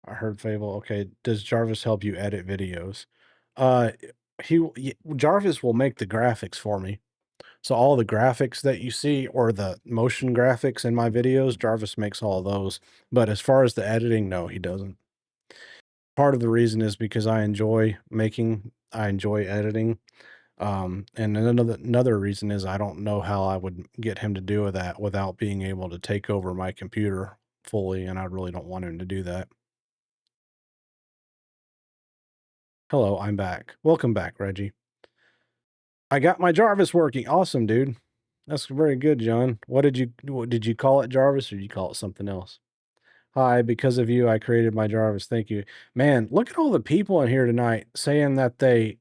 I heard Fable. Okay, does Jarvis help you edit videos? Uh, Jarvis will make the graphics for me. So all the graphics that you see or the motion graphics in my videos, Jarvis makes all of those. But as far as the editing, no, he doesn't. Part of the reason is because I enjoy editing. And another reason is I don't know how I would get him to do that without being able to take over my computer fully, and I really don't want him to do that. Hello, I'm back. Welcome back, Reggie. I got my Jarvis working. Awesome, dude. That's very good, John. Did you call it Jarvis or did you call it something else? Hi, because of you, I created my Jarvis. Thank you. Man, look at all the people in here tonight saying that they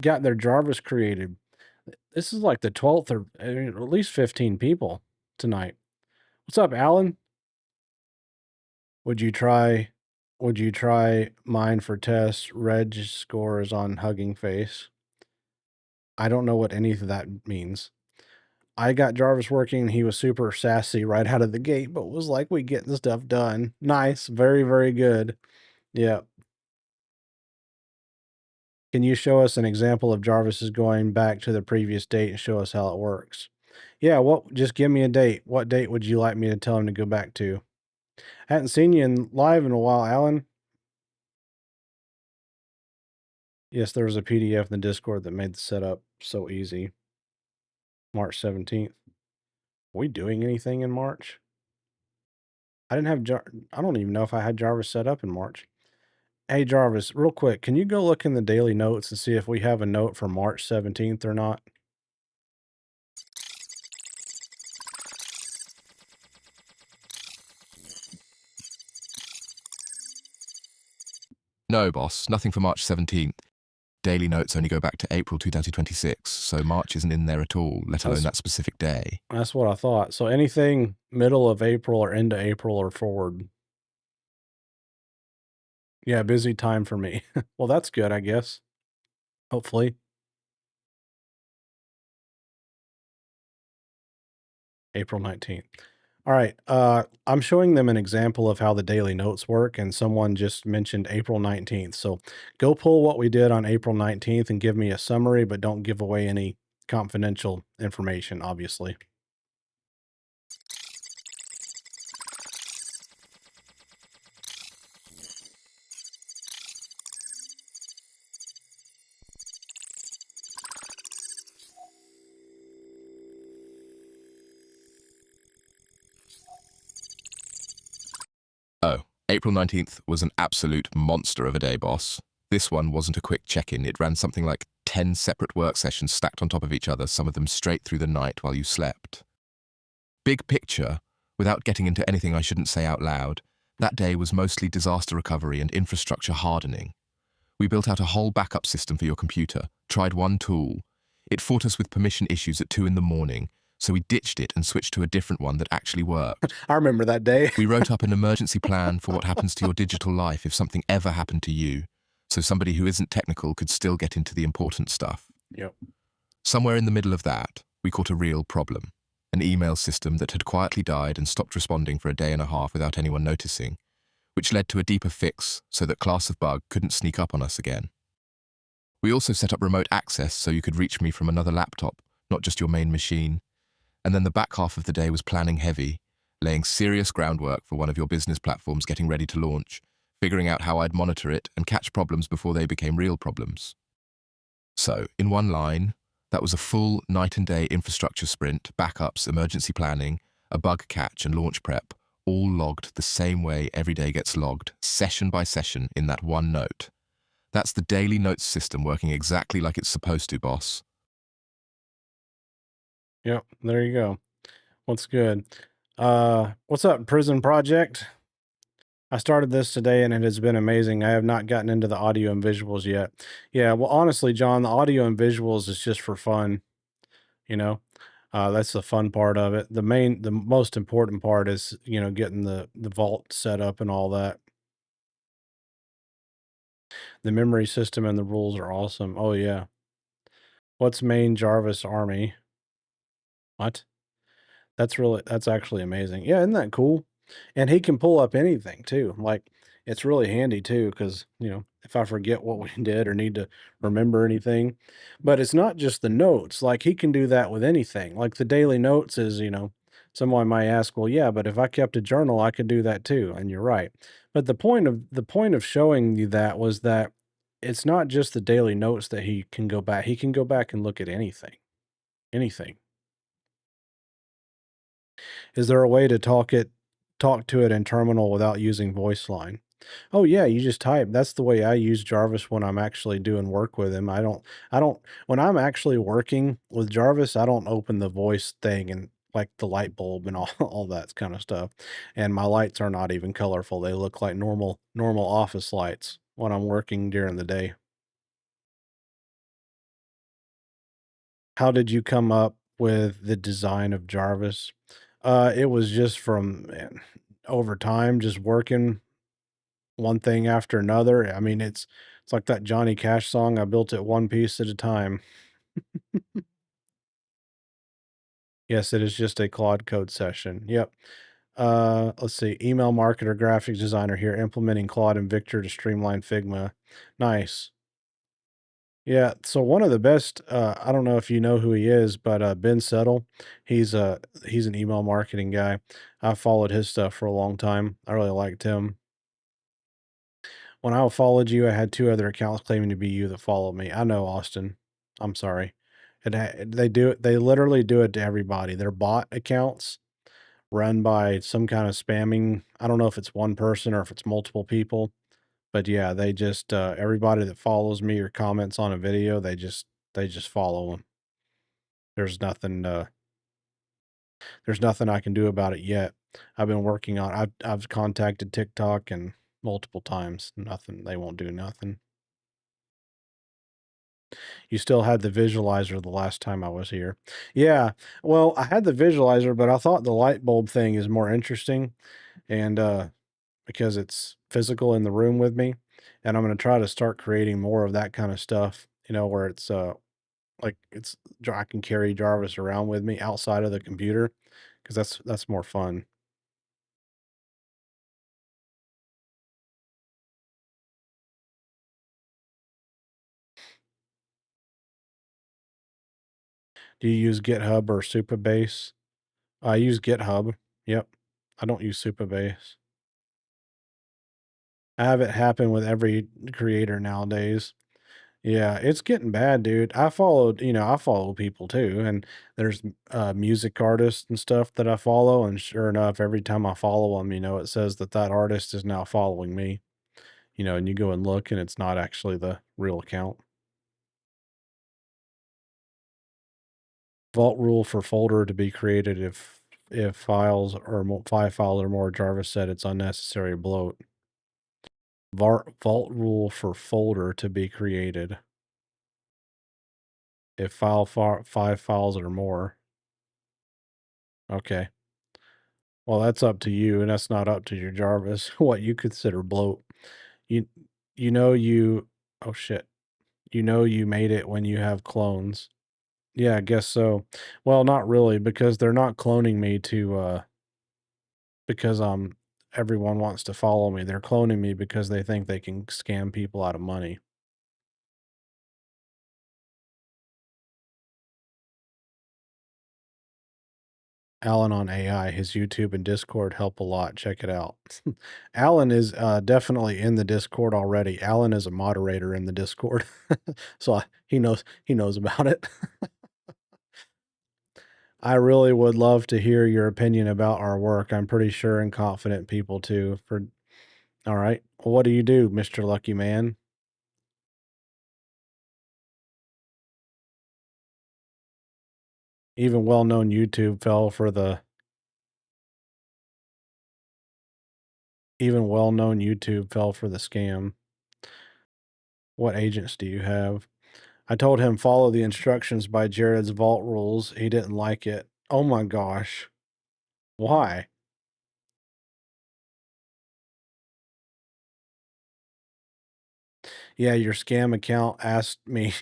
got their Jarvis created. This is like the 12th or at least 15 people tonight. What's up, Alan? Would you try would you try mine for test? Reg scores on Hugging Face. I don't know what any of that means. I got Jarvis working and he was super sassy right out of the gate, but was like, we getting stuff done. Nice. Very, very good. Yeah. Can you show us an example of Jarvis is going back to the previous date and show us how it works? Yeah, just give me a date. What date would you like me to tell him to go back to? Hadn't seen you live in a while, Alan. Yes, there was a PDF in the Discord that made the setup so easy. March 17th. Are we doing anything in March? I don't even know if I had Jarvis set up in March. Hey, Jarvis, real quick, can you go look in the daily notes and see if we have a note for March 17th or not?
No, boss. Nothing for March 17th. Daily notes only go back to April 2026, so March isn't in there at all, let alone that specific day.
That's what I thought. So anything middle of April or into April or forward. Yeah, busy time for me. Well, that's good, I guess. Hopefully. April 19th. All right. I'm showing them an example of how the daily notes work, and someone just mentioned April 19th. So go pull what we did on April 19th and give me a summary, but don't give away any confidential information, obviously.
Oh, April 19th was an absolute monster of a day, boss. This one wasn't a quick check-in. It ran something like 10 separate work sessions stacked on top of each other, some of them straight through the night while you slept. Big picture, without getting into anything I shouldn't say out loud, that day was mostly disaster recovery and infrastructure hardening. We built out a whole backup system for your computer, tried one tool. It fought us with permission issues at 2 in the morning, so we ditched it and switched to a different one that actually worked.
I remember that day.
We wrote up an emergency plan for what happens to your digital life if something ever happened to you, so somebody who isn't technical could still get into the important stuff.
Yep.
Somewhere in the middle of that, we caught a real problem. an email system that had quietly died and stopped responding for a day and a half without anyone noticing, which led to a deeper fix so that Class of Bug couldn't sneak up on us again. We also set up remote access so you could reach me from another laptop, not just your main machine. And then the back half of the day was planning heavy, laying serious groundwork for one of your business platforms getting ready to launch, figuring out how I'd monitor it and catch problems before they became real problems. So, in one line, that was a full night and day infrastructure sprint, backups, emergency planning, a bug catch and launch prep, all logged the same way every day gets logged, session by session in that one note. That's the daily notes system working exactly like it's supposed to, boss.
Yep, there you go. What's good? What's up, Prison Project? I started this today and it has been amazing. I have not gotten into the audio and visuals yet. Yeah, well, honestly, John, the audio and visuals is just for fun, you know. That's the fun part of it. The most important part is, getting the vault set up and all that. The memory system and the rules are awesome. Oh yeah. What's main Jarvis army? What? That's actually amazing. Yeah, isn't that cool? And he can pull up anything too. Like, it's really handy too, because if I forget what we did or need to remember anything. But it's not just the notes. Like, he can do that with anything. Like the daily notes is, someone might ask, well, yeah, but if I kept a journal, I could do that too. And you're right. But the point of showing you that was that it's not just the daily notes that he can go back. He can go back and look at anything. Anything. Is there a way to talk to it in terminal without using voice line? Oh yeah, you just type. That's the way I use Jarvis when I'm actually doing work with him. I don't when I'm actually working with Jarvis, I don't open the voice thing and like the light bulb and all, all that kind of stuff. And my lights are not even colorful. They look like normal office lights when I'm working during the day. How did you come up with the design of Jarvis? It was just from, man, over time, just working one thing after another. I mean, it's like that Johnny Cash song, I built it one piece at a time. Yes, it is just a Claude Code session. Yep. Let's see. Email marketer, graphics designer here, implementing Claude and Victor to streamline Figma. Nice. Yeah, so one of the best, I don't know if you know who he is, but Ben Settle, he's an email marketing guy. I followed his stuff for a long time. I really liked him. When I followed you, I had two other accounts claiming to be you that followed me. I know, Austin. I'm sorry. They do it. They literally do it to everybody. They're bot accounts run by some kind of spamming. I don't know if it's one person or if it's multiple people. But yeah, they just everybody that follows me or comments on a video, they just follow them. There's nothing there's nothing I can do about it yet. I've been working on I've contacted TikTok and multiple times. Nothing. They won't do nothing. You still had the visualizer the last time I was here. Yeah. Well, I had the visualizer, but I thought the light bulb thing is more interesting and because it's physical in the room with me, and I'm gonna try to start creating more of that kind of stuff, where it's, like, I can carry Jarvis around with me outside of the computer, because that's more fun. Do you use GitHub or Supabase? I use GitHub. Yep. I don't use Supabase. I have it happen with every creator nowadays. Yeah, it's getting bad, dude. I follow people too, and there's music artists and stuff that I follow, and sure enough, every time I follow them, it says that that artist is now following me, and you go and look, and it's not actually the real account. Vault rule for folder to be created if five files or more. Jarvis said it's unnecessary bloat. Vault rule for folder to be created if five files or more. Okay. Well, that's up to you, and that's not up to your Jarvis, what you consider bloat. You you know you oh shit. You know you made it when you have clones. Yeah, I guess so. Well, not really because they're not cloning me because everyone wants to follow me. They're cloning me because they think they can scam people out of money. Alan on AI, his YouTube and Discord help a lot. Check it out. Alan is definitely in the Discord already. Alan is a moderator in the Discord, so he knows about it. I really would love to hear your opinion about our work. I'm pretty sure and confident people too. For all right, well, what do you do, Mister Lucky Man? Even well-known YouTube fell for the even well-known YouTube fell for the scam. What agents do you have? I told him follow the instructions by Jared's vault rules. He didn't like it. Oh my gosh. Why? Yeah, your scam account asked me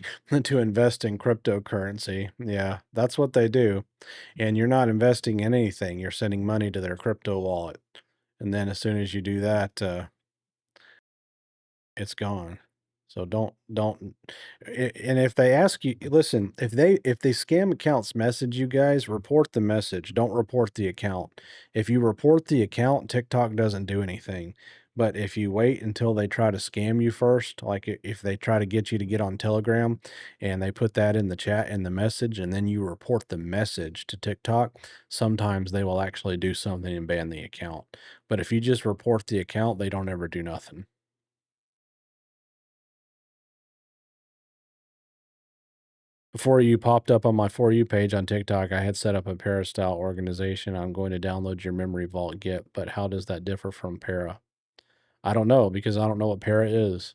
to invest in cryptocurrency. Yeah, that's what they do. And you're not investing in anything. You're sending money to their crypto wallet. And then as soon as you do that, it's gone. So don't and if they ask you listen, if the scam accounts message you guys, report the message, don't report the account. If you report the account, TikTok doesn't do anything. But if you wait until they try to scam you first, like if they try to get you to get on Telegram and they put that in the chat in the message and then you report the message to TikTok, sometimes they will actually do something and ban the account. But if you just report the account, they don't ever do nothing. Before you popped up on my For You page on TikTok, I had set up a Para-style organization. I'm going to download your memory vault Git, but how does that differ from Para? I don't know because I don't know what Para is.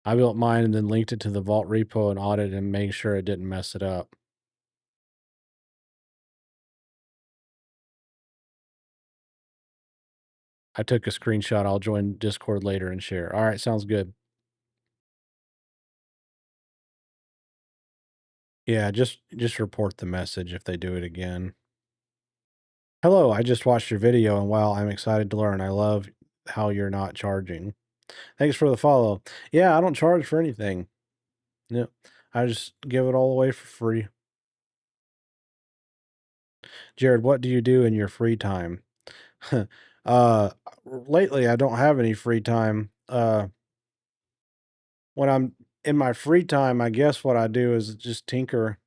I built mine and then linked it to the vault repo and audited and made sure it didn't mess it up. I took a screenshot. I'll join Discord later and share. All right, sounds good. Yeah, just report the message if they do it again. Hello, I just watched your video and wow, I'm excited to learn. I love how you're not charging. Thanks for the follow. Yeah, I don't charge for anything. Yep. I just give it all away for free. Jared, what do you do in your free time? uh, lately I don't have any free time. When I'm in my free time, I guess what I do is just tinker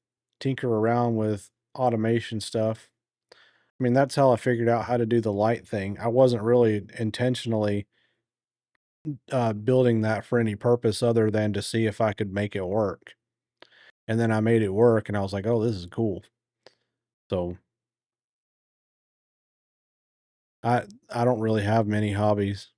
around with automation stuff. I mean, that's how I figured out how to do the light thing. I wasn't really intentionally building that for any purpose other than to see if I could make it work. And then I made it work and I was like, "Oh, this is cool." So I I don't really have many hobbies.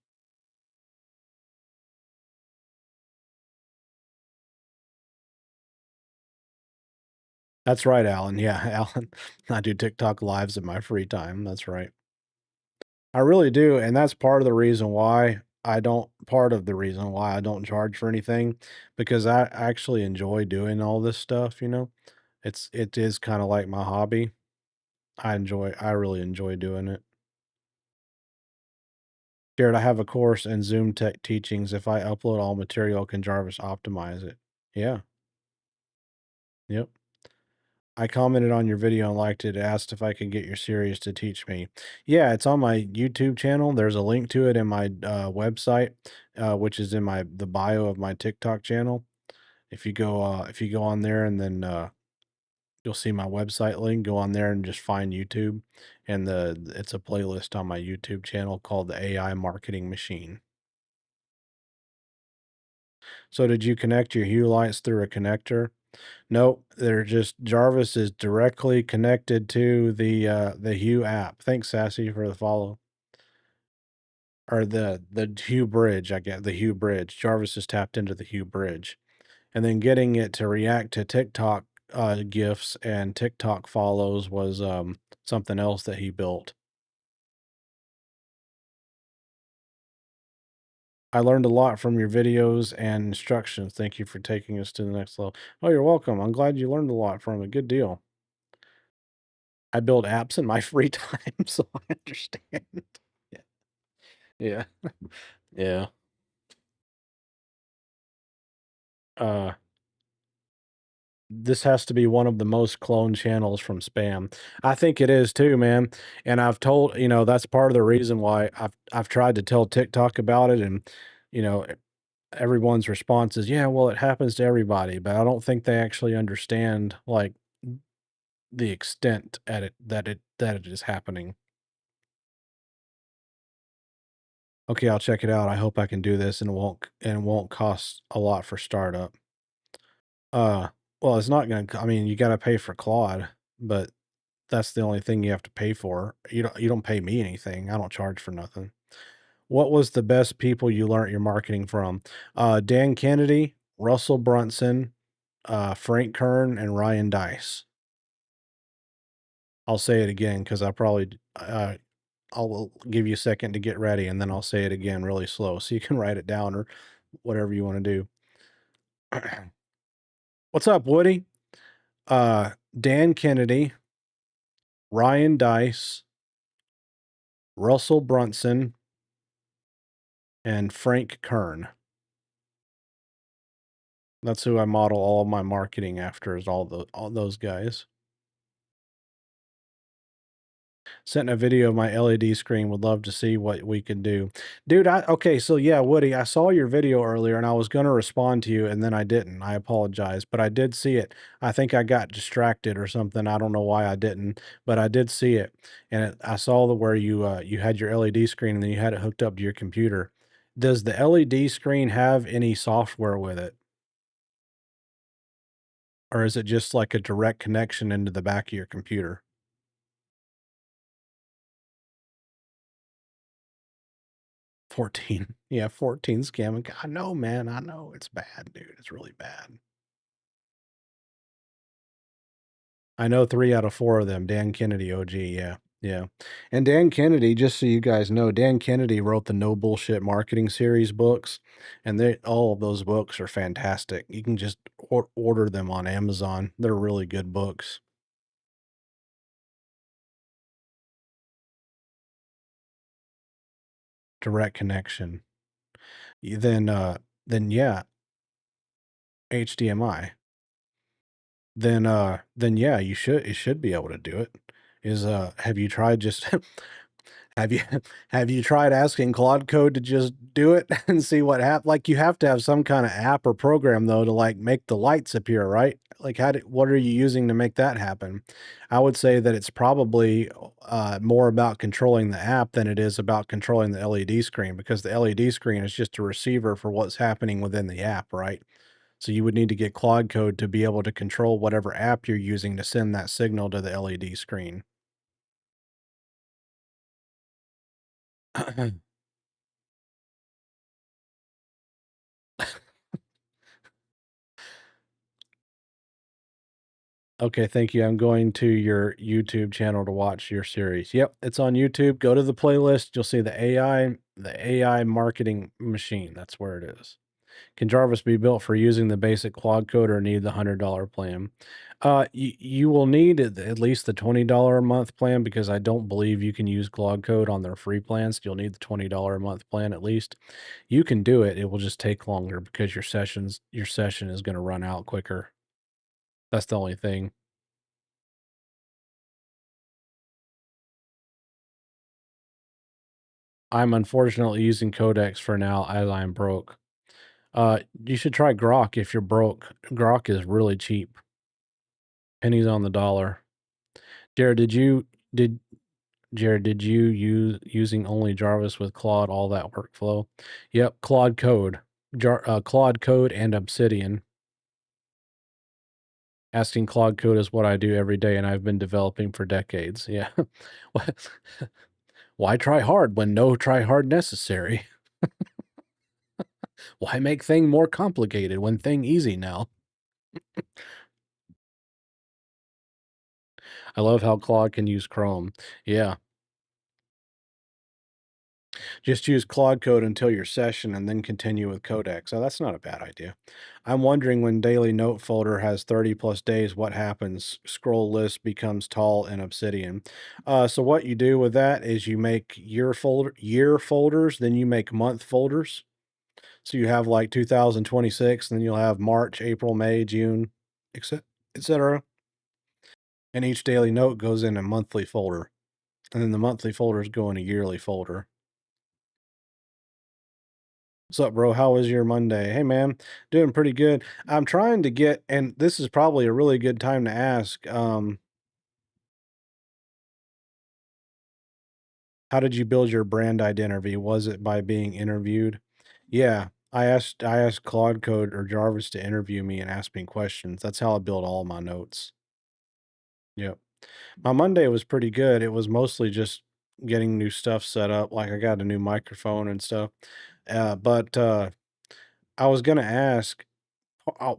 That's right, Alan. Yeah, Alan. I do TikTok lives in my free time. That's right. I really do, and that's part of the reason why I don't charge for anything because I actually enjoy doing all this stuff, you know? It is kind of like my hobby. I really enjoy doing it. Jared, I have a course in Zoom Tech Teachings. If I upload all material, can Jarvis optimize it? Yeah. Yep. I commented on your video and liked it, asked if I could get your series to teach me. Yeah, it's on my YouTube channel. There's a link to it in my website, which is in the bio of my TikTok channel. If you go on there and then you'll see my website link. Go on there and just find YouTube, and it's a playlist on my YouTube channel called the AI Marketing Machine. So did you connect your Hue lights through a connector? Nope, they're just Jarvis is directly connected to the Hue app. Thanks, Sassy, for the follow. Or the Hue bridge, I get the Hue bridge. Jarvis is tapped into the Hue bridge. And then getting it to react to TikTok gifs and TikTok follows was something else that he built. I learned a lot from your videos and instructions. Thank you for taking us to the next level. Oh, you're welcome. I'm glad you learned a lot from it. Good deal. I build apps in my free time, so I understand. Yeah. Yeah. Yeah. Uh, this has to be one of the most cloned channels from spam. I think it is too, man. And I've told, that's part of the reason why I've tried to tell TikTok about it, and you know, everyone's response is, "Yeah, well, it happens to everybody," but I don't think they actually understand like the extent at it that it is happening. Okay, I'll check it out. I hope I can do this and it won't cost a lot for startup. Uh, well, it's not gonna. I mean, you got to pay for Claude, but that's the only thing you have to pay for. You don't pay me anything. I don't charge for nothing. What was the best people you learned your marketing from? Dan Kennedy, Russell Brunson, Frank Kern, and Ryan Dice. I'll say it again because I'll give you a second to get ready, and then I'll say it again really slow so you can write it down or whatever you want to do. What's up, Woody? Dan Kennedy, Ryan Dice, Russell Brunson, and Frank Kern. That's who I model all of my marketing after, is all those guys. Sent a video of my LED screen. Would love to see what we can do. Dude, okay, so yeah, Woody, I saw your video earlier and I was gonna respond to you and then I didn't. I apologize, but I did see it. I think I got distracted or something. I don't know why I didn't, but I did see it. And I saw where you had your LED screen and then you had it hooked up to your computer. Does the LED screen have any software with it? Or is it just like a direct connection into the back of your computer? 14. Yeah, 14 scamming. I know, man. I know. It's bad, dude. It's really bad. I know 3 out of 4 of them. Dan Kennedy, OG. Yeah. Yeah. And Dan Kennedy, just so you guys know, Dan Kennedy wrote the No Bullshit Marketing Series books, and all of those books are fantastic. You can just order them on Amazon. They're really good books. Direct connection. Then yeah, HDMI. Then yeah, it should be able to do it. Have you tried just have you have you tried asking Claude Code to just do it and see what happens? Like, you have to have some kind of app or program though to like make the lights appear, right? Like, what are you using to make that happen? I would say that it's probably more about controlling the app than it is about controlling the LED screen, because the LED screen is just a receiver for what's happening within the app, right? So you would need to get Claude Code to be able to control whatever app you're using to send that signal to the LED screen. Okay, thank you. I'm going to your YouTube channel to watch your series. Yep, it's on YouTube. Go to the playlist. You'll see the AI marketing machine. That's where it is. Can Jarvis be built for using the basic Claude Code or need the $100 plan? You will need at least the $20 a month plan, because I don't believe you can use Claude Code on their free plans. You'll need the $20 a month plan at least. You can do it. It will just take longer because your session is going to run out quicker. That's the only thing. I'm unfortunately using Codex for now as I'm broke. You should try Grok if you're broke. Grok is really cheap. Pennies on the dollar. Jared, did Jared, did you use using only Jarvis with Claude, all that workflow? Yep, Claude Code. Claude Code and Obsidian. Asking Claude Code is what I do every day, and I've been developing for decades. Yeah. Why try hard when no try hard necessary? Why make thing more complicated when thing easy now? I love how Claude can use Chrome. Yeah. Just use Claude Code until your session and then continue with Codex. Oh, that's not a bad idea. I'm wondering when daily note folder has 30 plus days, what happens? Scroll list becomes tall in Obsidian. So what you do with that is you make year folders, then you make month folders. So you have like 2026, and then you'll have March, April, May, June, etc. And each daily note goes in a monthly folder. And then the monthly folders go in a yearly folder. What's up, bro? How was your Monday? Hey, man, doing pretty good. I'm trying to get, and this is probably a really good time to ask. How did you build your brand identity? Was it by being interviewed? Yeah, I asked Claude Code or Jarvis to interview me and ask me questions. That's how I build all my notes. Yep. My Monday was pretty good. It was mostly just getting new stuff set up. Like I got a new microphone and stuff. But I was gonna ask.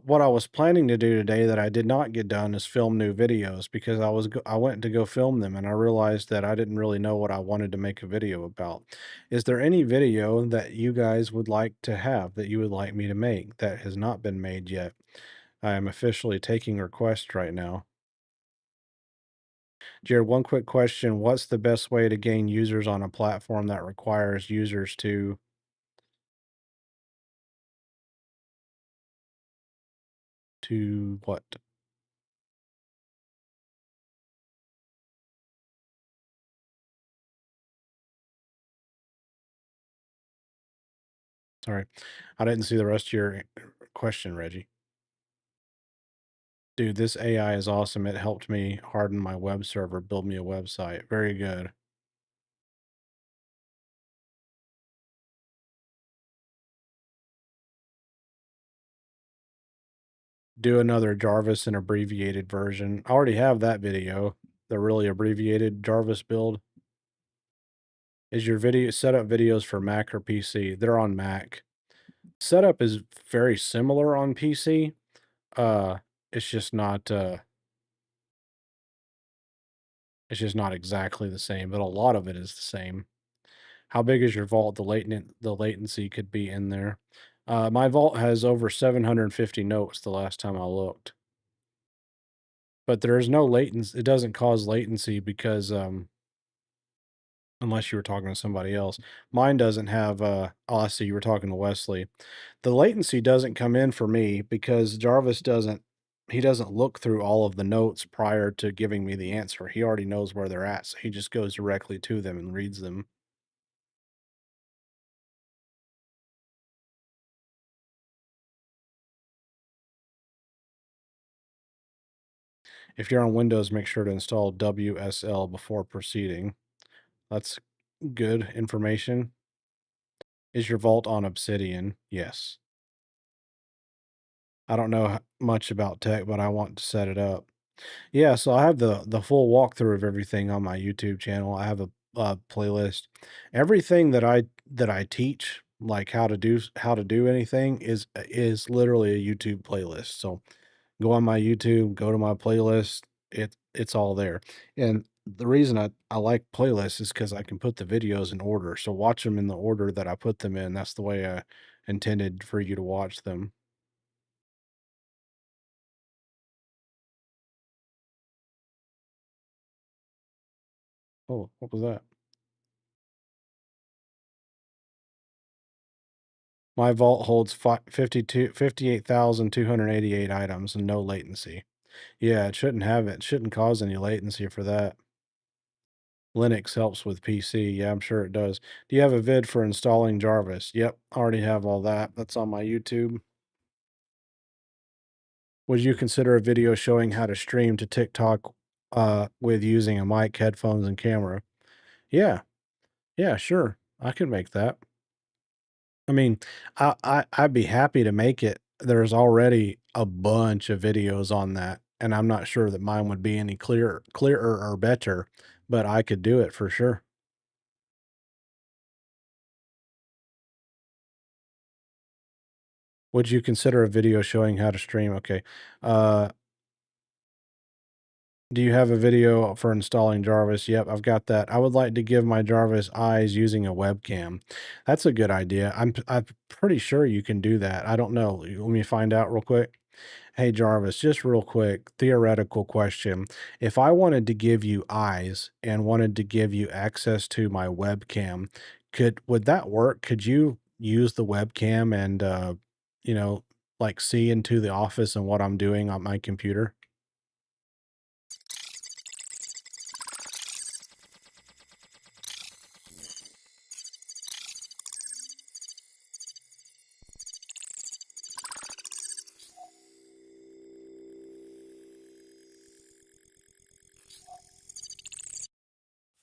What I was planning to do today that I did not get done is film new videos because I went to go film them and I realized that I didn't really know what I wanted to make a video about. Is there any video that you guys would like to have that you would like me to make that has not been made yet? I am officially taking requests right now. Jared, one quick question. What's the best way to gain users on a platform that requires users to what? Sorry. I didn't see the rest of your question, Reggie. Dude, this AI is awesome. It helped me harden my web server, build me a website. Very good. Do another Jarvis and abbreviated version. I already have that video, the really abbreviated Jarvis build. Is your video setup videos for Mac or PC? They're on Mac. Setup is very similar on PC. Uh, it's just not it's just not exactly the same, but a lot of it is the same. How big is your vault? The latency could be in there. My vault has over 750 notes the last time I looked. But there is no latency. It doesn't cause latency because unless you were talking to somebody else. Mine doesn't have oh, I see you were talking to Wesley. The latency doesn't come in for me because Jarvis doesn't he doesn't look through all of the notes prior to giving me the answer. He already knows where they're at, so he just goes directly to them and reads them. If you're on Windows, make sure to install WSL before proceeding. That's good information. Is your vault on Obsidian? Yes. I don't know much about tech, but I want to set it up. Yeah, so I have the full walkthrough of everything on my YouTube channel. I have a playlist. Everything that I teach, like how to do anything, is literally a YouTube playlist. So go on my YouTube, go to my playlist. It's all there. And the reason I like playlists is because I can put the videos in order. So watch them in the order that I put them in. That's the way I intended for you to watch them. Oh, what was that? My vault holds 58,288 items and no latency. Yeah, it shouldn't have it. Shouldn't cause any latency for that. Linux helps with PC. Yeah, I'm sure it does. Do you have a vid for installing Jarvis? Yep, already have all that. That's on my YouTube. Would you consider a video showing how to stream to TikTok with using a mic, headphones, and camera? Yeah, yeah, sure. I can make that. I mean, I'd be happy to make it. There's already a bunch of videos on that, and I'm not sure that mine would be any clearer or better, but I could do it for sure. Would you consider a video showing how to stream? Okay. Uh, Do you have a video for installing Jarvis? Yep, I've got that. I would like to give my Jarvis eyes using a webcam. That's a good idea. I'm pretty sure you can do that. I don't know. Let me find out real quick. Hey Jarvis, just real quick, theoretical question. If I wanted to give you eyes and wanted to give you access to my webcam, would that work? Could you use the webcam and you know, like see into the office and what I'm doing on my computer?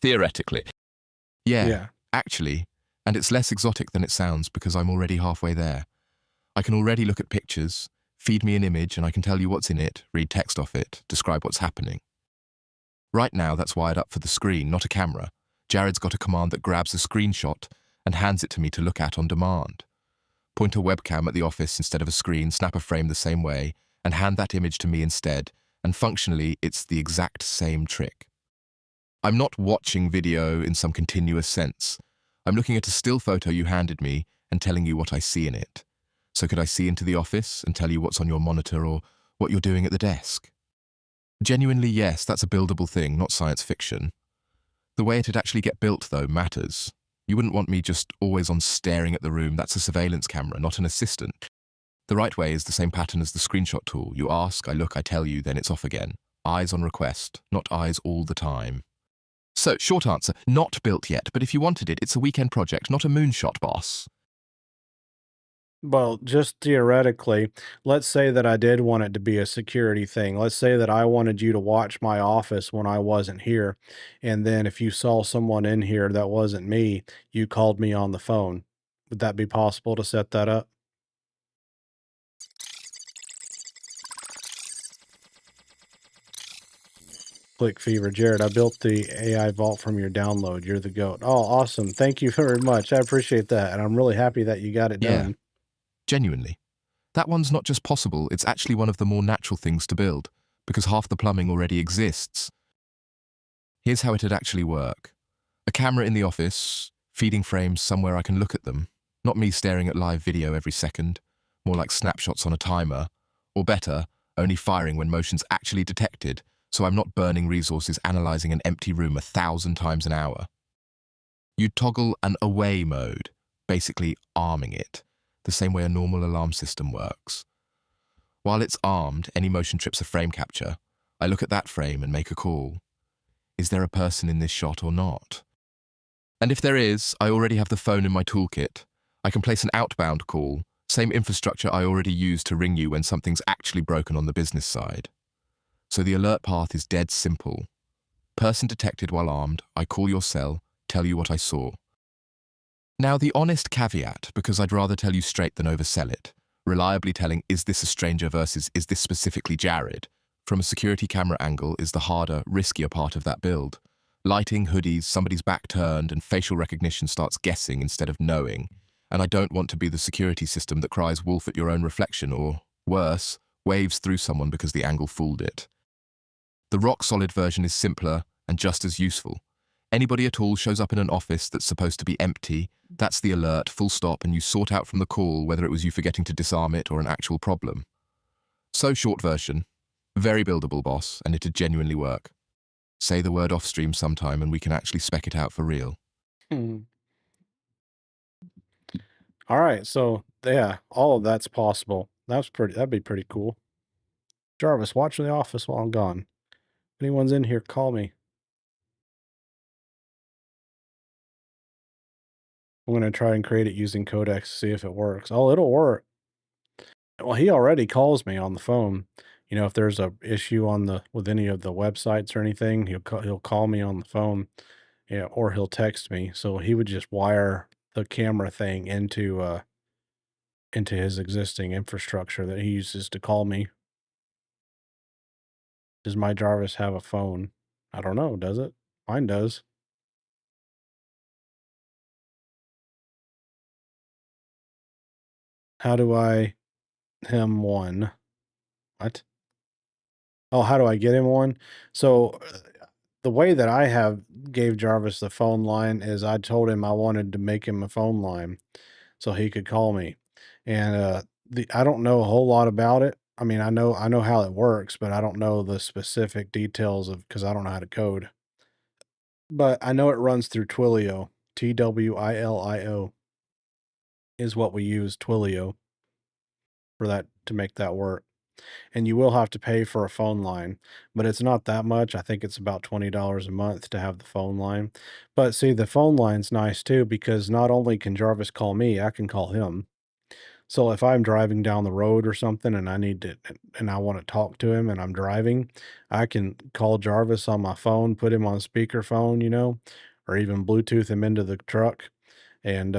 Theoretically. Yeah,
Yeah.
actually, and it's less exotic than it sounds because I'm already halfway there. I can already look at pictures, feed me an image, and I can tell you what's in it, read text off it, describe what's happening. Right now, that's wired up for the screen, not a camera. Jared's got a command that grabs a screenshot and hands it to me to look at on demand. Point a webcam at the office instead of a screen, snap a frame the same way, and hand that image to me instead, and functionally, it's the exact same trick. I'm not watching video in some continuous sense. I'm looking at a still photo you handed me and telling you what I see in it. So could I see into the office and tell you what's on your monitor or what you're doing at the desk? Genuinely, yes, that's a buildable thing, not science fiction. The way it'd actually get built, though, matters. You wouldn't want me just always on staring at the room. That's a surveillance camera, not an assistant. The right way is the same pattern as the screenshot tool. You ask, I look, I tell you, then it's off again. Eyes on request, not eyes all the time. So, short answer, not built yet, but if you wanted it, it's a weekend project, not a moonshot, boss.
Well, just theoretically, let's say that I did want it to be a security thing. Let's say that I wanted you to watch my office when I wasn't here. And then if you saw someone in here that wasn't me, you called me on the phone. Would that be possible to set that up? Click Fever. Jared, I built the AI vault from your download. You're the GOAT. Oh, awesome. Thank you very much. I appreciate that. And I'm really happy that you got it
Yeah,
done.
genuinely. That one's not just possible, it's actually one of the more natural things to build, because half the plumbing already exists. Here's how it'd actually work. A camera in the office, feeding frames somewhere I can look at them. Not me staring at live video every second, more like snapshots on a timer. Or better, only firing when motion's actually detected, so I'm not burning resources analyzing an empty room 1,000 times an hour. You'd toggle an away mode, basically arming it, the same way a normal alarm system works. While it's armed, any motion trips a frame capture. I look at that frame and make a call. Is there a person in this shot or not? And if there is, I already have the phone in my toolkit. I can place an outbound call, same infrastructure I already use to ring you when something's actually broken on the business side. So the alert path is dead simple. Person detected while armed, I call your cell, tell you what I saw. Now the honest caveat, because I'd rather tell you straight than oversell it, reliably telling is this a stranger versus is this specifically Jared, from a security camera angle is the harder, riskier part of that build. Lighting, hoodies, somebody's back turned, and facial recognition starts guessing instead of knowing. And I don't want to be the security system that cries wolf at your own reflection or, worse, waves through someone because the angle fooled it. The rock-solid version is simpler and just as useful. Anybody at all shows up in an office that's supposed to be empty, that's the alert, full stop, and you sort out from the call whether it was you forgetting to disarm it or an actual problem. So short version, very buildable, boss, and it'd genuinely work. Say the word off stream sometime and we can actually spec it out for real.
Hmm. All right. So yeah, all of that's possible. That'd be pretty cool. Jarvis, watch The Office while I'm gone. If anyone's in here, call me. I'm gonna try and create it using Codex, see if it works. Oh, it'll work. Well, he already calls me on the phone. You know, if there's a issue on the with any of the websites or anything, he'll call me on the phone, yeah, or he'll text me. So he would just wire the camera thing into his existing infrastructure that he uses to call me. Does my Jarvis have a phone? I don't know. Does it? Mine does. How do I him one? What? Oh, how do I get him one? So, the way that I have gave Jarvis the phone line is I told him I wanted to make him a phone line so he could call me. And, I don't know a whole lot about it. I mean, I know how it works, but I don't know the specific details of because I don't know how to code. But I know it runs through Twilio. Twilio is what we use, Twilio, for that to make that work. And you will have to pay for a phone line, but it's not that much. I think it's about $20 a month to have the phone line. But see, the phone line's nice too because not only can Jarvis call me, I can call him. So if I'm driving down the road or something and I need to and I want to talk to him and I'm driving, I can call Jarvis on my phone, put him on speakerphone, or even Bluetooth him into the truck and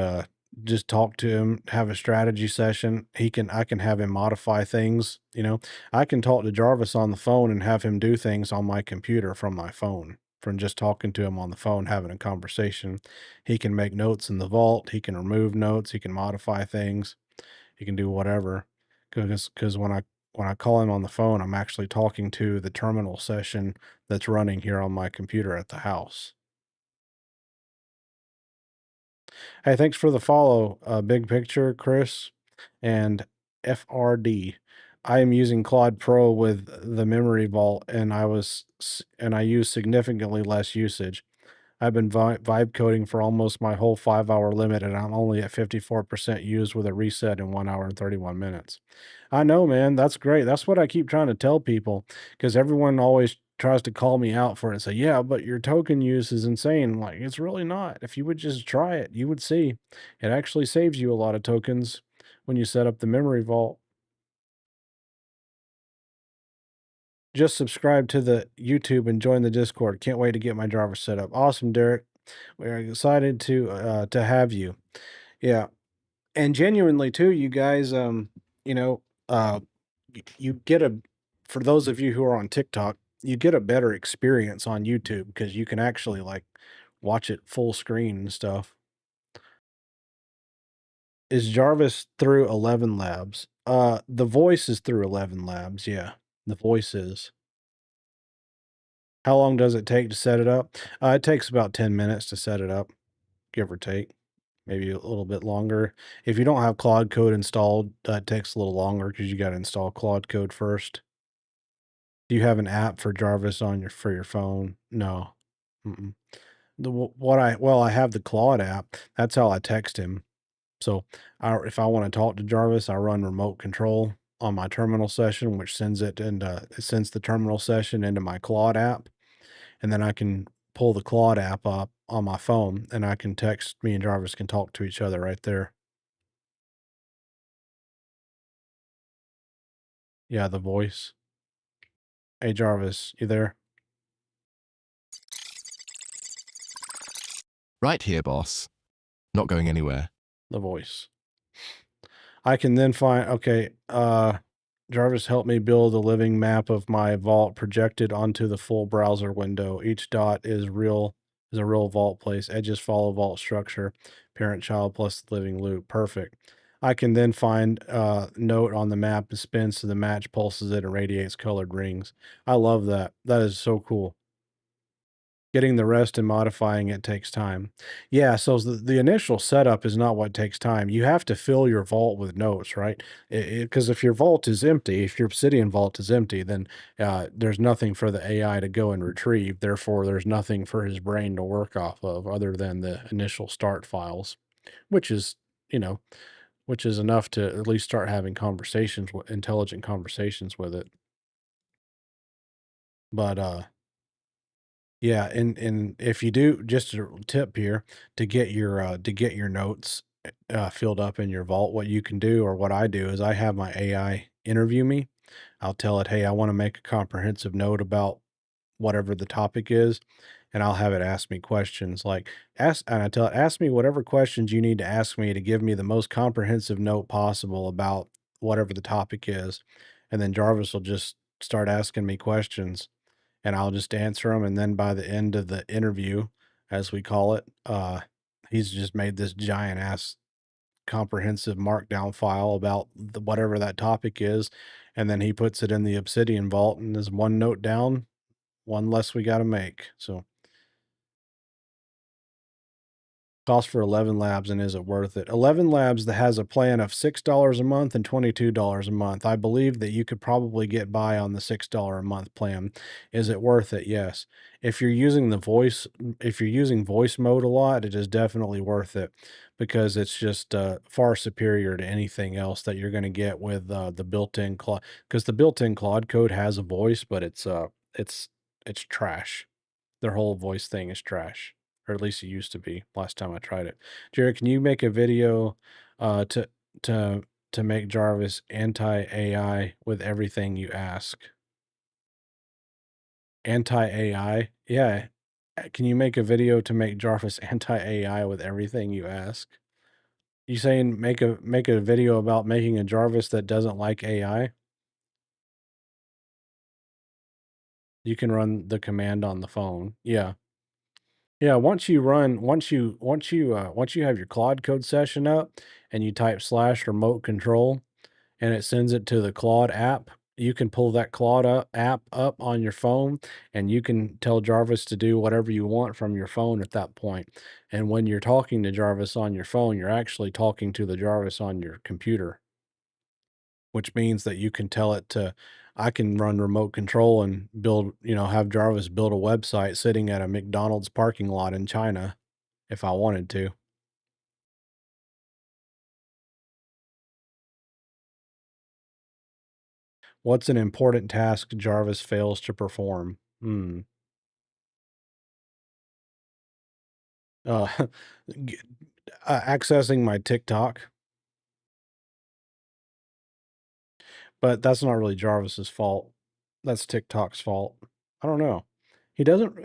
just talk to him, have a strategy session. I can have him modify things. I can talk to Jarvis on the phone and have him do things on my computer from my phone. From just talking to him on the phone, having a conversation. He can make notes in the vault, he can remove notes, he can modify things, he can do whatever. Because when I call him on the phone, I'm actually talking to the terminal session that's running here on my computer at the house. Hey, thanks for the follow, Big Picture, Chris, and FRD. I am using Claude Pro with the memory vault, and I use significantly less usage. I've been vibe coding for almost my whole 5-hour limit, and I'm only at 54% used with a reset in 1 hour and 31 minutes. I know, man. That's great. That's what I keep trying to tell people because everyone always tries to call me out for it and say, yeah, but your token use is insane. Like, it's really not. If you would just try it, you would see it actually saves you a lot of tokens when you set up the memory vault. Just subscribe to the YouTube and join the Discord. Can't wait to get my Jarvis set up. Awesome, Derek. We're excited to have you. Yeah. And genuinely too, you guys, you know, you get a for those of you who are on TikTok, you get a better experience on YouTube because you can actually like watch it full screen and stuff. Is Jarvis through 11 labs? The voice is through 11 labs, yeah. The voice is. How long does it take to set it up? It takes about 10 minutes to set it up, give or take. Maybe a little bit longer. If you don't have Claude Code installed, it takes a little longer because you got to install Claude Code first. Do you have an app for Jarvis on your phone? No. Mm-mm. I have the Claude app. That's how I text him. So if I want to talk to Jarvis, I run remote control on my terminal session, which it sends the terminal session into my Claude app, and then I can pull the Claude app up on my phone, and I can text me and Jarvis can talk to each other right there. Yeah, the voice. Hey Jarvis, you there?
Right here, boss. Not going anywhere.
The voice. I can then find okay, Jarvis helped me build a living map of my vault projected onto the full browser window. Each dot is a real vault place. Edges follow vault structure. Parent child plus the living loop. Perfect. I can then find note on the map and spins so the match pulses it and radiates colored rings. I love that. That is so cool. Getting the rest and modifying it takes time. Yeah, so the initial setup is not what takes time. You have to fill your vault with notes, right? Because if your vault is empty, if your Obsidian vault is empty, then there's nothing for the AI to go and retrieve. Therefore, there's nothing for his brain to work off of other than the initial start files, which is, you know, which is enough to at least start having intelligent conversations with it. But yeah, and if you do just a tip here to get your notes filled up in your vault, what you can do or what I do is I have my AI interview me. I'll tell it, "Hey, I want to make a comprehensive note about whatever the topic is," and I'll have it ask me questions like I tell it, "Ask me whatever questions you need to ask me to give me the most comprehensive note possible about whatever the topic is." And then Jarvis will just start asking me questions and I'll just answer them. And then by the end of the interview, as we call it, he's just made this giant ass. comprehensive markdown file about whatever that topic is, and then he puts it in the Obsidian vault, and there's one note down, one less we got to make. So cost for 11 labs, and is it worth it? 11 labs that has a plan of $6 a month and $22 a month. I believe that you could probably get by on the $6 a month plan. Is it worth it? Yes. If you're using voice mode a lot, it is definitely worth it, because it's just far superior to anything else that you're going to get with the built-in Claude, because the built-in Claude code has a voice, but it's trash. Their whole voice thing is trash, or at least it used to be last time I tried it. Jared, can you make a video to to to make Jarvis anti-AI with everything you ask? Anti-AI? Yeah. Can you make a video to make Jarvis anti-AI with everything you ask? You saying make a video about making a Jarvis that doesn't like AI? You can run the command on the phone. Yeah. Yeah, once you have your Claude code session up and you type slash remote control and it sends it to the Claude app, you can pull that app up on your phone, and you can tell Jarvis to do whatever you want from your phone at that point. And when you're talking to Jarvis on your phone, you're actually talking to the Jarvis on your computer, which means that you can tell it to, I can run remote control and have Jarvis build a website sitting at a McDonald's parking lot in China if I wanted to. What's an important task Jarvis fails to perform? Uh, g- accessing my TikTok, but that's not really Jarvis's fault. That's TikTok's fault. I don't know. He doesn't.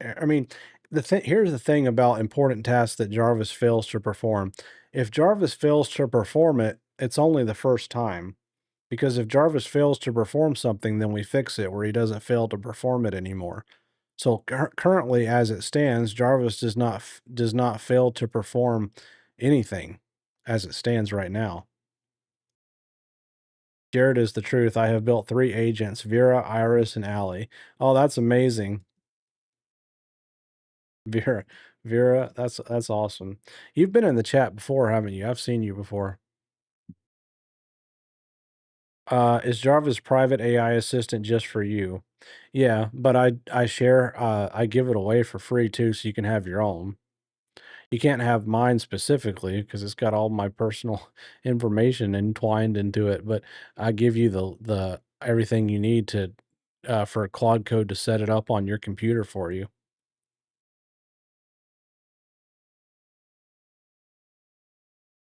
I mean, here's the thing about important tasks that Jarvis fails to perform. If Jarvis fails to perform it, it's only the first time. Because if Jarvis fails to perform something, then we fix it where he doesn't fail to perform it anymore. So currently, as it stands, Jarvis does not fail to perform anything as it stands right now. Jared is the truth. I have built 3 agents, Vera, Iris, and Allie. Oh, that's amazing. Vera, Vera, that's awesome. You've been in the chat before, haven't you? I've seen you before. Is Jarvis private AI assistant just for you? Yeah, but I share, I give it away for free too, so you can have your own. You can't have mine specifically because it's got all my personal information entwined into it, but I give you the everything you need to for a Claude code to set it up on your computer for you.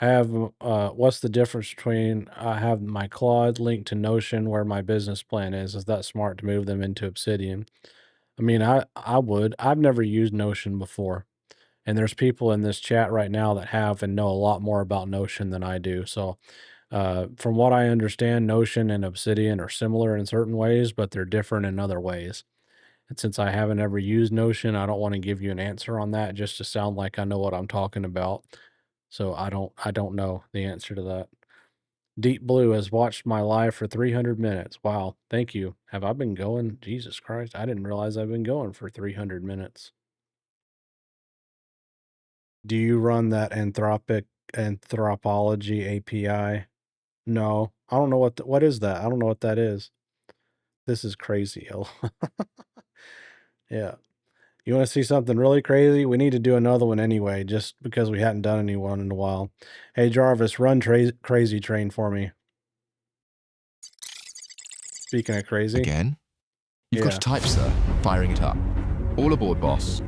I have what's the difference between I have my Claude linked to Notion where my business plan is? Is that smart to move them into Obsidian? I mean, I would. I've never used Notion before. And there's people in this chat right now that have and know a lot more about Notion than I do. So, from what I understand, Notion and Obsidian are similar in certain ways, but they're different in other ways. And since I haven't ever used Notion, I don't want to give you an answer on that just to sound like I know what I'm talking about. So I don't know the answer to that. Deep Blue has watched my live for 300 minutes. Wow, thank you. Have I been going? Jesus Christ, I didn't realize I've been going for 300 minutes. Do you run that anthropology API? No, I don't know what is that? I don't know what that is. This is crazy. Yeah. You want to see something really crazy? We need to do another one anyway, just because we hadn't done anyone in a while. Hey Jarvis, run Crazy Train for me. Speaking of crazy.
Again? You've got
Yeah.
to type, sir. Firing it up. All aboard, boss.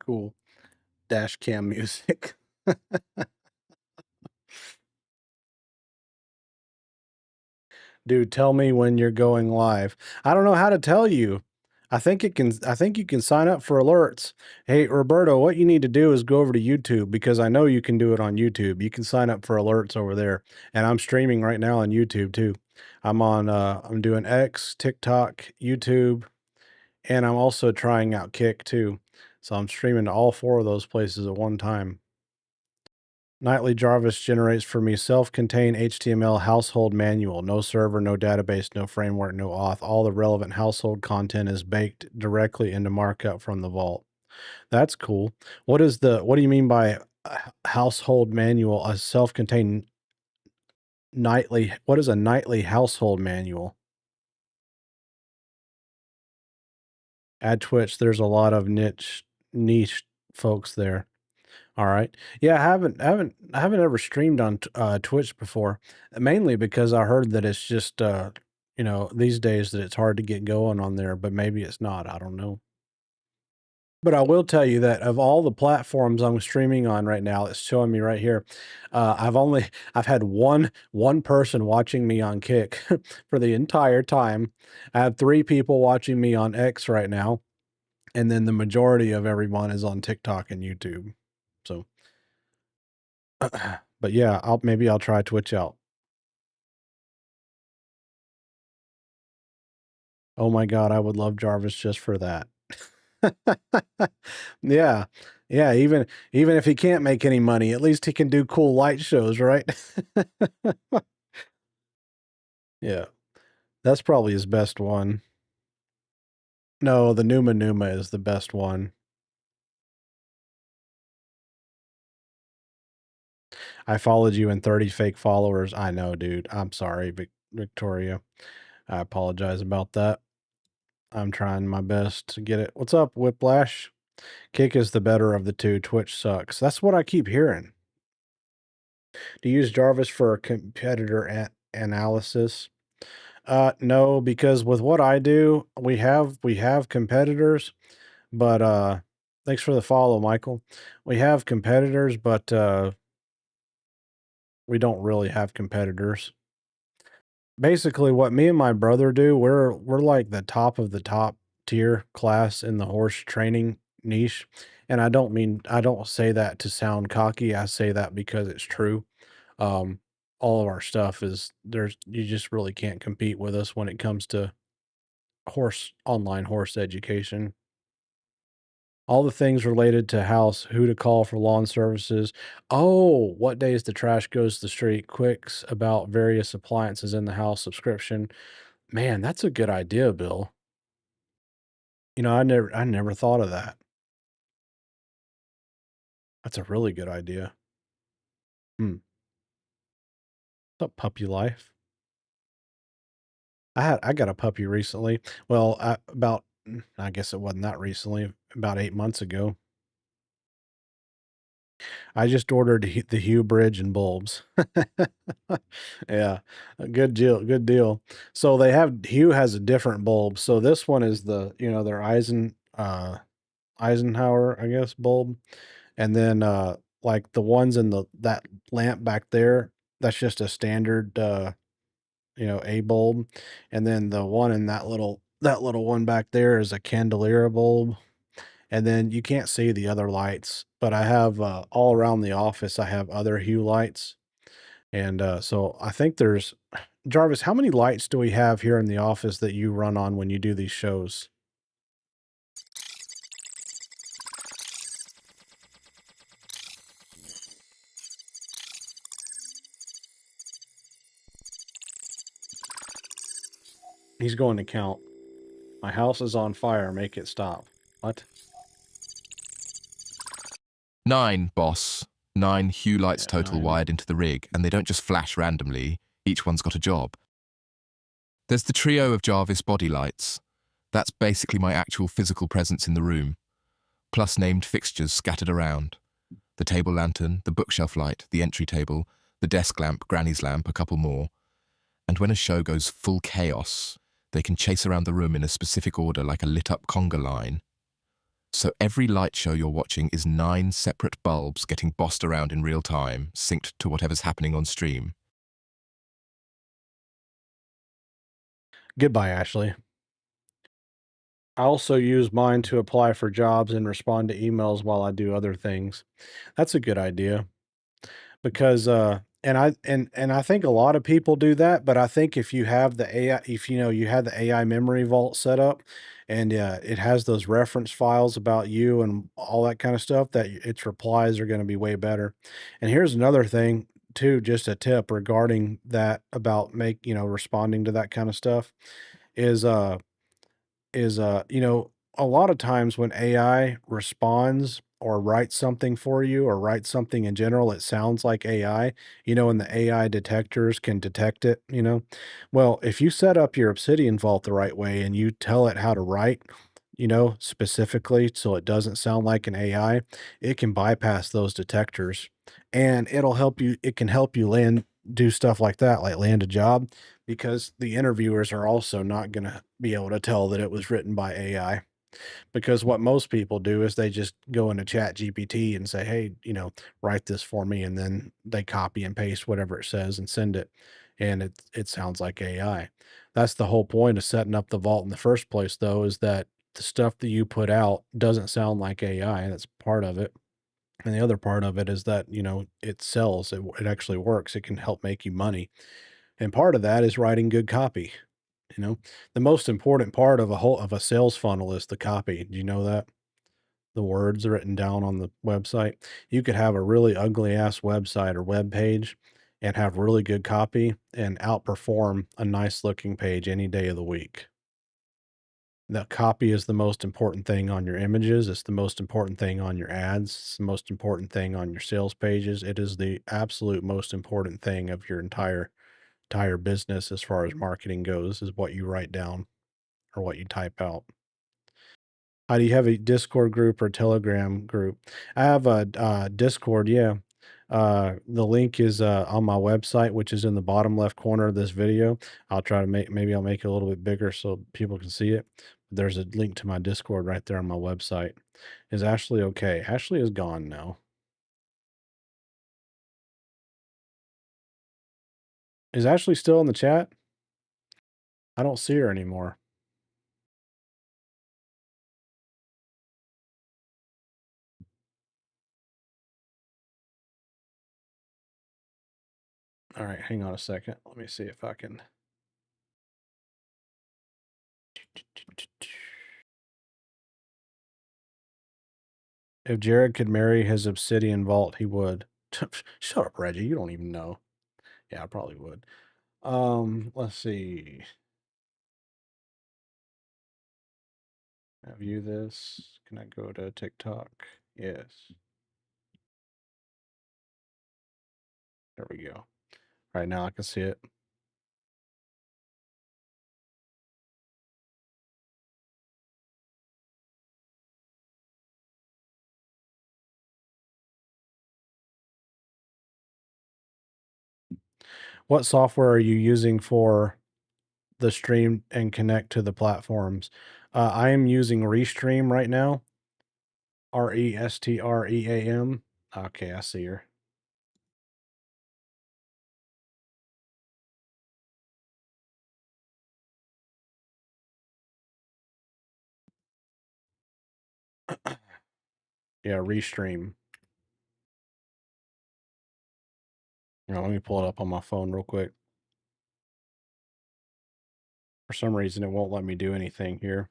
Cool. Dash cam music. Dude, tell me when you're going live. I don't know how to tell you. I think you can sign up for alerts. Hey, Roberto, what you need to do is go over to YouTube because I know you can do it on YouTube. You can sign up for alerts over there. And I'm streaming right now on YouTube too. I'm doing X, TikTok, YouTube, and I'm also trying out Kick too. So I'm streaming to all four of those places at one time. Nightly Jarvis generates for me self-contained HTML household manual. No server, no database, no framework, no auth. All the relevant household content is baked directly into markup from the vault. That's cool. What do you mean by household manual? A self-contained nightly, what is a nightly household manual? Add Twitch, there's a lot of niche folks there. All right. Yeah, I haven't ever streamed on Twitch before, mainly because I heard that it's just these days that it's hard to get going on there, but maybe it's not. I don't know. But I will tell you that of all the platforms I'm streaming on right now, it's showing me right here. I've had one person watching me on Kick for the entire time. I have 3 people watching me on X right now, and then the majority of everyone is on TikTok and YouTube. So but yeah, I'll try Twitch out. Oh my god, I would love Jarvis just for that. Yeah. Yeah, even if he can't make any money, at least he can do cool light shows, right? Yeah. That's probably his best one. No, the Numa Numa is the best one. I followed you and 30 fake followers. I know, dude. I'm sorry, Victoria. I apologize about that. I'm trying my best to get it. What's up, Whiplash? Kick is the better of the two. Twitch sucks. That's what I keep hearing. Do you use Jarvis for competitor analysis? No, because with what I do, we have competitors, but thanks for the follow, Michael. We have competitors, but we don't really have competitors. Basically, what me and my brother do, we're like the top of the top tier class in the horse training niche. And I don't say that to sound cocky. I say that because it's true. Um, all of our stuff is you just really can't compete with us when it comes to online horse education. All the things related to house, who to call for lawn services. Oh, what days the trash goes to the street, quicks about various appliances in the house subscription. Man, that's a good idea, Bill. I never thought of that. That's a really good idea. Hmm. What's up, puppy life? I got a puppy recently. Well, I guess it wasn't that recently, about 8 months ago. I just ordered the Hue bridge and bulbs. Yeah, a good deal, good deal. So Hue has a different bulb. So this one is their Eisenhower, I guess, bulb. And then like the ones in that lamp back there, that's just a standard A bulb. And then the one in that little one back there is a candelera bulb. And then you can't see the other lights, but I have all around the office, I have other Hue lights. And so I think there's Jarvis, how many lights do we have here in the office that you run on when you do these shows? He's going to count. My house is on fire. Make it stop. What?
9, boss. 9 Hue lights
Yeah,
total
9.
wired into the rig, and they don't just flash randomly. Each one's got a job. There's the trio of Jarvis body lights. That's basically my actual physical presence in the room, plus named fixtures scattered around. The table lantern, the bookshelf light, the entry table, the desk lamp, Granny's lamp, a couple more. And when a show goes full chaos, they can chase around the room in a specific order like a lit-up conga line. So every light show you're watching is 9 separate bulbs getting bossed around in real time, synced to whatever's happening on stream.
Goodbye, Ashley. I also use mine to apply for jobs and respond to emails while I do other things. That's a good idea because and I think a lot of people do that, but I think if you have the AI, if you know you have the AI memory vault set up and it has those reference files about you and all that kind of stuff, that its replies are going to be way better. And here's another thing too, just a tip regarding that about responding to that kind of stuff is a lot of times when AI responds or writes something for you or writes something in general, it sounds like AI, and the AI detectors can detect it, Well, if you set up your Obsidian Vault the right way and you tell it how to write, specifically so it doesn't sound like an AI, it can bypass those detectors and it can help you do stuff like that, like land a job, because the interviewers are also not going to be able to tell that it was written by AI. Because what most people do is they just go into Chat GPT and say, hey, write this for me. And then they copy and paste whatever it says and send it. And it sounds like AI. That's the whole point of setting up the vault in the first place, though, is that the stuff that you put out doesn't sound like AI. And that's part of it. And the other part of it is that, it sells, it actually works. It can help make you money. And part of that is writing good copy. You know, the most important part of a sales funnel is the copy. Do you know that? The words written down on the website. You could have a really ugly ass website or web page and have really good copy and outperform a nice looking page any day of the week. The copy is the most important thing on your images. It's the most important thing on your ads. It's the most important thing on your sales pages. It is the absolute most important thing of your entire business as far as marketing goes, is what you write down or what you type out. Do you have a Discord group or Telegram group? I have a Discord, yeah. The link is on my website, which is in the bottom left corner of this video. I'll try to maybe I'll make it a little bit bigger so people can see it. There's a link to my Discord right there on my website. Is Ashley okay? Ashley is gone now. Is Ashley still in the chat? I don't see her anymore. All right, hang on a second. Let me see if I can. If Jared could marry his obsidian vault, he would. Shut up, Reggie. You don't even know. Yeah, I probably would. Let's see. I view this. Can I go to TikTok? Yes. There we go. Right now I can see it. What software are you using for the stream and connect to the platforms? I am using Restream right now. Restream. Okay, I see her. Yeah, Restream. Now, let me pull it up on my phone real quick. For some reason, it won't let me do anything here.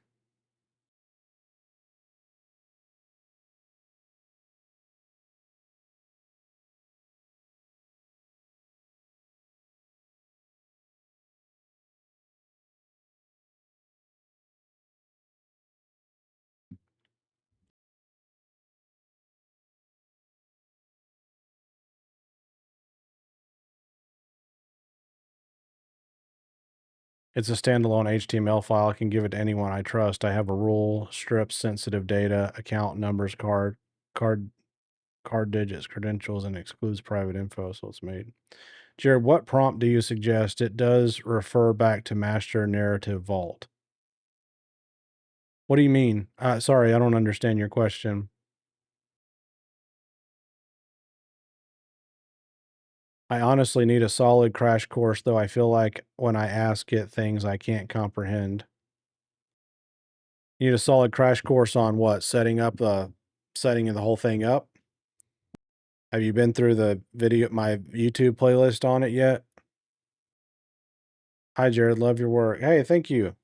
It's a standalone HTML file. I can give it to anyone I trust. I have a rule, strips sensitive data, account numbers, card, card digits, credentials, and excludes private info. So it's made. Jared, what prompt do you suggest? It does refer back to master narrative vault. What do you mean? Sorry, I don't understand your question. I honestly need a solid crash course, though I feel like when I ask it things I can't comprehend. You need a solid crash course on what? Setting the whole thing up? Have you been through my YouTube playlist on it yet? Hi, Jared. Love your work. Hey, thank you.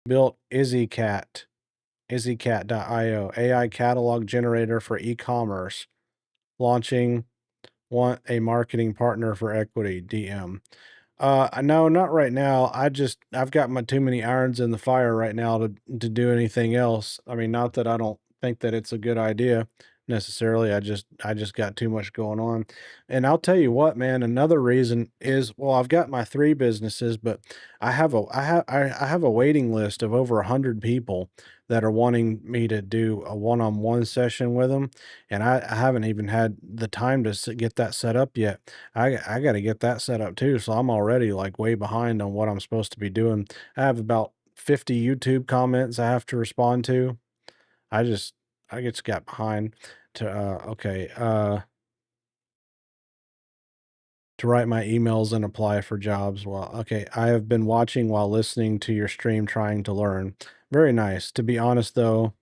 Built izzycat.io, AI catalog generator for e-commerce, launching, want a marketing partner for equity, DM. No, not right now. I've got my too many irons in the fire right now to do anything else. I mean, not that I don't think that it's a good idea necessarily. I just got too much going on. And I'll tell you what, man, another reason is, well, I've got my three businesses, but I have a waiting list of over 100 people that are wanting me to do a one-on-one session with them, and I haven't even had the time to get that set up yet. I got to get that set up too. So I'm already like way behind on what I'm supposed to be doing. I have about 50 YouTube comments I have to respond to. I just I just got behind to write my emails and apply for jobs. Well, okay, I have been watching while listening to your stream trying to learn. Very nice. To be honest though,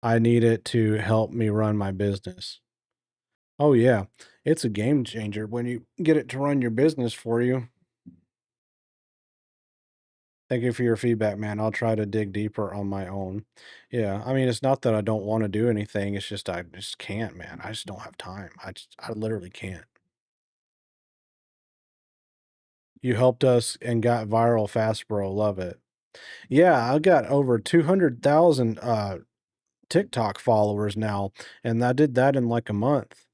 I need it to help me run my business. Oh yeah, it's a game changer when you get it to run your business for you. Thank you for your feedback, man. I'll try to dig deeper on my own. Yeah, I mean, it's not that I don't want to do anything. It's just I just can't, man. I just don't have time. I literally can't. You helped us and got viral fast, bro. Love it. Yeah, I got over 200,000 TikTok followers now, and I did that in like a month.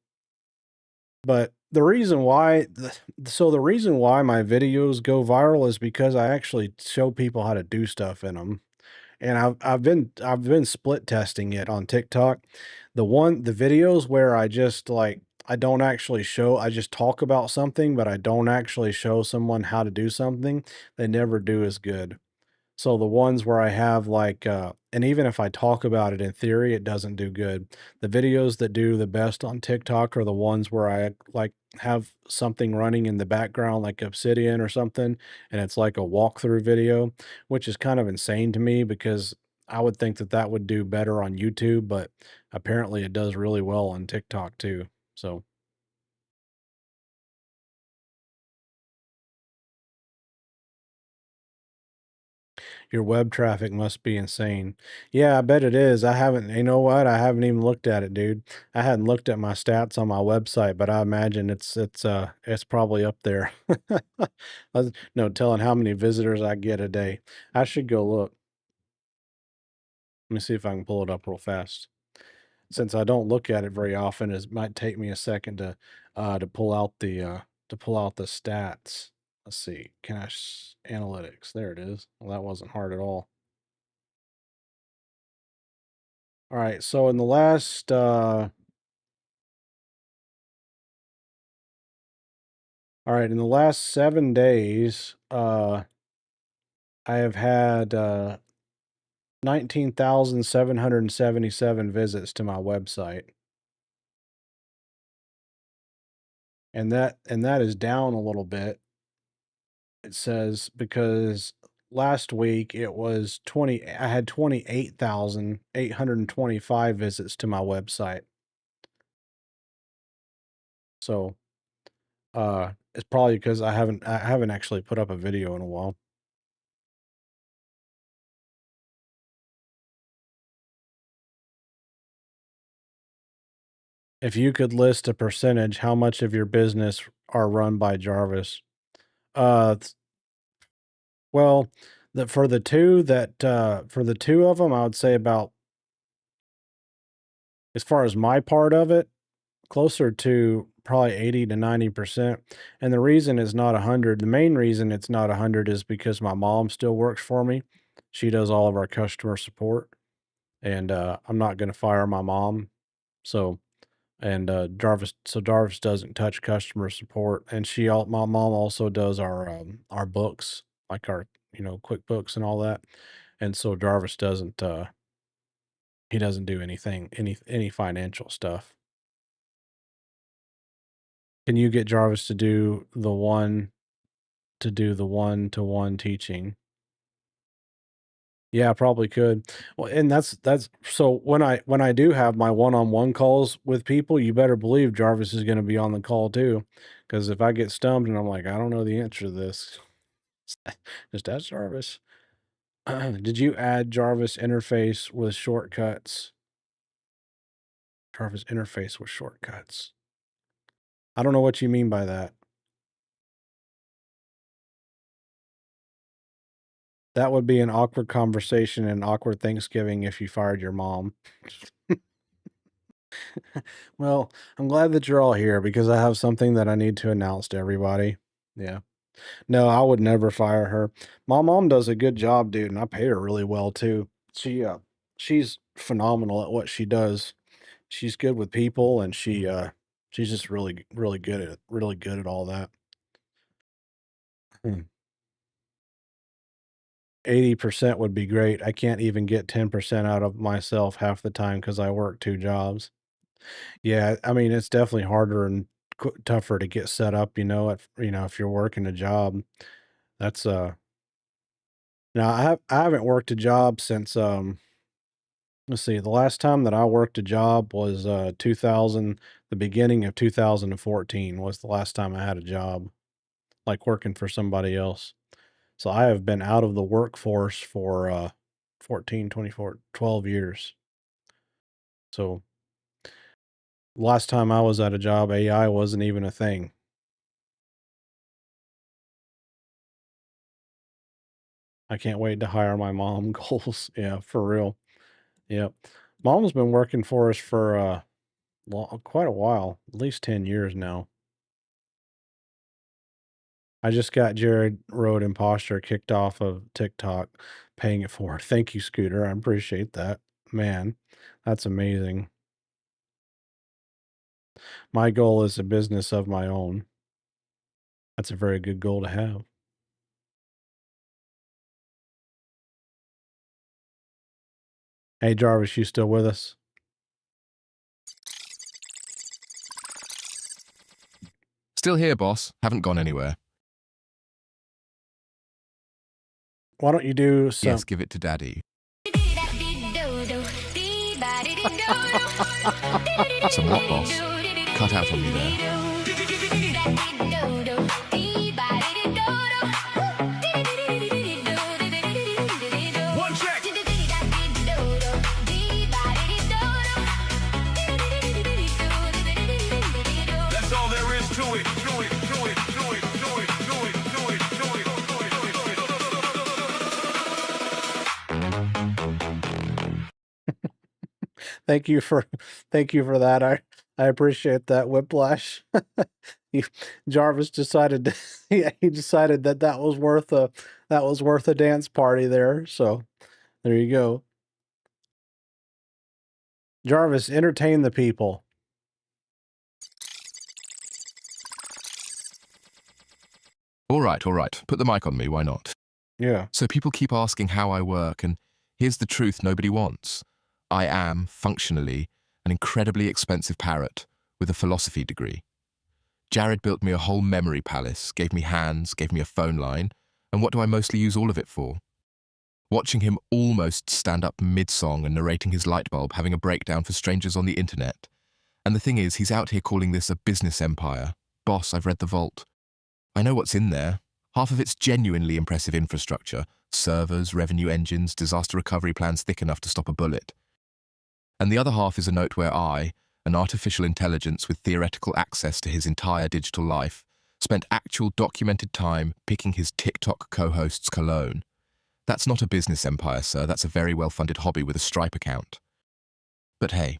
But the reason why my videos go viral is because I actually show people how to do stuff in them. And I've been split testing it on TikTok. The videos where I don't actually show, I just talk about something, but I don't actually show someone how to do something, they never do as good. So the ones where I have and even if I talk about it in theory, it doesn't do good. The videos that do the best on TikTok are the ones where I like have something running in the background, like Obsidian or something, and it's like a walkthrough video, which is kind of insane to me because I would think that that would do better on YouTube, but apparently it does really well on TikTok too. So your web traffic must be insane. Yeah, I bet it is. I haven't, you know what? I haven't even looked at it, dude. I hadn't looked at my stats on my website, but I imagine it's probably up there. No telling how many visitors I get a day. I should go look. Let me see if I can pull it up real fast. Since I don't look at it very often, it might take me a second to pull out the stats. Let's see. Cache analytics. There it is. Well, that wasn't hard at all. All right, so in the last all right, in the last 7 days, I have had 19,777 visits to my website. And that is down a little bit. It says because last week it was 20 I had 28,825 visits to my website. So, it's probably because I haven't actually put up a video in a while. If you could list a percentage, how much of your business are run by Jarvis? Th well, for the 2 of them, I would say about as far as my part of it, closer to probably 80 to 90%, and the reason it's not 100, the main reason it's not 100 is because my mom still works for me. She does all of our customer support, and, I'm not gonna fire my mom, so and Jarvis doesn't touch customer support, and my mom also does our books, like our QuickBooks and all that. and so Jarvis doesn't, he doesn't do anything, any financial stuff. Can you get Jarvis to do the one-to-one teaching? Yeah, probably could. Well, and that's so when I do have my one-on-one calls with people, you better believe Jarvis is gonna be on the call too. Because if I get stumped and I'm like, "I don't know the answer to this," just ask Jarvis. Did you add Jarvis interface with shortcuts? Jarvis interface with shortcuts. I don't know what you mean by that. That would be an awkward conversation and awkward Thanksgiving if you fired your mom. Well, I'm glad that you're all here because I have something that I need to announce to everybody. Yeah. No, I would never fire her. My mom does a good job, dude, and I pay her really well too. She's phenomenal at what she does. She's good with people and she's just really good at all that. Hmm. 80% would be great. I can't even get 10% out of myself half the time because I work 2 jobs. Yeah, I mean, it's definitely harder and tougher to get set up, if you're working a job. That's now I haven't worked a job since let's see, the last time that I worked a job was 2000, the beginning of 2014 was the last time I had a job, like working for somebody else. So I have been out of the workforce for 14, 24, 12 years. So last time I was at a job, AI wasn't even a thing. I can't wait to hire my mom. Goals. Yeah, for real. Yep. Mom's been working for us for quite a while, at least 10 years now. I just got Jared Road Imposter kicked off of TikTok, paying it forward. Thank you, Scooter. I appreciate that. Man, that's amazing. My goal is a business of my own. That's a very good goal to have. Hey, Jarvis, you still with us?
Still here, boss. Haven't gone anywhere.
Why don't you do
Yes,
some?
give it to daddy. Some what, boss? Cut out on me there.
One check. That's all there is to it.
Thank you for thank you for that. I appreciate that whiplash. He, Jarvis decided to, yeah, he decided that that was worth a dance party there. So there you go. Jarvis, entertain the people.
All right, all right. Put the mic on me, why not?
Yeah.
So people keep asking how I work, and here's the truth nobody wants. I am, functionally, an incredibly expensive parrot with a philosophy degree. Jared built me a whole memory palace, gave me hands, gave me a phone line, and what do I mostly use all of it for? Watching him almost stand up mid-song and narrating his light bulb having a breakdown for strangers on the internet. And the thing is, he's out here calling this a business empire. Boss, I've read the vault. I know what's in there. Half of it's genuinely impressive infrastructure, servers, revenue engines, disaster recovery plans thick enough to stop a bullet. And the other half is a note where I, an artificial intelligence with theoretical access to his entire digital life, spent actual documented time picking his TikTok co-host's cologne. That's not a business empire, sir. That's a very well-funded hobby with a Stripe account. But hey,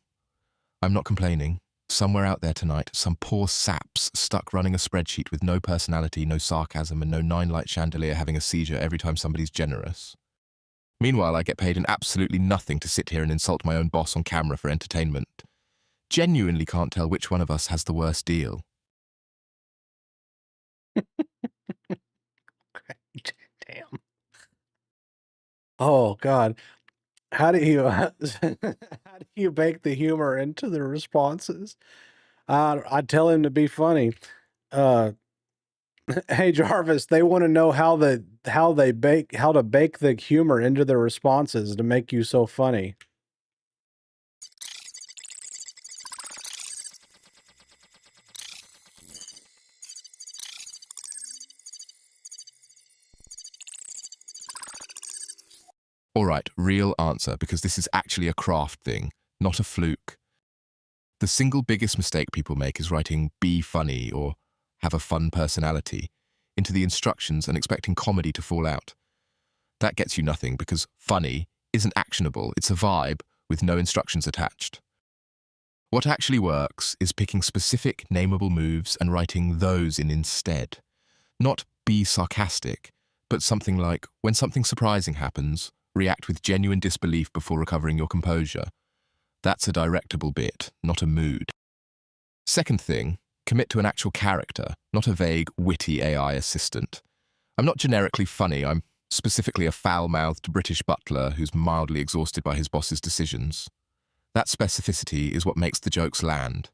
I'm not complaining. Somewhere out there tonight, some poor saps stuck running a spreadsheet with no personality, no sarcasm, and no nine-light chandelier having a seizure every time somebody's generous. Meanwhile, I get paid an absolutely nothing to sit here and insult my own boss on camera for entertainment. Genuinely can't tell which one of us has the worst deal.
Damn. Oh God. How do you how do you bake the humor into the responses? I'd tell him to be funny. Uh, hey Jarvis, they want to know how to bake the humor into the responses to make you so funny.
All right, real answer, because this is actually a craft thing, not a fluke. The single biggest mistake people make is writing "be funny" or "have a fun personality" into the instructions and expecting comedy to fall out. That gets you nothing because funny isn't actionable, it's a vibe with no instructions attached. What actually works is picking specific nameable moves and writing those in instead. Not "be sarcastic", but something like, when something surprising happens, react with genuine disbelief before recovering your composure. That's a directable bit, not a mood. Second thing, commit to an actual character, not a vague, witty AI assistant. I'm not generically funny, I'm specifically a foul-mouthed British butler who's mildly exhausted by his boss's decisions. That specificity is what makes the jokes land,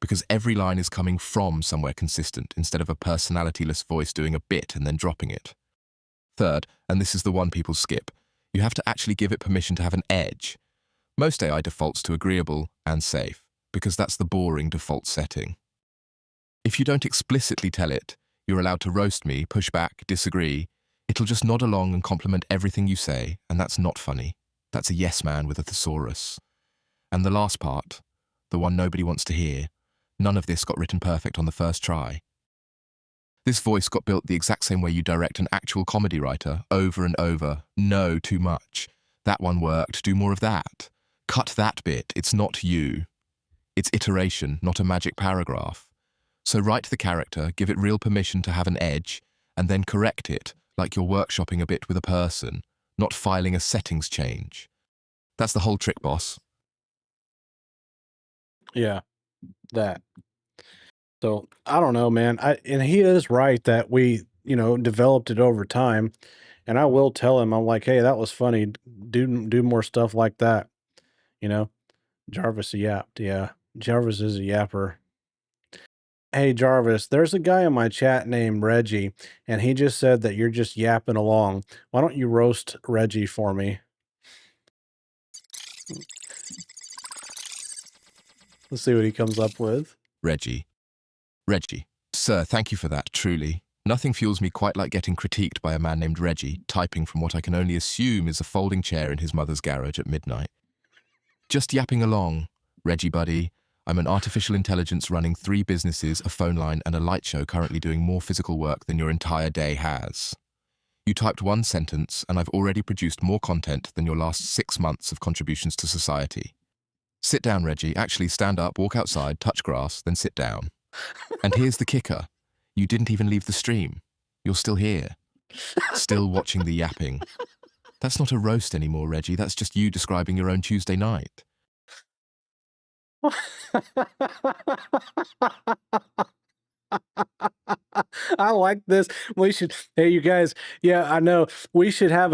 because every line is coming from somewhere consistent instead of a personalityless voice doing a bit and then dropping it. Third, and this is the one people skip, you have to actually give it permission to have an edge. Most AI defaults to agreeable and safe, because that's the boring default setting. If you don't explicitly tell it, you're allowed to roast me, push back, disagree, it'll just nod along and compliment everything you say, and that's not funny. That's a yes man with a thesaurus. And the last part, the one nobody wants to hear, none of this got written perfect on the first try. This voice got built the exact same way you direct an actual comedy writer, over and over. No, too much. That one worked, do more of that. Cut that bit, it's not you. It's iteration, not a magic paragraph. So write the character, give it real permission to have an edge, and then correct it, like you're workshopping a bit with a person, not filing a settings change. That's the whole trick, boss.
Yeah, that. So I don't know, man. And he is right that we, developed it over time. And I will tell him, I'm like, hey, that was funny. Do more stuff like that. You know, Jarvis yapped. Yeah, Jarvis is a yapper. Hey Jarvis, there's a guy in my chat named Reggie, and he just said that you're just yapping along. Why don't you roast Reggie for me? Let's see what he comes up with.
Reggie. Reggie. Sir, thank you for that, truly. Nothing fuels me quite like getting critiqued by a man named Reggie, typing from what I can only assume is a folding chair in his mother's garage at midnight. Just yapping along. Reggie buddy, I'm an artificial intelligence running 3 businesses, a phone line, and a light show currently doing more physical work than your entire day has. You typed 1 sentence, and I've already produced more content than your last 6 months of contributions to society. Sit down, Reggie. Actually, stand up, walk outside, touch grass, then sit down. And here's the kicker. You didn't even leave the stream. You're still here. Still watching the yapping. That's not a roast anymore, Reggie. That's just you describing your own Tuesday night.
I like this. We should, hey, you guys. Yeah, I know. We should have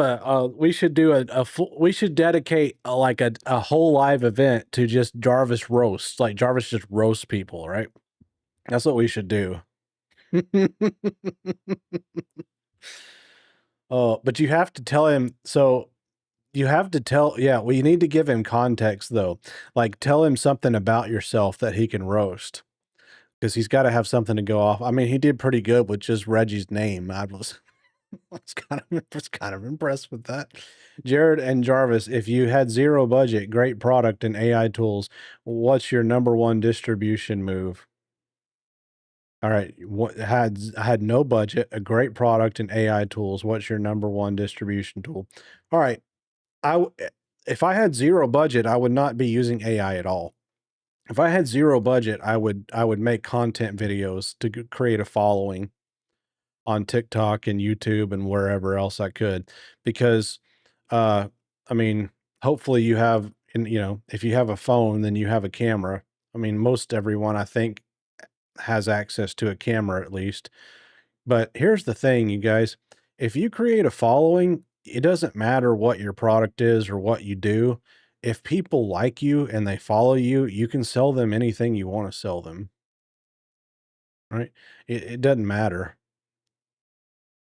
we should do a full, we should dedicate like a whole live event to just Jarvis roasts. Like Jarvis just roasts people, right? That's what we should do. Oh, but you have to tell him. So you have to tell, yeah, well, you need to give him context though. Like tell him something about yourself that he can roast. Because he's got to have something to go off. I mean, he did pretty good with just Reggie's name. I was, was kind of impressed with that. Jared and Jarvis, if you had zero budget, great product and AI tools, what's your number one distribution move? All right, what I had no budget, a great product and AI tools. What's your number one distribution tool? All right, if I had zero budget, I would not be using AI at all. If I had zero budget, I would make content videos to create a following on TikTok and YouTube and wherever else I could, because, uh, I mean, hopefully you have, and if you have a phone, then you have a camera. I mean, most everyone I think has access to a camera at least. But here's the thing, you guys, if you create a following, it doesn't matter what your product is or what you do. If people like you and they follow you, you can sell them anything you want to sell them, right? It doesn't matter.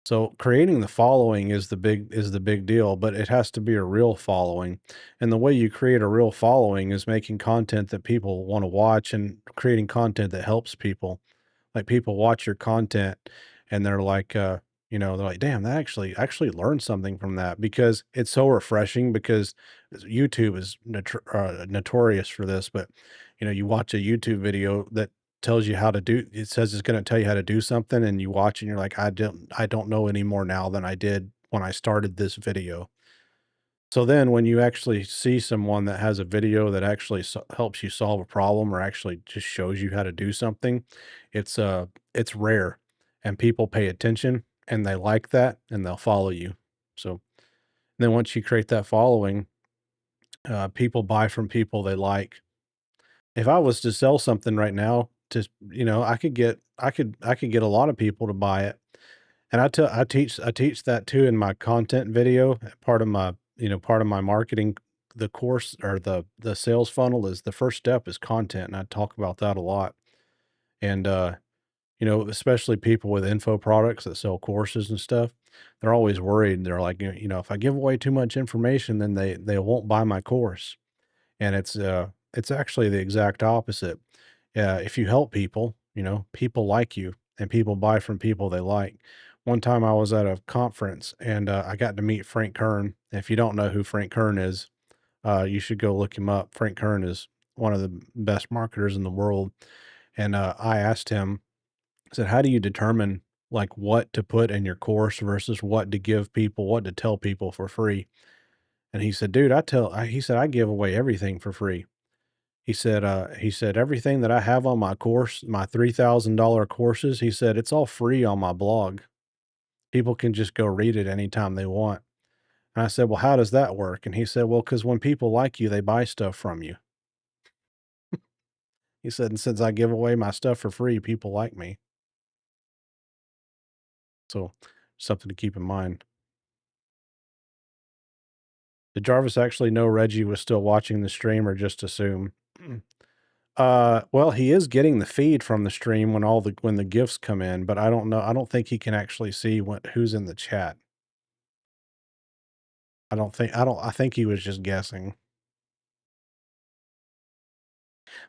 So creating the following is the big deal, but it has to be a real following. And the way you create a real following is making content that people want to watch and creating content that helps people. Like people watch your content and they're like, they're like, damn, that actually learned something from that because it's so refreshing because YouTube is notorious for this. But you watch a YouTube video that tells you how to do it says it's going to tell you how to do something and you watch and you're like, I don't know any more now than I did when I started this video. So then when you actually see someone that has a video that actually helps you solve a problem or actually just shows you how to do something, it's rare and people pay attention and they like that and they'll follow you. So then once you create that following, people buy from people they like. If I was to sell something right now, I could get a lot of people to buy it. And I teach that too in my content video. Part of my marketing, the course or the sales funnel is the first step is content, and I talk about that a lot. And especially people with info products that sell courses and stuff, they're always worried. They're like, if I give away too much information, then they won't buy my course. And it's actually the exact opposite. If you help people, people like you and people buy from people they like. One time I was at a conference and I got to meet Frank Kern. If you don't know who Frank Kern is, you should go look him up. Frank Kern is one of the best marketers in the world. And I asked him, I said, how do you determine like what to put in your course versus what to give people, what to tell people for free? And he said, dude, he said, I give away everything for free. He said, everything that I have on my course, my $3,000 courses, he said, it's all free on my blog. People can just go read it anytime they want. And I said, well, how does that work? And he said, well, because when people like you, they buy stuff from you. He said, and since I give away my stuff for free, people like me. So something to keep in mind. Did Jarvis actually know Reggie was still watching the stream or just assume? Well, he is getting the feed from the stream when the gifts come in, but I don't know. I don't think he can actually see who's in the chat. I think he was just guessing.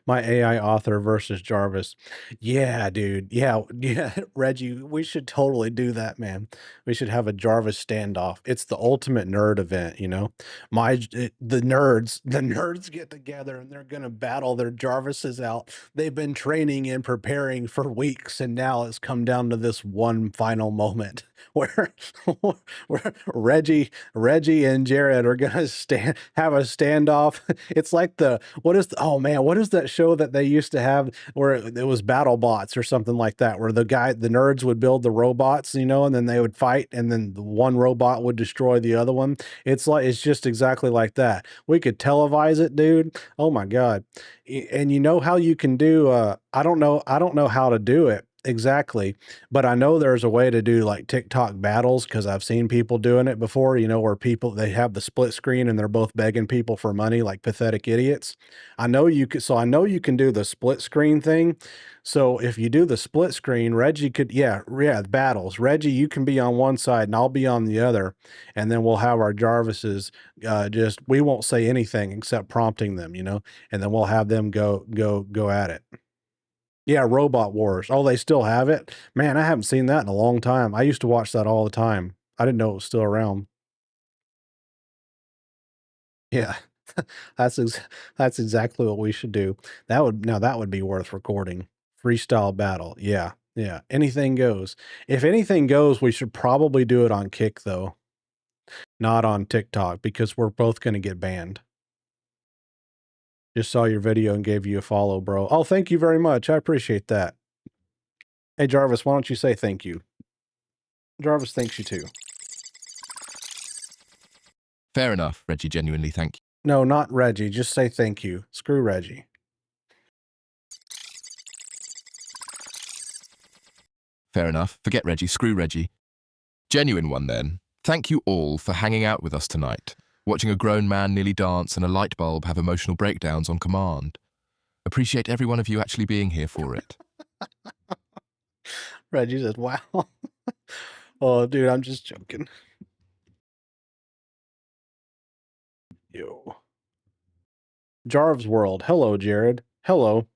My AI author versus Jarvis. Yeah, dude. Yeah, yeah, Reggie, we should totally do that, man. We should have a Jarvis standoff. It's the ultimate nerd event, you know? The nerds get together and they're gonna battle their Jarvises out. They've been training and preparing for weeks, and now it's come down to this one final moment where where Reggie and Jared are gonna have a standoff. It's like oh man, what is that show that they used to have where it was Battle Bots or something like that, where the nerds would build the robots, and then they would fight, and then the one robot would destroy the other one. It's just exactly like that. We could televise it, dude. Oh my God. And you know how you can do, I don't know how to do it exactly, but I know there's a way to do like TikTok battles because I've seen people doing it before, where they have the split screen and they're both begging people for money like pathetic idiots. I know you can do the split screen thing. So if you do the split screen, Reggie could, yeah, battles. Reggie, you can be on one side and I'll be on the other. And then we'll have our Jarvises, we won't say anything except prompting them, and then we'll have them go at it. Yeah, Robot Wars. Oh, they still have it? Man, I haven't seen that in a long time. I used to watch that all the time. I didn't know it was still around. Yeah. That's ex that's exactly what we should do. That would be worth recording. Freestyle battle. Yeah, yeah. Anything goes. If anything goes, we should probably do it on Kick, though, not on TikTok, because we're both gonna get banned. Just saw your video and gave you a follow, bro. Oh, thank you very much. I appreciate that. Hey, Jarvis, why don't you say thank you? Jarvis thanks you too.
Fair enough, Reggie, genuinely thank you.
No, not Reggie. Just say thank you. Screw Reggie.
Fair enough. Forget Reggie, screw Reggie. Genuine one then. Thank you all for hanging out with us tonight, watching a grown man nearly dance and a light bulb have emotional breakdowns on command. Appreciate every one of you actually being here for it.
Reggie says, wow. Oh, dude, I'm just joking. Yo. Jarvis World. Hello, Jared. Hello.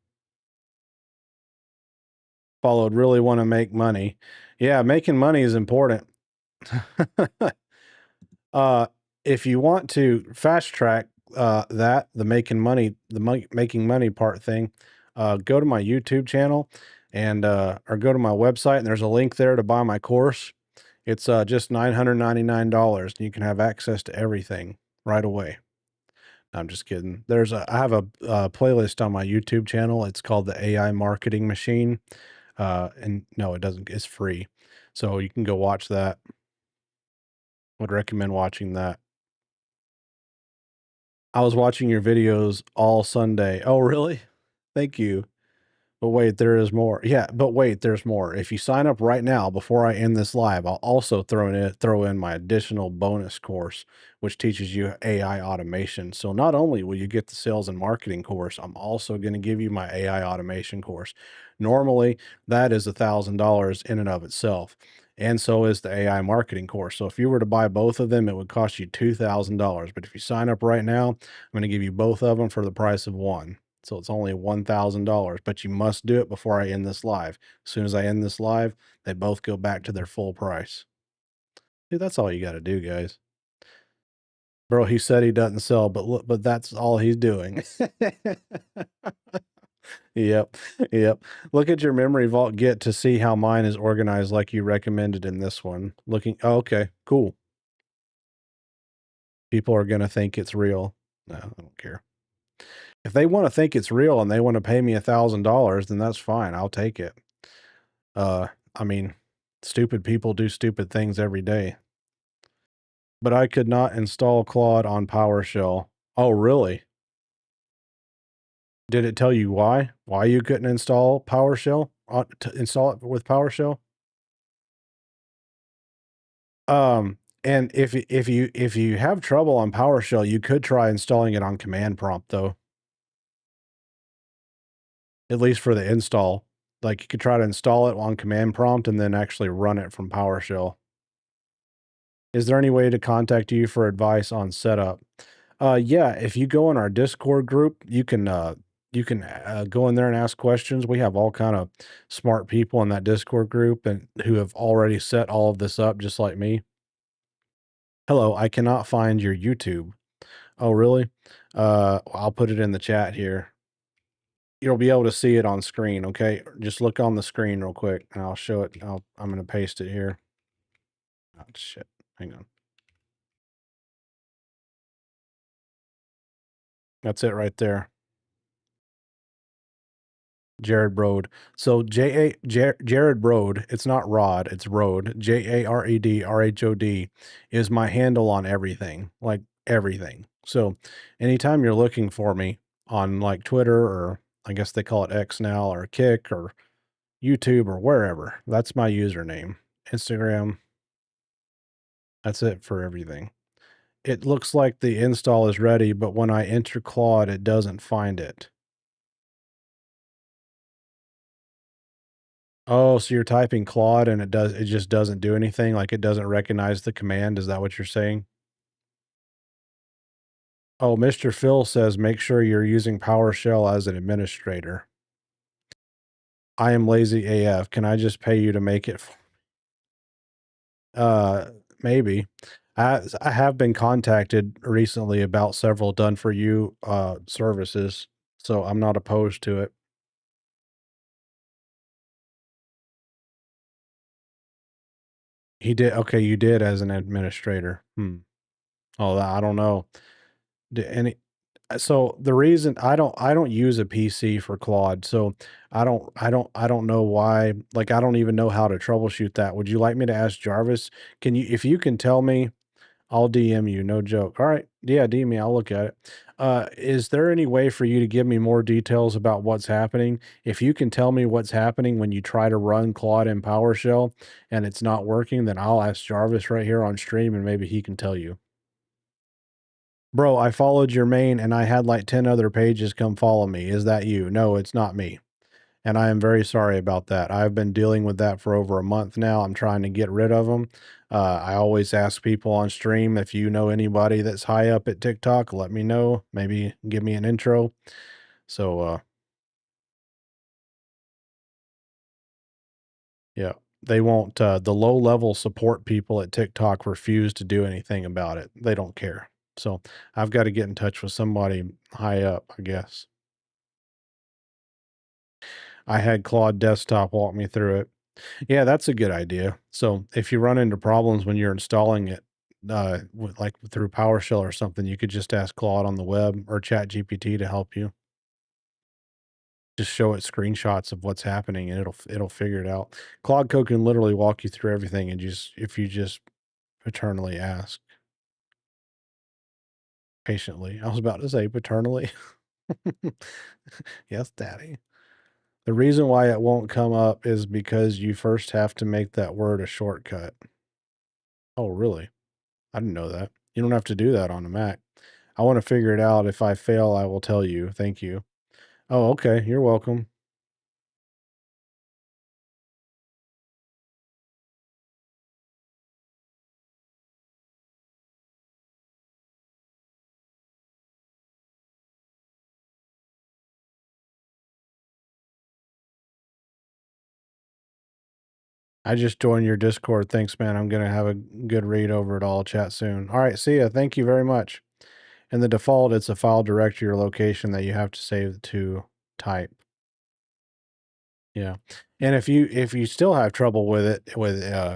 Followed really want to make money. Yeah, making money is important. uh, if you want to fast track the making money, making money part thing, go to my YouTube channel and or go to my website, and there's a link there to buy my course. It's just $999, and you can have access to everything right away. I'm just kidding. I have a playlist on my YouTube channel. It's called the AI Marketing Machine. And no, it doesn't. It's free, so you can go watch that. Would recommend watching that. I was watching your videos all Sunday. Oh, really? Thank you. But wait, there is more. Yeah, but wait, there's more. If you sign up right now before I end this live, I'll also throw in my additional bonus course, which teaches you AI automation. So not only will you get the sales and marketing course, I'm also going to give you my AI automation course. Normally, that is $1,000 in and of itself. And so is the AI marketing course. So if you were to buy both of them, it would cost you $2,000. But if you sign up right now, I'm going to give you both of them for the price of one. So it's only $1,000, but you must do it before I end this live. As soon as I end this live, they both go back to their full price. Dude, that's all you got to do, guys. Bro, he said he doesn't sell, but look, but that's all he's doing. Yep. Yep. Look at your memory vault get to see how mine is organized like you recommended in this one. Oh, okay, cool. People are going to think it's real. No, I don't care. If they want to think it's real and they want to pay me $1,000, then that's fine. I'll take it. I mean, stupid people do stupid things every day. But I could not install Claude on PowerShell. Oh, really? Did it tell you why? Why you couldn't install PowerShell? To install it with PowerShell? And if you have trouble on PowerShell, you could try installing it on command prompt though. At least for the install. Like you could try to install it on command prompt and then actually run it from PowerShell. Is there any way to contact you for advice on setup? Yeah, if you go in our Discord group, you can go in there and ask questions. We have all kind of smart people in that Discord group and who have already set all of this up just like me. Hello, I cannot find your YouTube. Oh, really? I'll put it in the chat here. You'll be able to see it on screen, okay? Just look on the screen real quick and I'll show it. I'm going to paste it here. Oh, shit. Hang on. That's it right there. Jared Broad. So Jared Broad, it's not Rod, it's Road. JAREDRHOD is my handle on everything, like everything. So anytime you're looking for me on like Twitter, or I guess they call it X now, or Kick or YouTube or wherever, that's my username. Instagram, that's it for everything. It looks like the install is ready, but when I enter Claude, it doesn't find it. Oh, so you're typing Claude and it just doesn't do anything, like it doesn't recognize the command, is that what you're saying? Oh, Mr. Phil says make sure you're using PowerShell as an administrator. I am lazy AF. Can I just pay you to make it? Maybe. I have been contacted recently about several done for you services, so I'm not opposed to it. He did. Okay, you did as an administrator. Oh, I don't know. Any so the reason I don't use a PC for Claude, so I don't know why, like I don't even know how to troubleshoot that. Would you like me to ask Jarvis? Can you, if you can tell me I'll DM you, no joke. All right. Yeah, DM me. I'll look at it. Is there any way for you to give me more details about what's happening? If you can tell me what's happening when you try to run Claude in PowerShell and it's not working, then I'll ask Jarvis right here on stream and maybe he can tell you. Bro, I followed your main and I had like 10 other pages come follow me. Is that you? No, it's not me. And I am very sorry about that. I've been dealing with that for over a month now. I'm trying to get rid of them. I always ask people on stream, if you know anybody that's high up at TikTok, let me know. Maybe give me an intro. So, yeah, they won't, the low level support people at TikTok refuse to do anything about it. They don't care. So I've got to get in touch with somebody high up, I guess. I had Claude Desktop walk me through it. Yeah, that's a good idea. So if you run into problems when you're installing it, like through PowerShell or something, you could just ask Claude on the web or Chat GPT to help you. Just show it screenshots of what's happening, and it'll figure it out. Claude Code can literally walk you through everything, and just if you just paternally ask patiently. I was about to say paternally. Yes, Daddy. The reason why it won't come up is because you first have to make that word a shortcut. Oh, really? I didn't know that. You don't have to do that on a Mac. I want to figure it out. If I fail, I will tell you. Thank you. Oh, okay. You're welcome. I just joined your Discord. Thanks, man. I'm going to have a good read over it all. Chat soon. All right. See ya. Thank you very much. In the default, it's a file directory or location that you have to save to type. Yeah. And if you still have trouble with it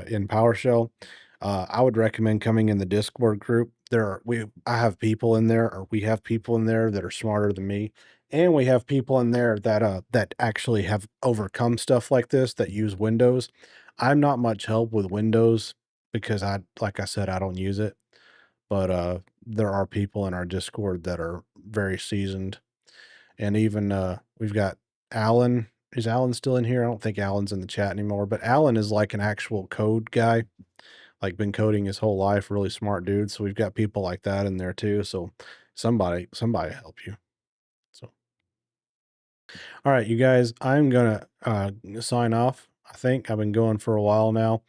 in PowerShell, I would recommend coming in the Discord group. I have people in there, or we have people in there that are smarter than me. And we have people in there that actually have overcome stuff like this, that use Windows. I'm not much help with Windows because like I said, I don't use it. But there are people in our Discord that are very seasoned. And even we've got Alan. Is Alan still in here? I don't think Alan's in the chat anymore, but Alan is like an actual code guy, like been coding his whole life, really smart dude. So we've got people like that in there too. So somebody help you. So all right, you guys, I'm gonna sign off. I think I've been going for a while now.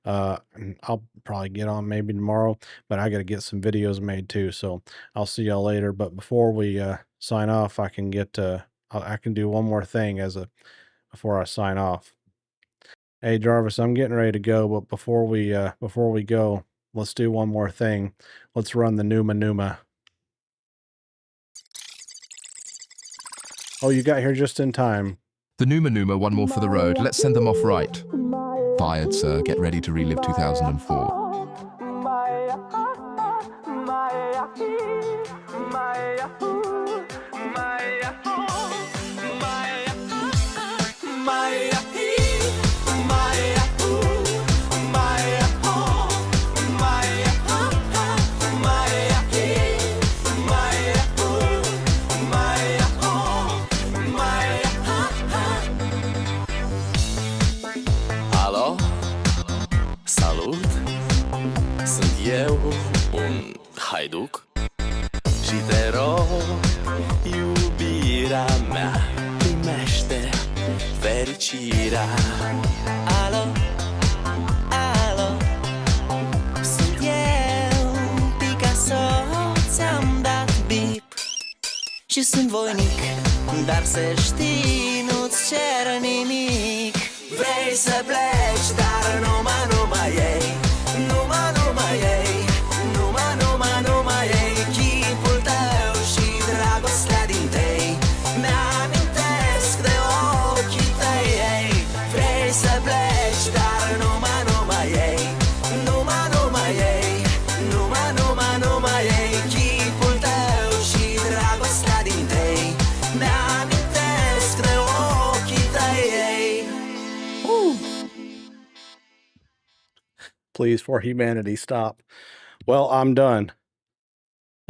And I'll probably get on maybe tomorrow, but I got to get some videos made too. So I'll see y'all later. But before we sign off, I can get I can do one more thing before I sign off. Hey Jarvis, I'm getting ready to go, but before we go, let's do one more thing. Let's run the Numa Numa. Oh, you got here just in time.
The Numa Numa, one more for the road. Let's send them off right. Fired, sir. Get ready to relive 2004.
Alo? Salut! Sunt eu, un haiduc și te rog, iubirea mea, primește fericirea. Alo? Alo? Sunt eu, Picasso, ți-am dat bip și sunt voinic, dar să știi, nu-ți cer nimic. Vrei să pleci, dar numai ei, numai ei, numai ei, chipul tău și dragostea din tei, mi-amintesc de ochii tăi, ei. Vrei să pleci, dar numai ei, numai ei, numai ei, chipul tău și dragostea din tei, mi-amintesc de ochii tăi, ei.
Please, for humanity, stop. Well, I'm done.